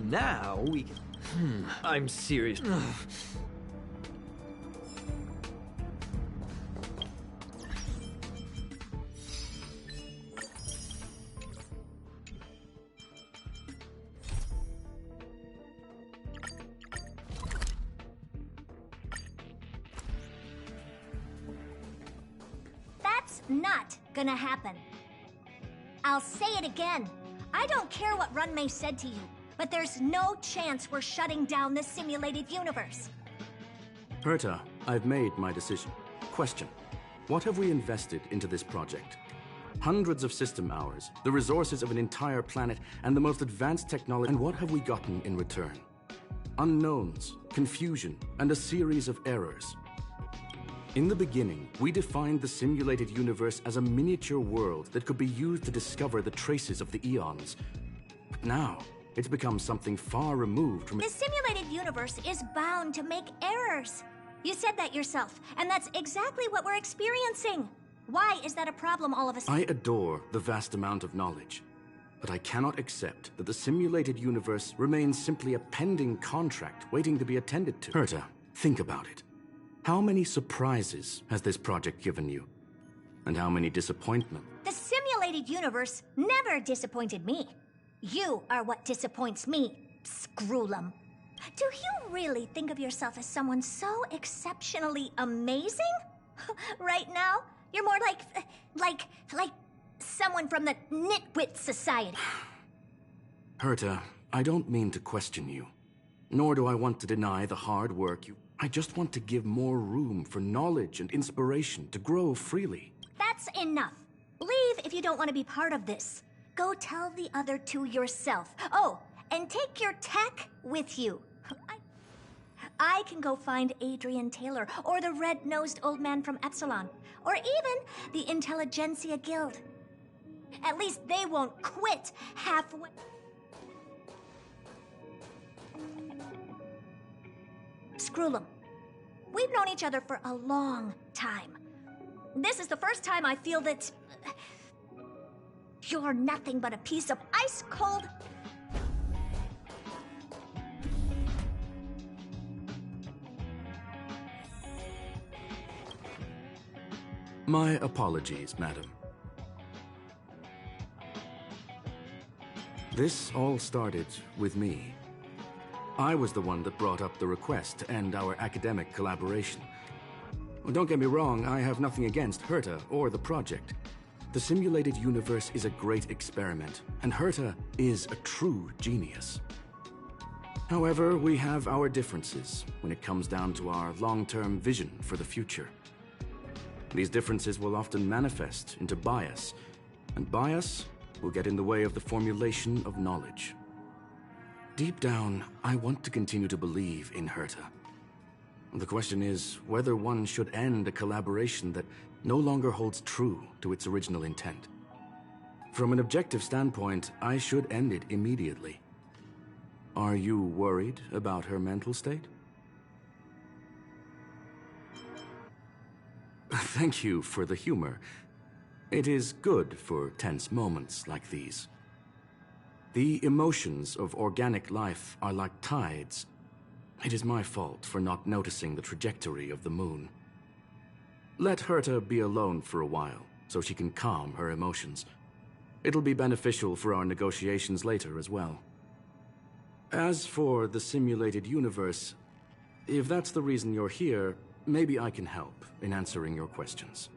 Now we can... I'm serious. That's not gonna happen. I'll say it again. I don't care what Runmei said to you, but there's no chance we're shutting down the simulated universe. Herta, I've made my decision. Question: what have we invested into this project? Hundreds of system hours, the resources of an entire planet, and the most advanced technology. And what have we gotten in return? Unknowns, confusion, and a series of errors. In the beginning, we defined the simulated universe as a miniature world that could be used to discover the traces of the eons. But now, it's become something far removed from... The simulated universe is bound to make errors. You said that yourself, and that's exactly what we're experiencing. Why is that a problem all of a sudden? I adore the vast amount of knowledge, but I cannot accept that the simulated universe remains simply a pending contract waiting to be attended to. Herta, think about it. How many surprises has this project given you? And how many disappointments? The simulated universe never disappointed me. You are what disappoints me, Scroolum. Do you really think of yourself as someone so exceptionally amazing? Right now, you're more like someone from the Nitwit Society. Herta, I don't mean to question you, nor do I want to deny the hard work you... I just want to give more room for knowledge and inspiration to grow freely. That's enough. Leave if you don't want to be part of this. Go tell the other two yourself. Oh, and take your tech with you. I can go find Adrian Taylor, or the red-nosed old man from Epsilon, or even the Intelligentsia Guild. At least they won't quit halfway. Scroolum, we've known each other for a long time. This is the first time I feel that you're nothing but a piece of ice-cold... My apologies, madam. This all started with me. I was the one that brought up the request to end our academic collaboration. Well, don't get me wrong, I have nothing against Herta or the project. The simulated universe is a great experiment, and Herta is a true genius. However, we have our differences when it comes down to our long-term vision for the future. These differences will often manifest into bias, and bias will get in the way of the formulation of knowledge. Deep down, I want to continue to believe in Herta. The question is whether one should end a collaboration that no longer holds true to its original intent. From an objective standpoint, I should end it immediately. Are you worried about her mental state? Thank you for the humor. It is good for tense moments like these. The emotions of organic life are like tides. It is my fault for not noticing the trajectory of the moon. Let Herta be alone for a while, so she can calm her emotions. It'll be beneficial for our negotiations later as well. As for the simulated universe, if that's the reason you're here, maybe I can help in answering your questions.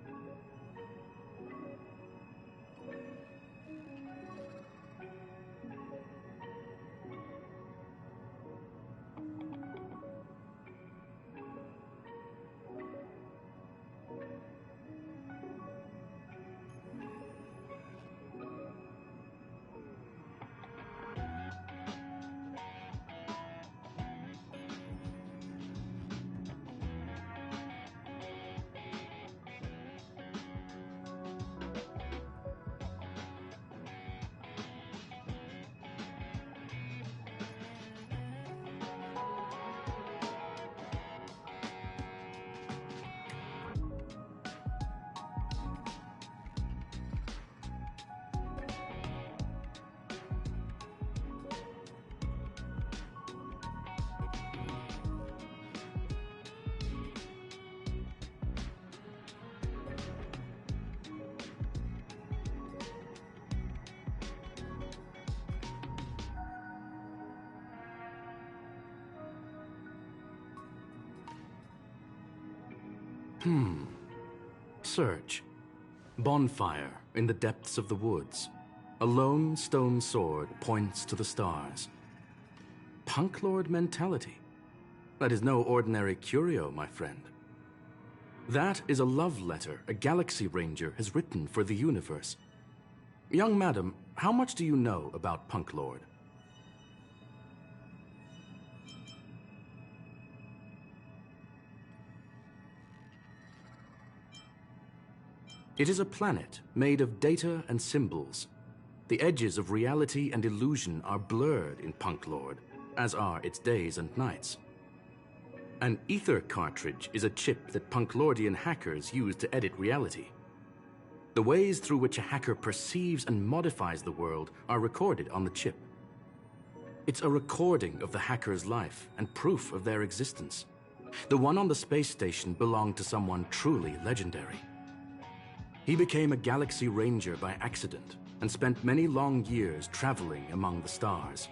Search. Bonfire in the depths of the woods. A lone stone sword points to the stars. Punk Lord mentality. That is no ordinary curio, my friend. That is a love letter a Galaxy Ranger has written for the universe. Young madam, how much do you know about Punk Lord? It is a planet made of data and symbols. The edges of reality and illusion are blurred in Punk Lord, as are its days and nights. An ether cartridge is a chip that Punklordian hackers use to edit reality. The ways through which a hacker perceives and modifies the world are recorded on the chip. It's a recording of the hacker's life and proof of their existence. The one on the space station belonged to someone truly legendary. He became a galaxy ranger by accident and spent many long years traveling among the stars.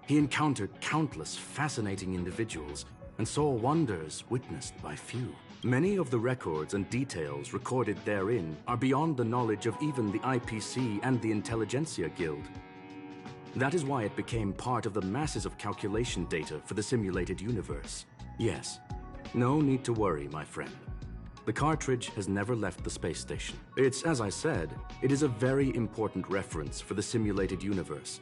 He encountered countless fascinating individuals and saw wonders witnessed by few. Many of the records and details recorded therein are beyond the knowledge of even the IPC and the Intelligentsia Guild. That is why it became part of the masses of calculation data for the simulated universe. Yes, no need to worry, my friend. The cartridge has never left the space station. It's, as I said, it is a very important reference for the simulated universe.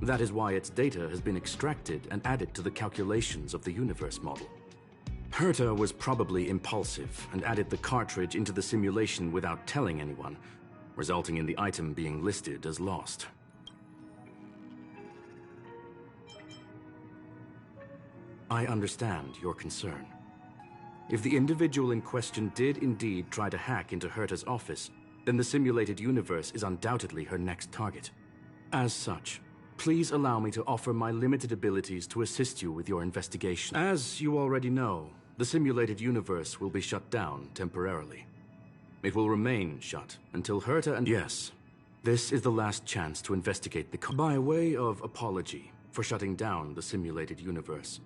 That is why its data has been extracted and added to the calculations of the universe model. Herta was probably impulsive and added the cartridge into the simulation without telling anyone, resulting in the item being listed as lost. I understand your concern. If the individual in question did indeed try to hack into Herta's office, then the simulated universe is undoubtedly her next target. As such, please allow me to offer my limited abilities to assist you with your investigation. As you already know, the simulated universe will be shut down temporarily. It will remain shut until Herta and... Yes, this is the last chance to investigate the... By way of apology for shutting down the simulated universe,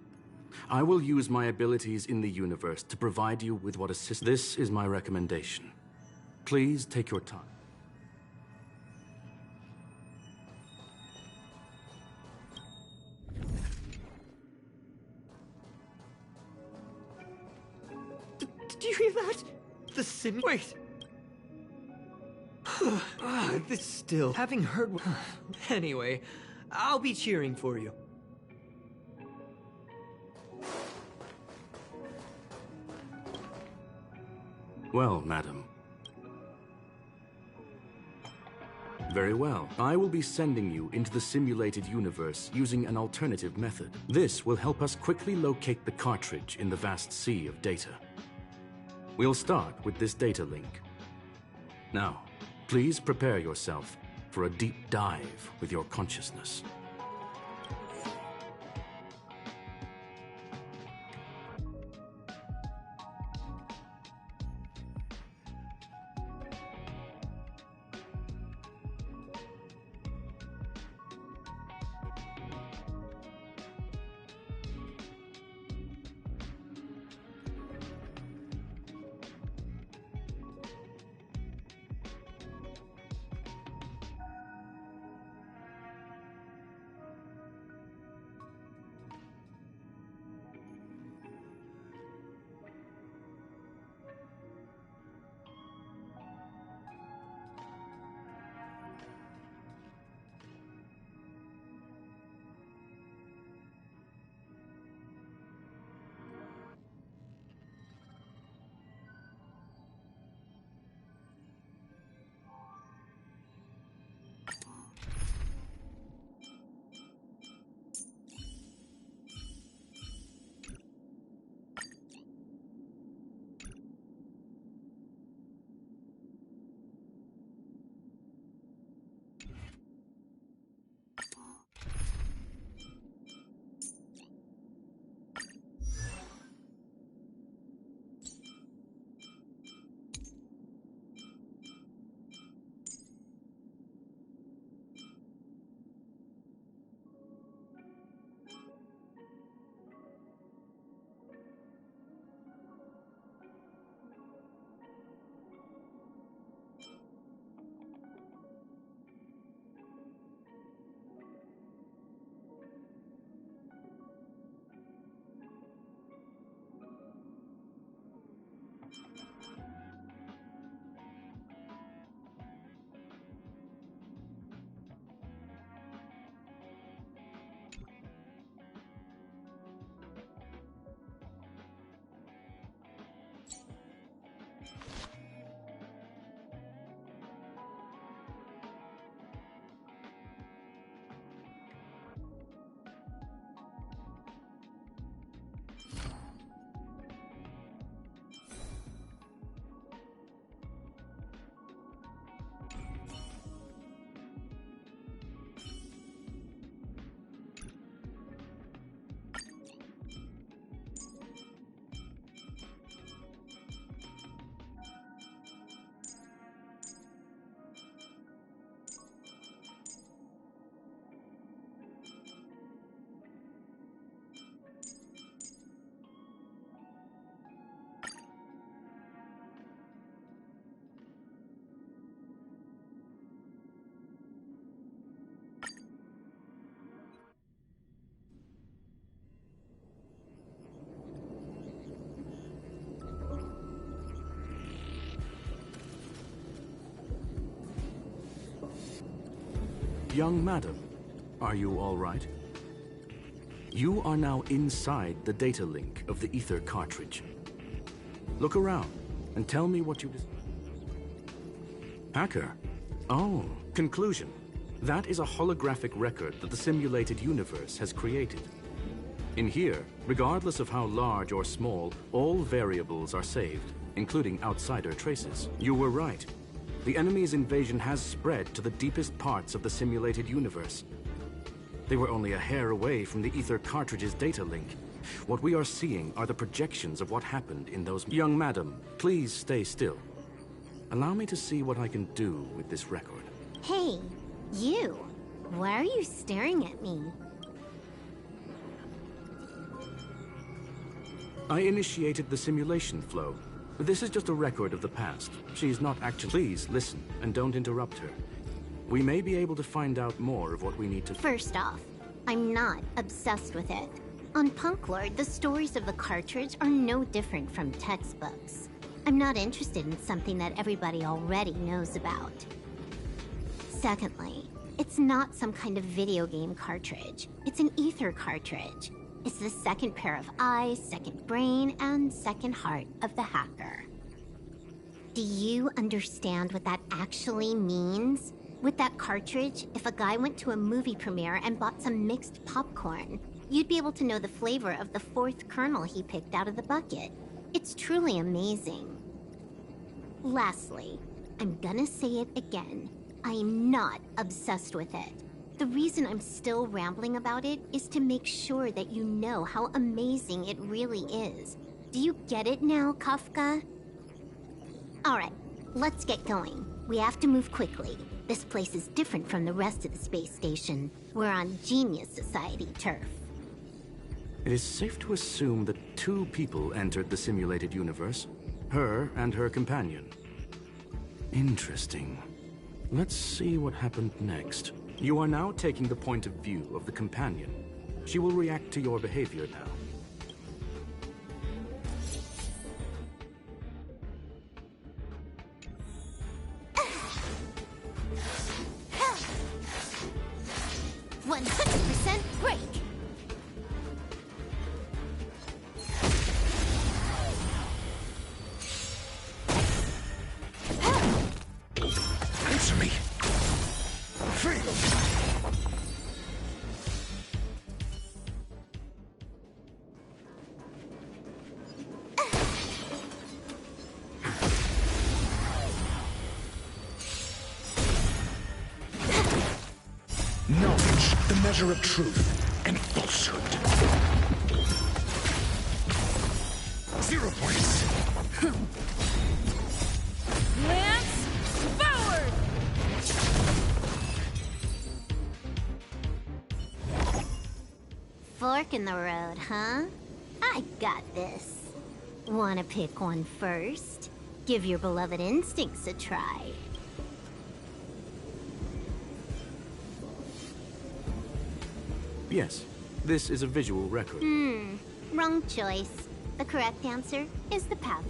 I will use my abilities in the universe to provide you with what assist... This is my recommendation. Please take your time. Did you hear that? The sim... Wait! This still... Having heard... Anyway, I'll be cheering for you. Well, madam. Very well. I will be sending you into the simulated universe using an alternative method. This will help us quickly locate the cartridge in the vast sea of data. We'll start with this data link. Now, please prepare yourself for a deep dive with your consciousness. Young madam, are you all right? You are now inside the data link of the ether cartridge. Look around and tell me what you... Hacker? Oh, conclusion. That is a holographic record that the simulated universe has created. In here, regardless of how large or small, all variables are saved, including outsider traces. You were right. The enemy's invasion has spread to the deepest parts of the simulated universe. They were only a hair away from the ether cartridge's data link. What we are seeing are the projections of what happened in those... Young madam, please stay still. Allow me to see what I can do with this record. Hey, you! Why are you staring at me? I initiated the simulation flow. This is just a record of the past. She's not actually... Please listen and don't interrupt her. We may be able to find out more of what we need to... First off, I'm not obsessed with it. On Punklord, the stories of the cartridge are no different from textbooks. I'm not interested in something that everybody already knows about. Secondly, it's not some kind of video game cartridge. It's an ether cartridge. It's the second pair of eyes, second brain, and second heart of the hacker. Do you understand what that actually means? With that cartridge, if a guy went to a movie premiere and bought some mixed popcorn, you'd be able to know the flavor of the fourth kernel he picked out of the bucket. It's truly amazing. Lastly, I'm gonna say it again. I'm not obsessed with it. The reason I'm still rambling about it is to make sure that you know how amazing it really is. Do you get it now, Kafka? Alright, let's get going. We have to move quickly. This place is different from the rest of the space station. We're on Genius Society turf. It is safe to assume that two people entered the simulated universe. Her and her companion. Interesting. Let's see what happened next. You are now taking the point of view of the companion. She will react to your behavior now. Break! Answer me! Fatal! Knowledge, the measure of truth and falsehood. 0 points. Lance, forward! Fork in the road, huh? I got this. Wanna pick one first? Give your beloved instincts a try. Yes, this is a visual record. Wrong choice. The correct answer is the path.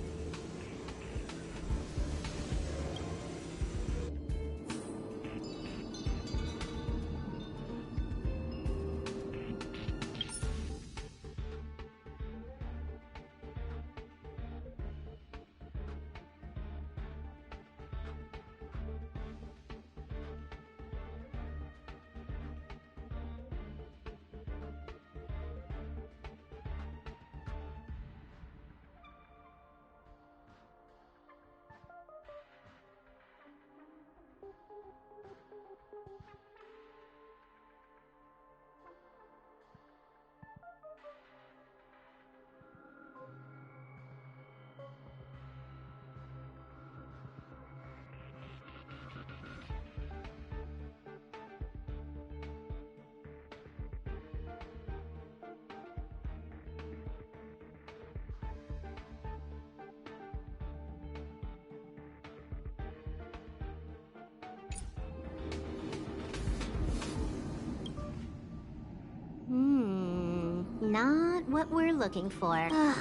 Not what we're looking for. Ugh,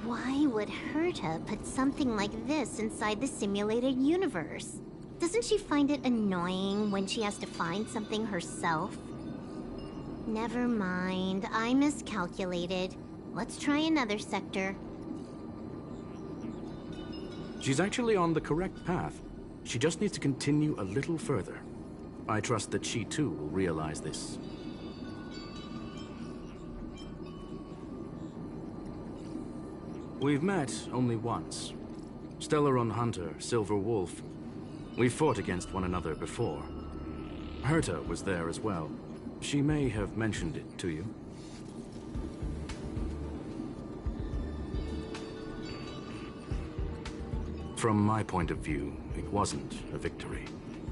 why would Herta put something like this inside the simulated universe? Doesn't she find it annoying when she has to find something herself? Never mind, I miscalculated. Let's try another sector. She's actually on the correct path. She just needs to continue a little further. I trust that she too will realize this. We've met only once. Stellaron Hunter, Silver Wolf. We fought against one another before. Herta was there as well. She may have mentioned it to you. From my point of view, it wasn't a victory.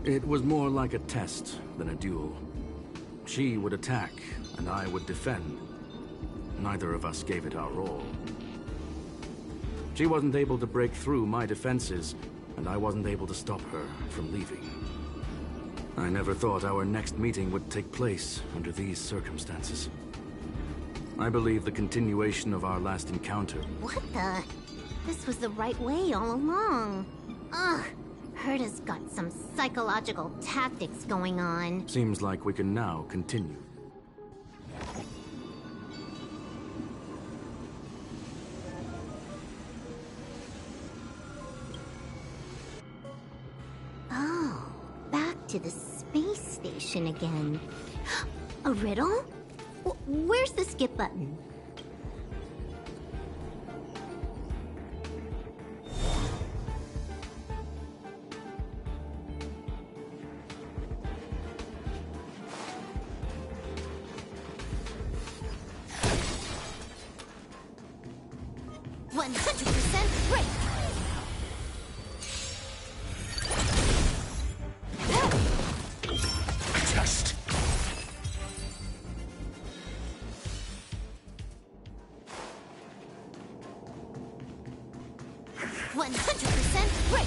It was more like a test than a duel. She would attack, and I would defend. Neither of us gave it our all. She wasn't able to break through my defenses, and I wasn't able to stop her from leaving. I never thought our next meeting would take place under these circumstances. I believe the continuation of our last encounter... What the? This was the right way all along. Ugh, Herta's got some psychological tactics going on. Seems like we can now continue. Oh, back to the space station again. A riddle? Where's the skip button? Test. 100% right.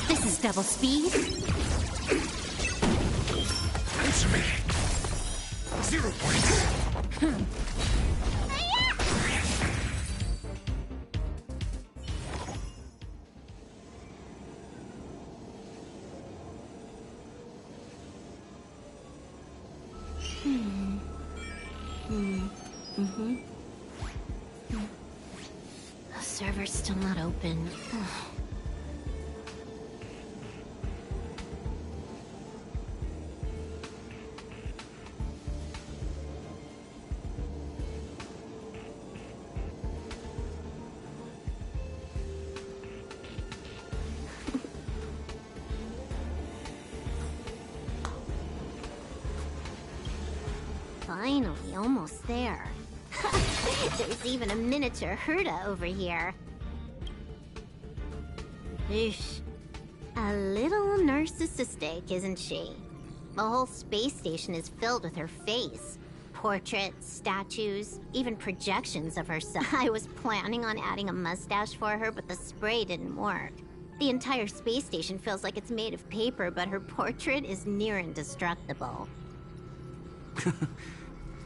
This is double speed. Answer me. 0 points. The server's still not open. Finally, almost there. There's even a miniature Herta over here. Eesh. A little narcissistic, isn't she? The whole space station is filled with her face. Portraits, statues, even projections of herself. I was planning on adding a mustache for her, but the spray didn't work. The entire space station feels like it's made of paper, but her portrait is near indestructible.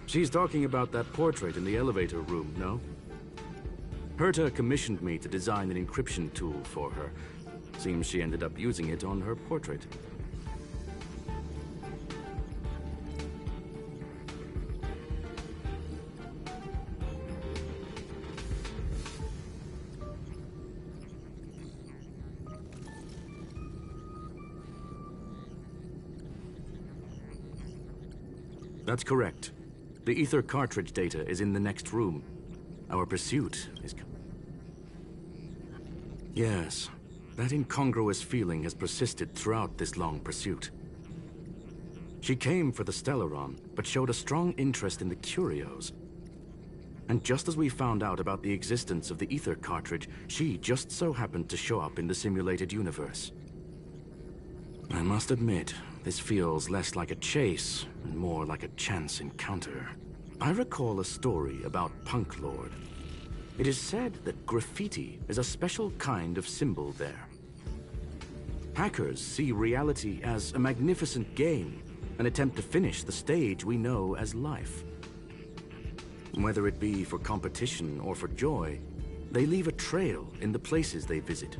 She's talking about that portrait in the elevator room, no? Herta commissioned me to design an encryption tool for her. Seems she ended up using it on her portrait. That's correct. The ether cartridge data is in the next room. Our pursuit is... Yes, that incongruous feeling has persisted throughout this long pursuit. She came for the Stellaron, but showed a strong interest in the curios. And just as we found out about the existence of the ether cartridge, she just so happened to show up in the simulated universe. I must admit, this feels less like a chase and more like a chance encounter. I recall a story about Punk Lord. It is said that graffiti is a special kind of symbol there. Hackers see reality as a magnificent game, an attempt to finish the stage we know as life. Whether it be for competition or for joy, they leave a trail in the places they visit.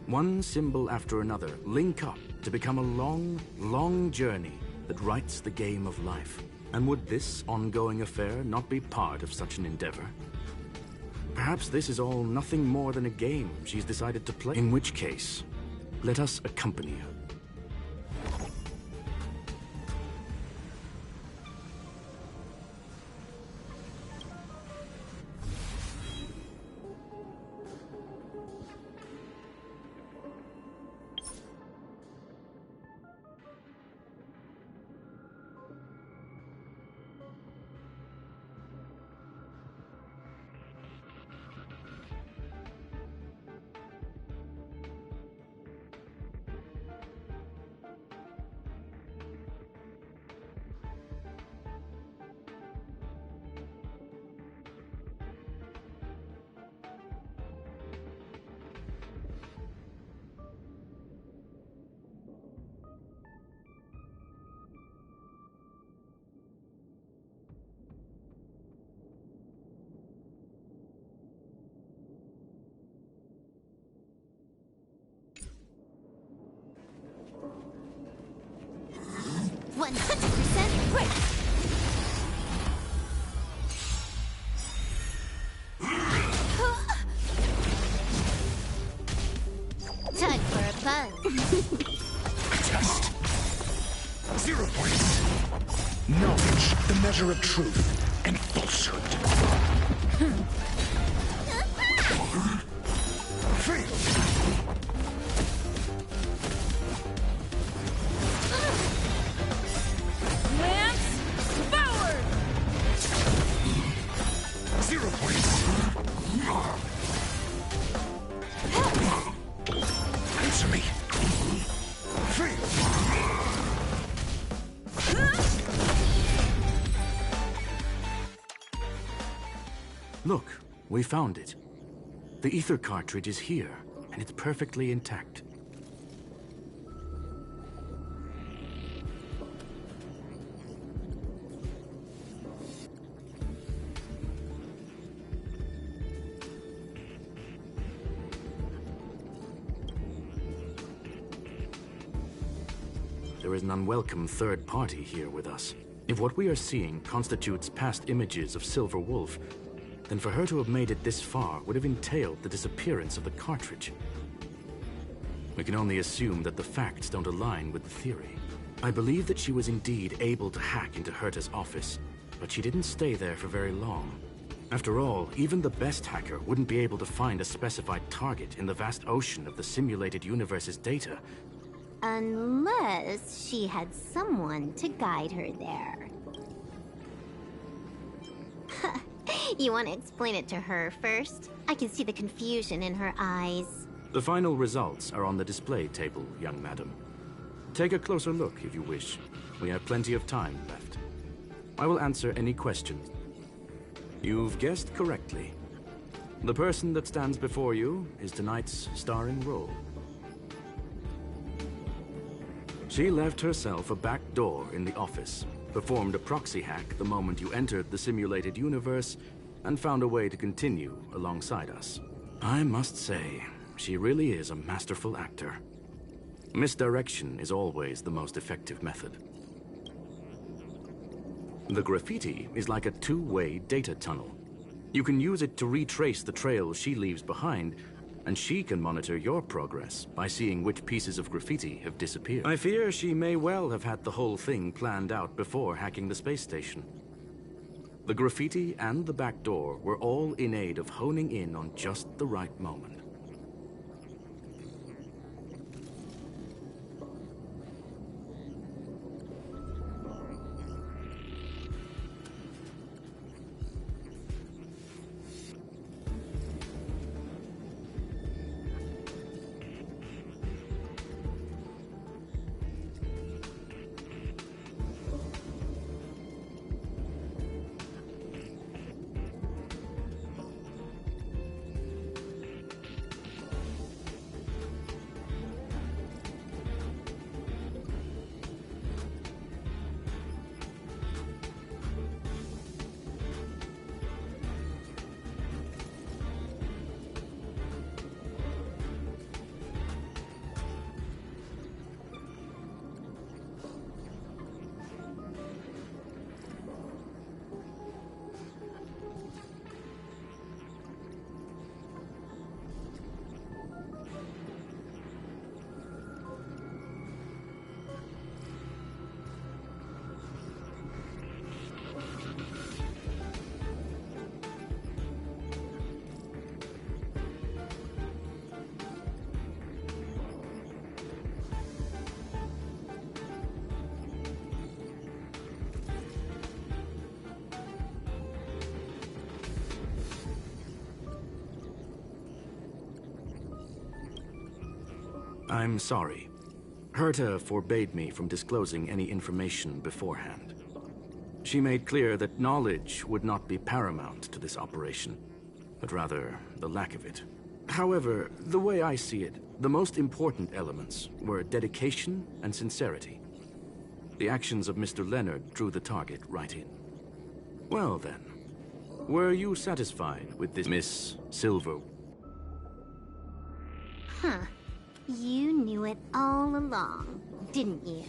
One symbol after another link up to become a long, long journey that writes the game of life. And would this ongoing affair not be part of such an endeavor? Perhaps this is all nothing more than a game she's decided to play. In which case, let us accompany her. Time for a buzz. Test. 0 points. Knowledge, the measure of truth and falsehood. Failed. Lance, forward! 0 points. Answer me. Failed. Look, we found it. The ether cartridge is here, and it's perfectly intact. There is an unwelcome third party here with us. If what we are seeing constitutes past images of Silver Wolf, then for her to have made it this far would have entailed the disappearance of the cartridge. We can only assume that the facts don't align with the theory. I believe that she was indeed able to hack into Herta's office, but she didn't stay there for very long. After all, even the best hacker wouldn't be able to find a specified target in the vast ocean of the simulated universe's data. Unless she had someone to guide her there. You want to explain it to her first? I can see the confusion in her eyes. The final results are on the display table, young madam. Take a closer look if you wish. We have plenty of time left. I will answer any questions. You've guessed correctly. The person that stands before you is tonight's starring role. She left herself a back door in the office, performed a proxy hack the moment you entered the simulated universe, and found a way to continue alongside us. I must say, she really is a masterful actor. Misdirection is always the most effective method. The graffiti is like a two-way data tunnel. You can use it to retrace the trails she leaves behind, and she can monitor your progress by seeing which pieces of graffiti have disappeared. I fear she may well have had the whole thing planned out before hacking the space station. The graffiti and the back door were all in aid of honing in on just the right moment. I'm sorry. Herta forbade me from disclosing any information beforehand. She made clear that knowledge would not be paramount to this operation, but rather the lack of it. However, the way I see it, the most important elements were dedication and sincerity. The actions of Mr. Leonard drew the target right in. Well then, were you satisfied with this, Miss Silver? Huh. You knew it all along, didn't you?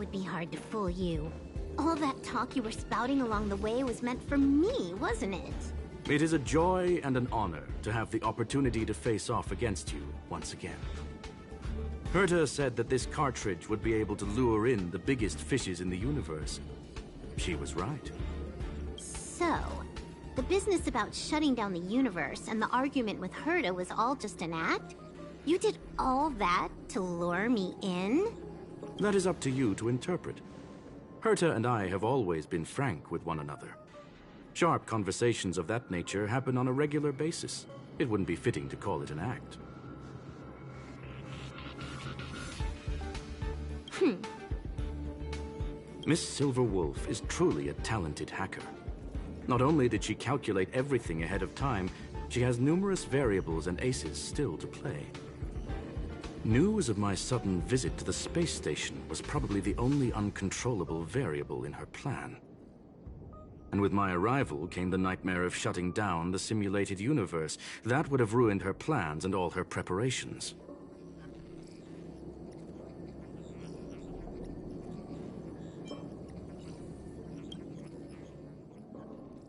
would be hard to fool you. All that talk you were spouting along the way was meant for me, wasn't it? It is a joy and an honor to have the opportunity to face off against you once again. Herta said that this cartridge would be able to lure in the biggest fishes in the universe. She was right. So, the business about shutting down the universe and the argument with Herta was all just an act? You did all that to lure me in? That is up to you to interpret. Herta and I have always been frank with one another. Sharp conversations of that nature happen on a regular basis. It wouldn't be fitting to call it an act. Miss Silverwolf is truly a talented hacker. Not only did she calculate everything ahead of time, she has numerous variables and aces still to play. News of my sudden visit to the space station was probably the only uncontrollable variable in her plan. And with my arrival came the nightmare of shutting down the simulated universe. That would have ruined her plans and all her preparations.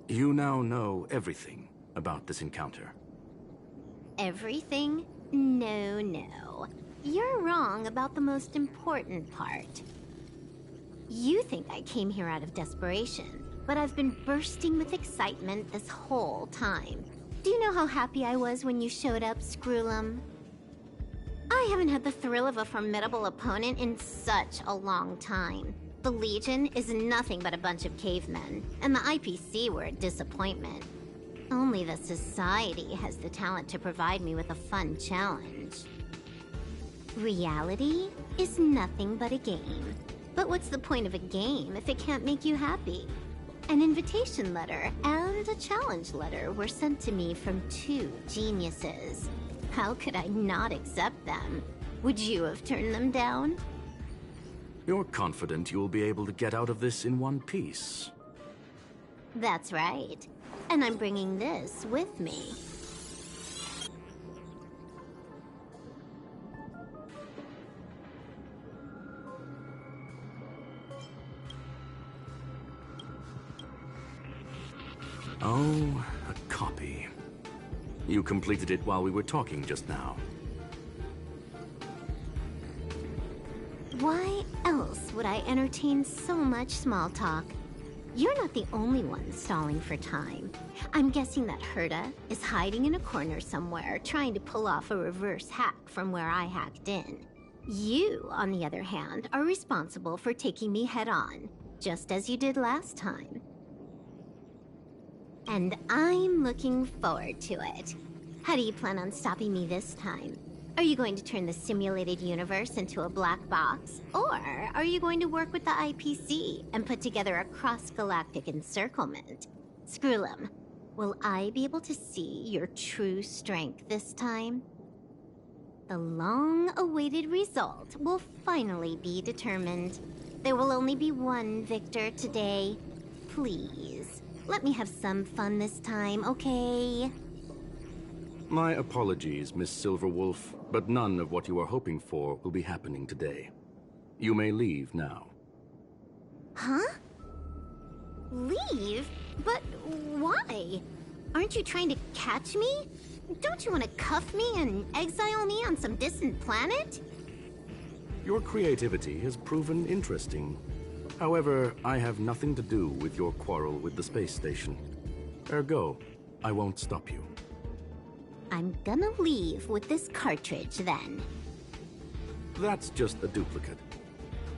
You now know everything about this encounter. Everything? No. You're wrong about the most important part. You think I came here out of desperation, but I've been bursting with excitement this whole time. Do you know how happy I was when you showed up, Screwlum? I haven't had the thrill of a formidable opponent in such a long time. The Legion is nothing but a bunch of cavemen, and the IPC were a disappointment. Only the Society has the talent to provide me with a fun challenge. Reality is nothing but a game. But what's the point of a game if it can't make you happy? An invitation letter and a challenge letter were sent to me from two geniuses. How could I not accept them? Would you have turned them down? You're confident you'll be able to get out of this in one piece. That's right. And I'm bringing this with me. Oh, a copy. You completed it while we were talking just now. Why else would I entertain so much small talk? You're not the only one stalling for time. I'm guessing that Herta is hiding in a corner somewhere, trying to pull off a reverse hack from where I hacked in. You, on the other hand, are responsible for taking me head-on, just as you did last time. And I'm looking forward to it. How do you plan on stopping me this time? Are you going to turn the simulated universe into a black box? Or are you going to work with the IPC and put together a cross-galactic encirclement? Screwlum, will I be able to see your true strength this time? The long-awaited result will finally be determined. There will only be one victor today. Please, let me have some fun this time, okay? My apologies, Miss Silverwolf, but none of what you are hoping for will be happening today. You may leave now. Huh? Leave? But why? Aren't you trying to catch me? Don't you want to cuff me and exile me on some distant planet? Your creativity has proven interesting. However, I have nothing to do with your quarrel with the space station. Ergo, I won't stop you. I'm gonna leave with this cartridge, then. That's just a duplicate.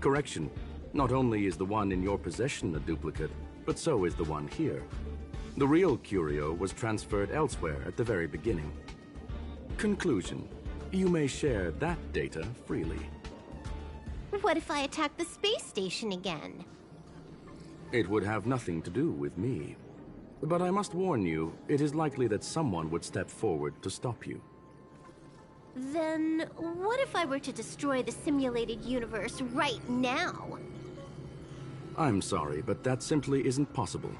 Correction, not only is the one in your possession a duplicate, but so is the one here. The real curio was transferred elsewhere at the very beginning. Conclusion, you may share that data freely. What if I attack the space station again? It would have nothing to do with me. But I must warn you, it is likely that someone would step forward to stop you. Then what if I were to destroy the simulated universe right now? I'm sorry, but that simply isn't possible.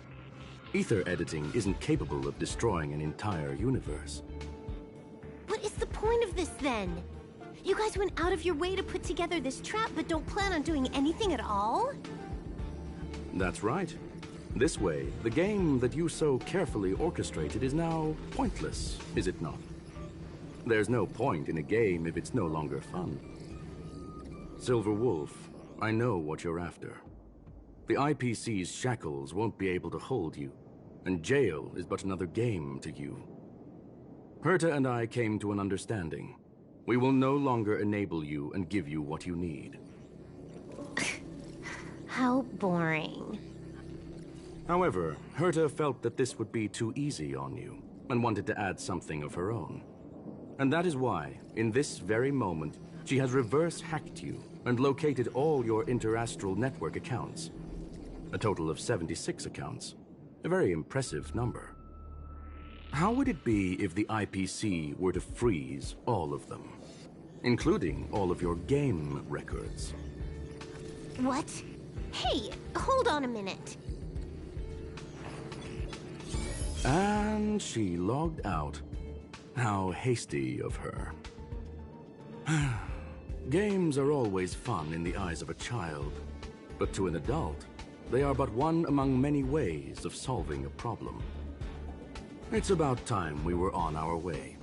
Ether editing isn't capable of destroying an entire universe. What is the point of this, then? You guys went out of your way to put together this trap, but don't plan on doing anything at all? That's right. This way, the game that you so carefully orchestrated is now pointless, is it not? There's no point in a game if it's no longer fun. Silver Wolf, I know what you're after. The IPC's shackles won't be able to hold you, and jail is but another game to you. Herta and I came to an understanding. We will no longer enable you and give you what you need. How boring. However, Herta felt that this would be too easy on you, and wanted to add something of her own. And that is why, in this very moment, she has reverse-hacked you and located all your interastral network accounts. A total of 76 accounts. A very impressive number. How would it be if the IPC were to freeze all of them? Including all of your game records. What? Hey, hold on a minute. And she logged out. How hasty of her. Games are always fun in the eyes of a child, but to an adult, they are but one among many ways of solving a problem. It's about time we were on our way.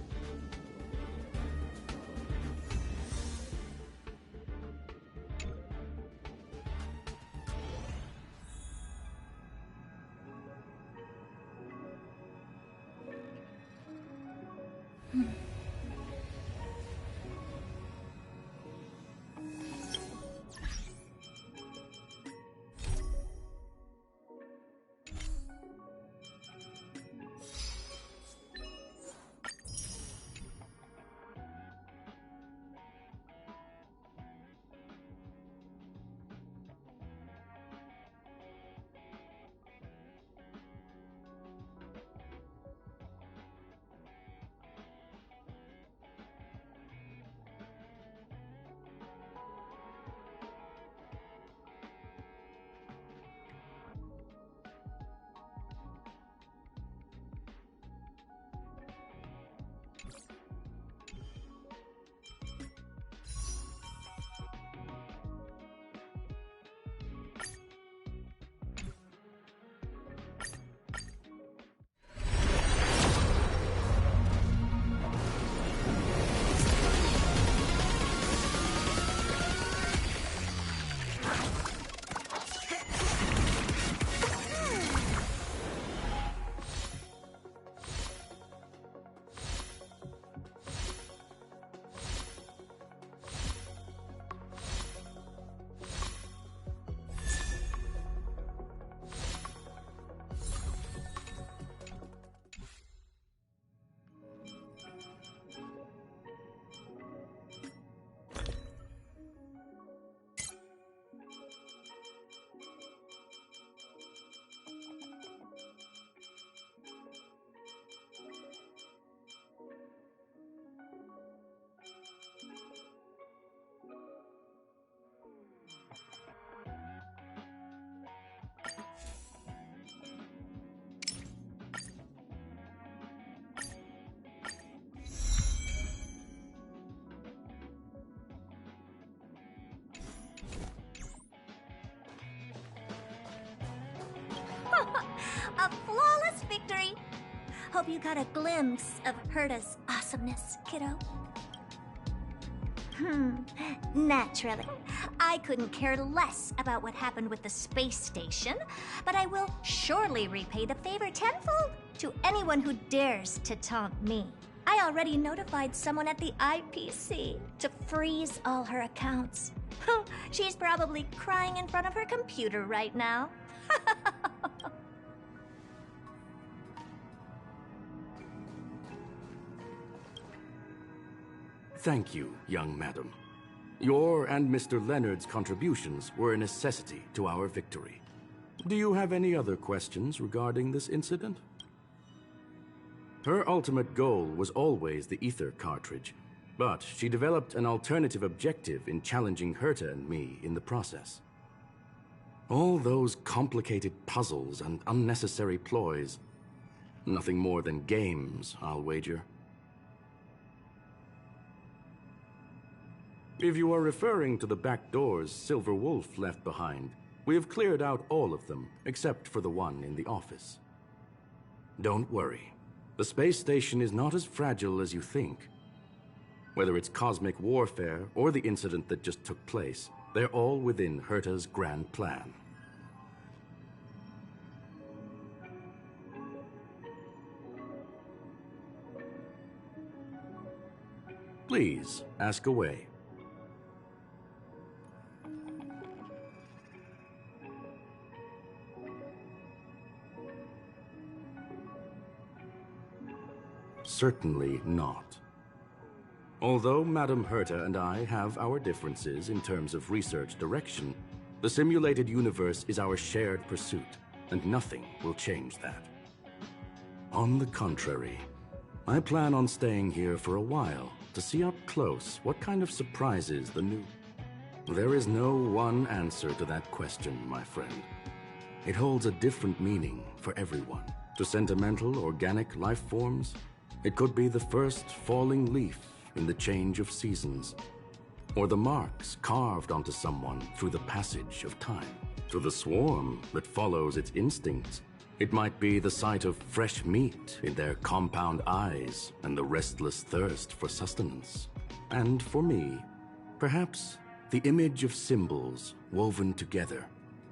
A flawless victory! Hope you got a glimpse of Herta's awesomeness, kiddo. Naturally. I couldn't care less about what happened with the space station, but I will surely repay the favor tenfold to anyone who dares to taunt me. I already notified someone at the IPC to freeze all her accounts. She's probably crying in front of her computer right now. Thank you, young madam. Your and Mr. Leonard's contributions were a necessity to our victory. Do you have any other questions regarding this incident? Her ultimate goal was always the ether cartridge, but she developed an alternative objective in challenging Herta and me in the process. All those complicated puzzles and unnecessary ploys. Nothing more than games, I'll wager. If you are referring to the back doors Silver Wolf left behind, we have cleared out all of them, except for the one in the office. Don't worry. The space station is not as fragile as you think. Whether it's cosmic warfare or the incident that just took place, they're all within Herta's grand plan. Please, ask away. Certainly not. Although Madame Herta and I have our differences in terms of research direction, the simulated universe is our shared pursuit, and nothing will change that. On the contrary, I plan on staying here for a while to see up close what kind of surprises the new... There is no one answer to that question, my friend. It holds a different meaning for everyone. To sentimental, organic life forms, it could be the first falling leaf in the change of seasons, or the marks carved onto someone through the passage of time. To the swarm that follows its instincts, it might be the sight of fresh meat in their compound eyes and the restless thirst for sustenance. And for me, perhaps the image of symbols woven together,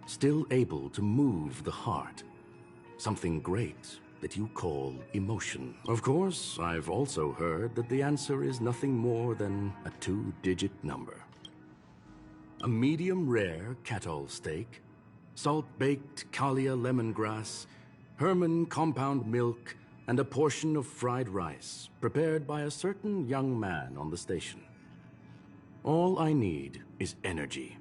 still able to move the heart. Something great that you call emotion. Of course, I've also heard that the answer is nothing more than a 2-digit number. A medium rare Catol steak, salt-baked Kalia lemongrass, Herman compound milk, and a portion of fried rice prepared by a certain young man on the station. All I need is energy.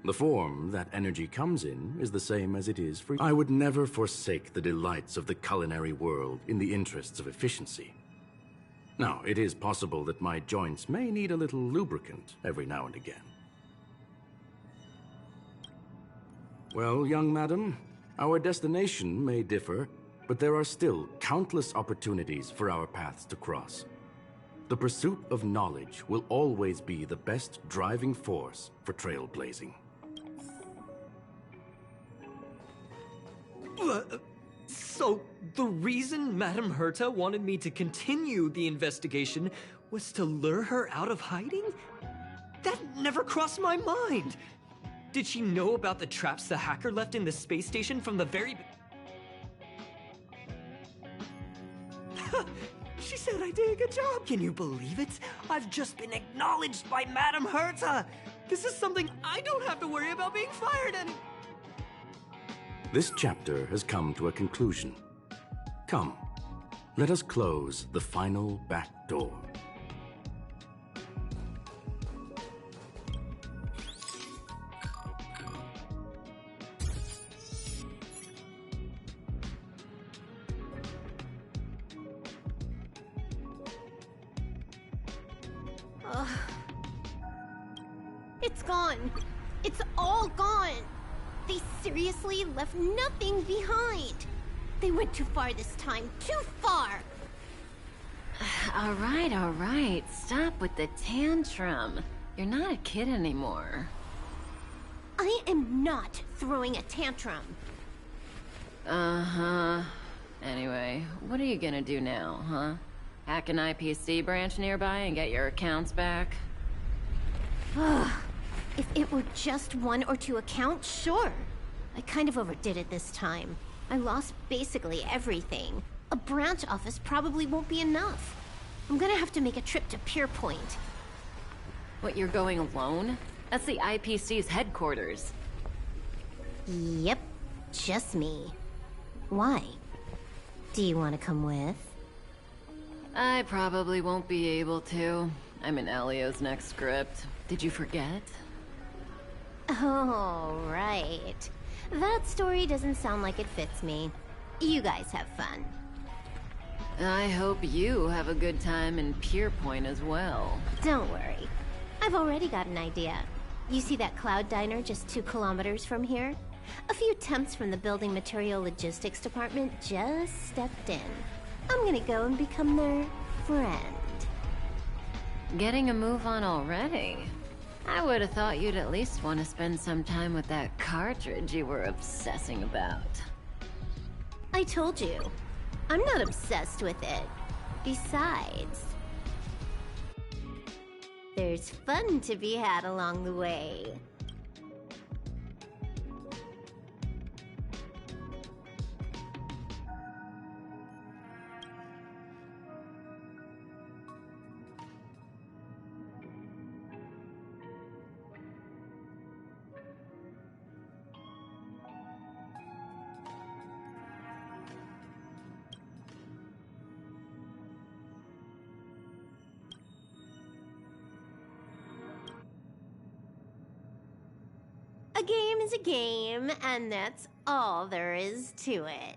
The form that energy comes in is the same as it is for... I would never forsake the delights of the culinary world in the interests of efficiency. Now, it is possible that my joints may need a little lubricant every now and again. Well, young madam, our destination may differ, but there are still countless opportunities for our paths to cross. The pursuit of knowledge will always be the best driving force for trailblazing. So, the reason Madame Herta wanted me to continue the investigation was to lure her out of hiding? That never crossed my mind! Did she know about the traps the hacker left in the space station from the very... She said I did a good job! Can you believe it? I've just been acknowledged by Madame Herta! This is something I don't have to worry about being fired anymore! This chapter has come to a conclusion. Come, let us close the final back door. Ugh. It's gone. It's all gone. They seriously left nothing behind. They went too far this time. Too far. All right. Stop with the tantrum. You're not a kid anymore. I am not throwing a tantrum. Uh-huh. Anyway, what are you gonna do now, huh? Hack an IPC branch nearby and get your accounts back? If it were just 1 or 2 accounts, sure. I kind of overdid it this time. I lost basically everything. A branch office probably won't be enough. I'm gonna have to make a trip to Pier Point. What, you're going alone? That's the IPC's headquarters. Yep, just me. Why? Do you want to come with? I probably won't be able to. I'm in Elio's next script. Did you forget? Oh, right. That story doesn't sound like it fits me. You guys have fun. I hope you have a good time in Pier Point as well. Don't worry. I've already got an idea. You see that cloud diner just 2 kilometers from here? A few temps from the building material logistics department just stepped in. I'm gonna go and become their friend. Getting a move on already? I would have thought you'd at least want to spend some time with that cartridge you were obsessing about. I told you, I'm not obsessed with it. Besides, there's fun to be had along the way. A game is a game, and that's all there is to it.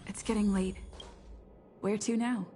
It's getting late. Where to now?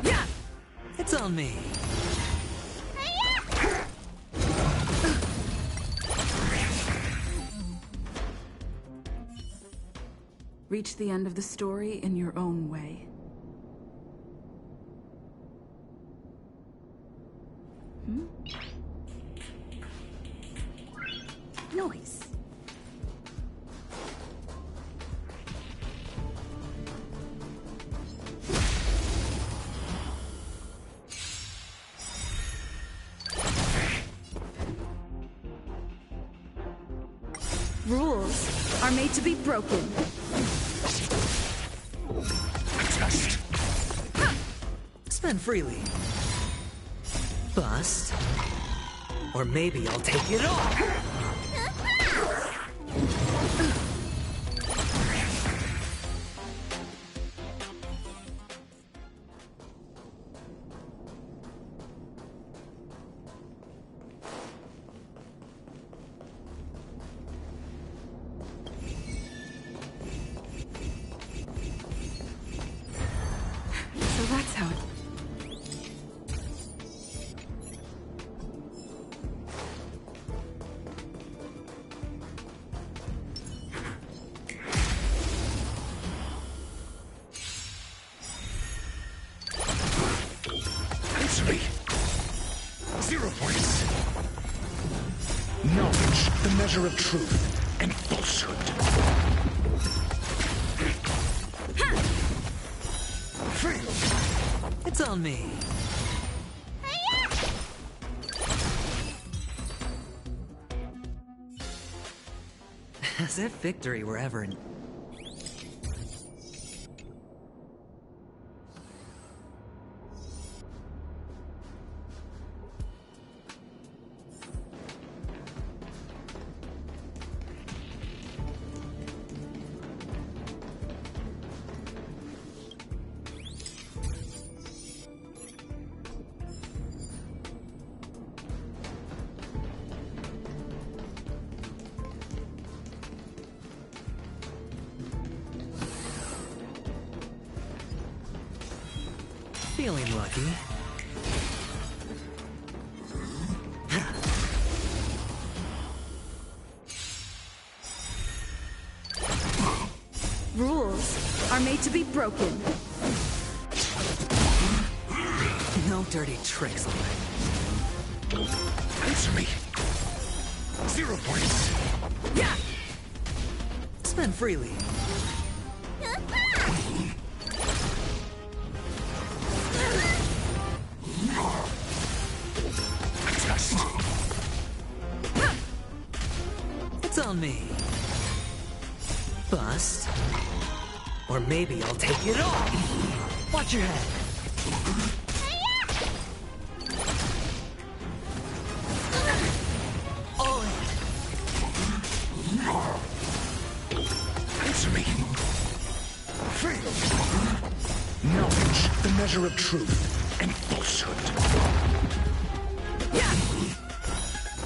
Yeah! It's on me. Reach the end of the story in your own way. Noise. Rules are made to be broken. Test. Spend freely. Bust. Or maybe I'll take it all. So that's how it... Answer me. 0 points. Knowledge, the measure of truth and falsehood. Fail. It's on me. As if victory were ever in... Feeling lucky. Rules are made to be broken. No dirty tricks on me. Answer me. 0 points. Yeah! Spend freely. Test. It's on me. Bust. Or maybe I'll take it all. Watch your head. All in. Answer me. Fail. Knowledge, the measure of truth and falsehood.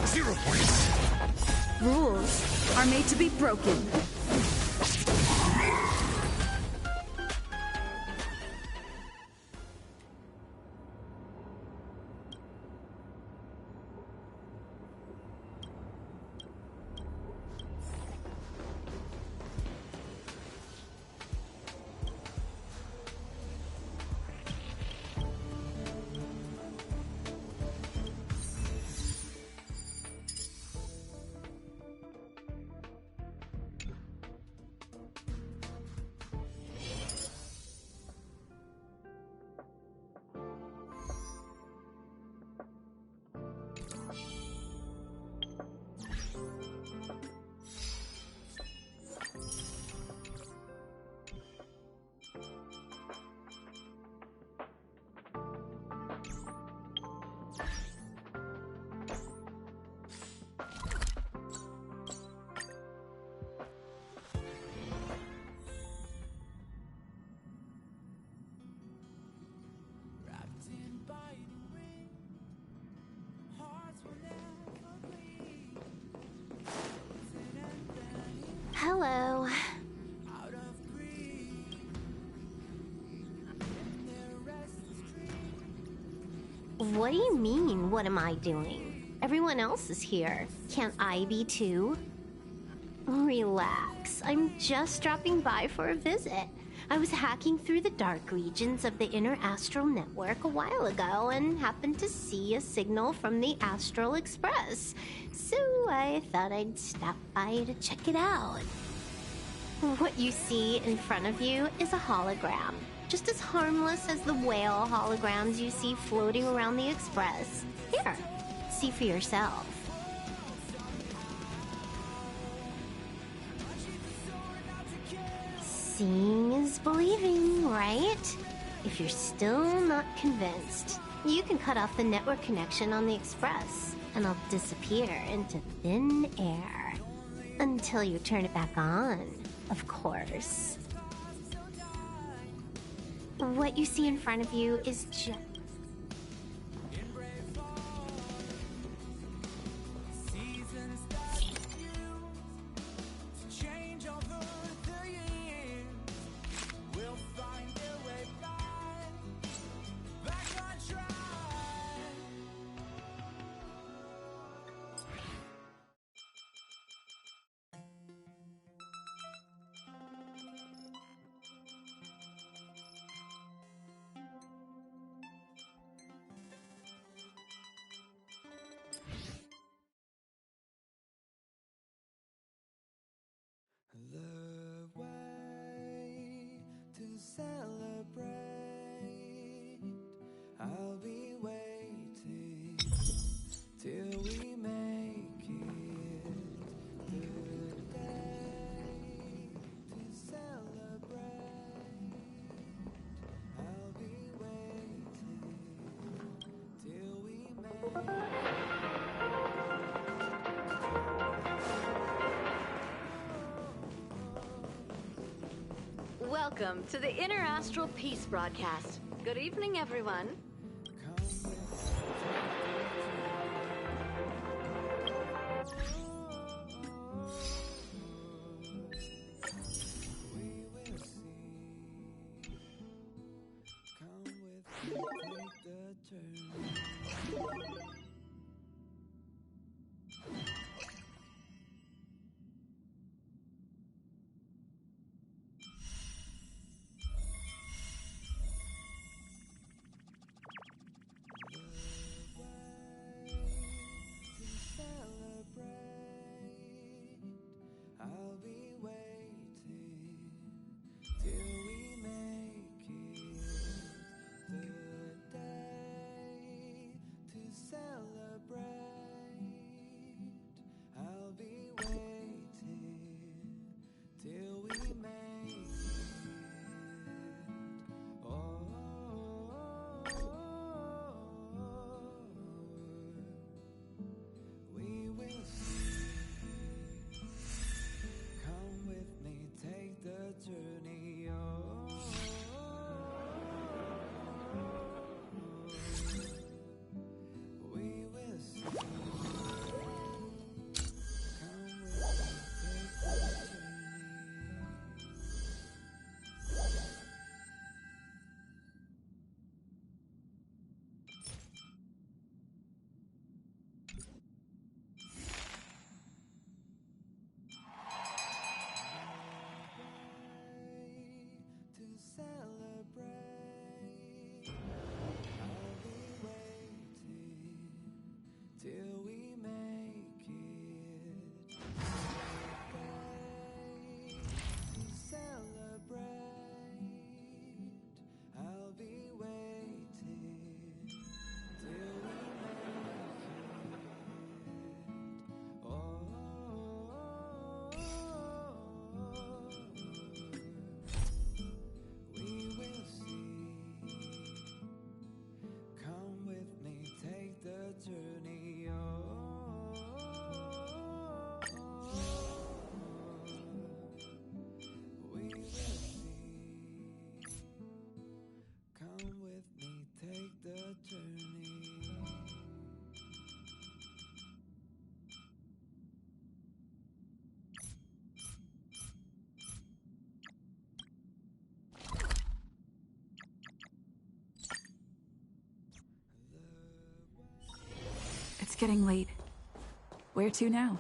0 points. Rules are made to be broken. Hello. What do you mean, what am I doing? Everyone else is here. Can't I be too? Relax. I'm just dropping by for a visit. I was hacking through the dark regions of the inner astral network a while ago and happened to see a signal from the Astral Express. So I thought I'd stop by to check it out. What you see in front of you is a hologram. Just as harmless as the whale holograms you see floating around the Express. Here, see for yourself. Seeing is believing, right? If you're still not convinced, you can cut off the network connection on the Express, and I'll disappear into thin air. Until you turn it back on, of course. What you see in front of you is just... The way to celebrate, I'll be waiting till we make it. The day to celebrate, I'll be waiting till we make it. Welcome to the Inner Astral Peace broadcast. Good evening, everyone. I'll be waiting till we make it. The day to celebrate. It's getting late. Where to now?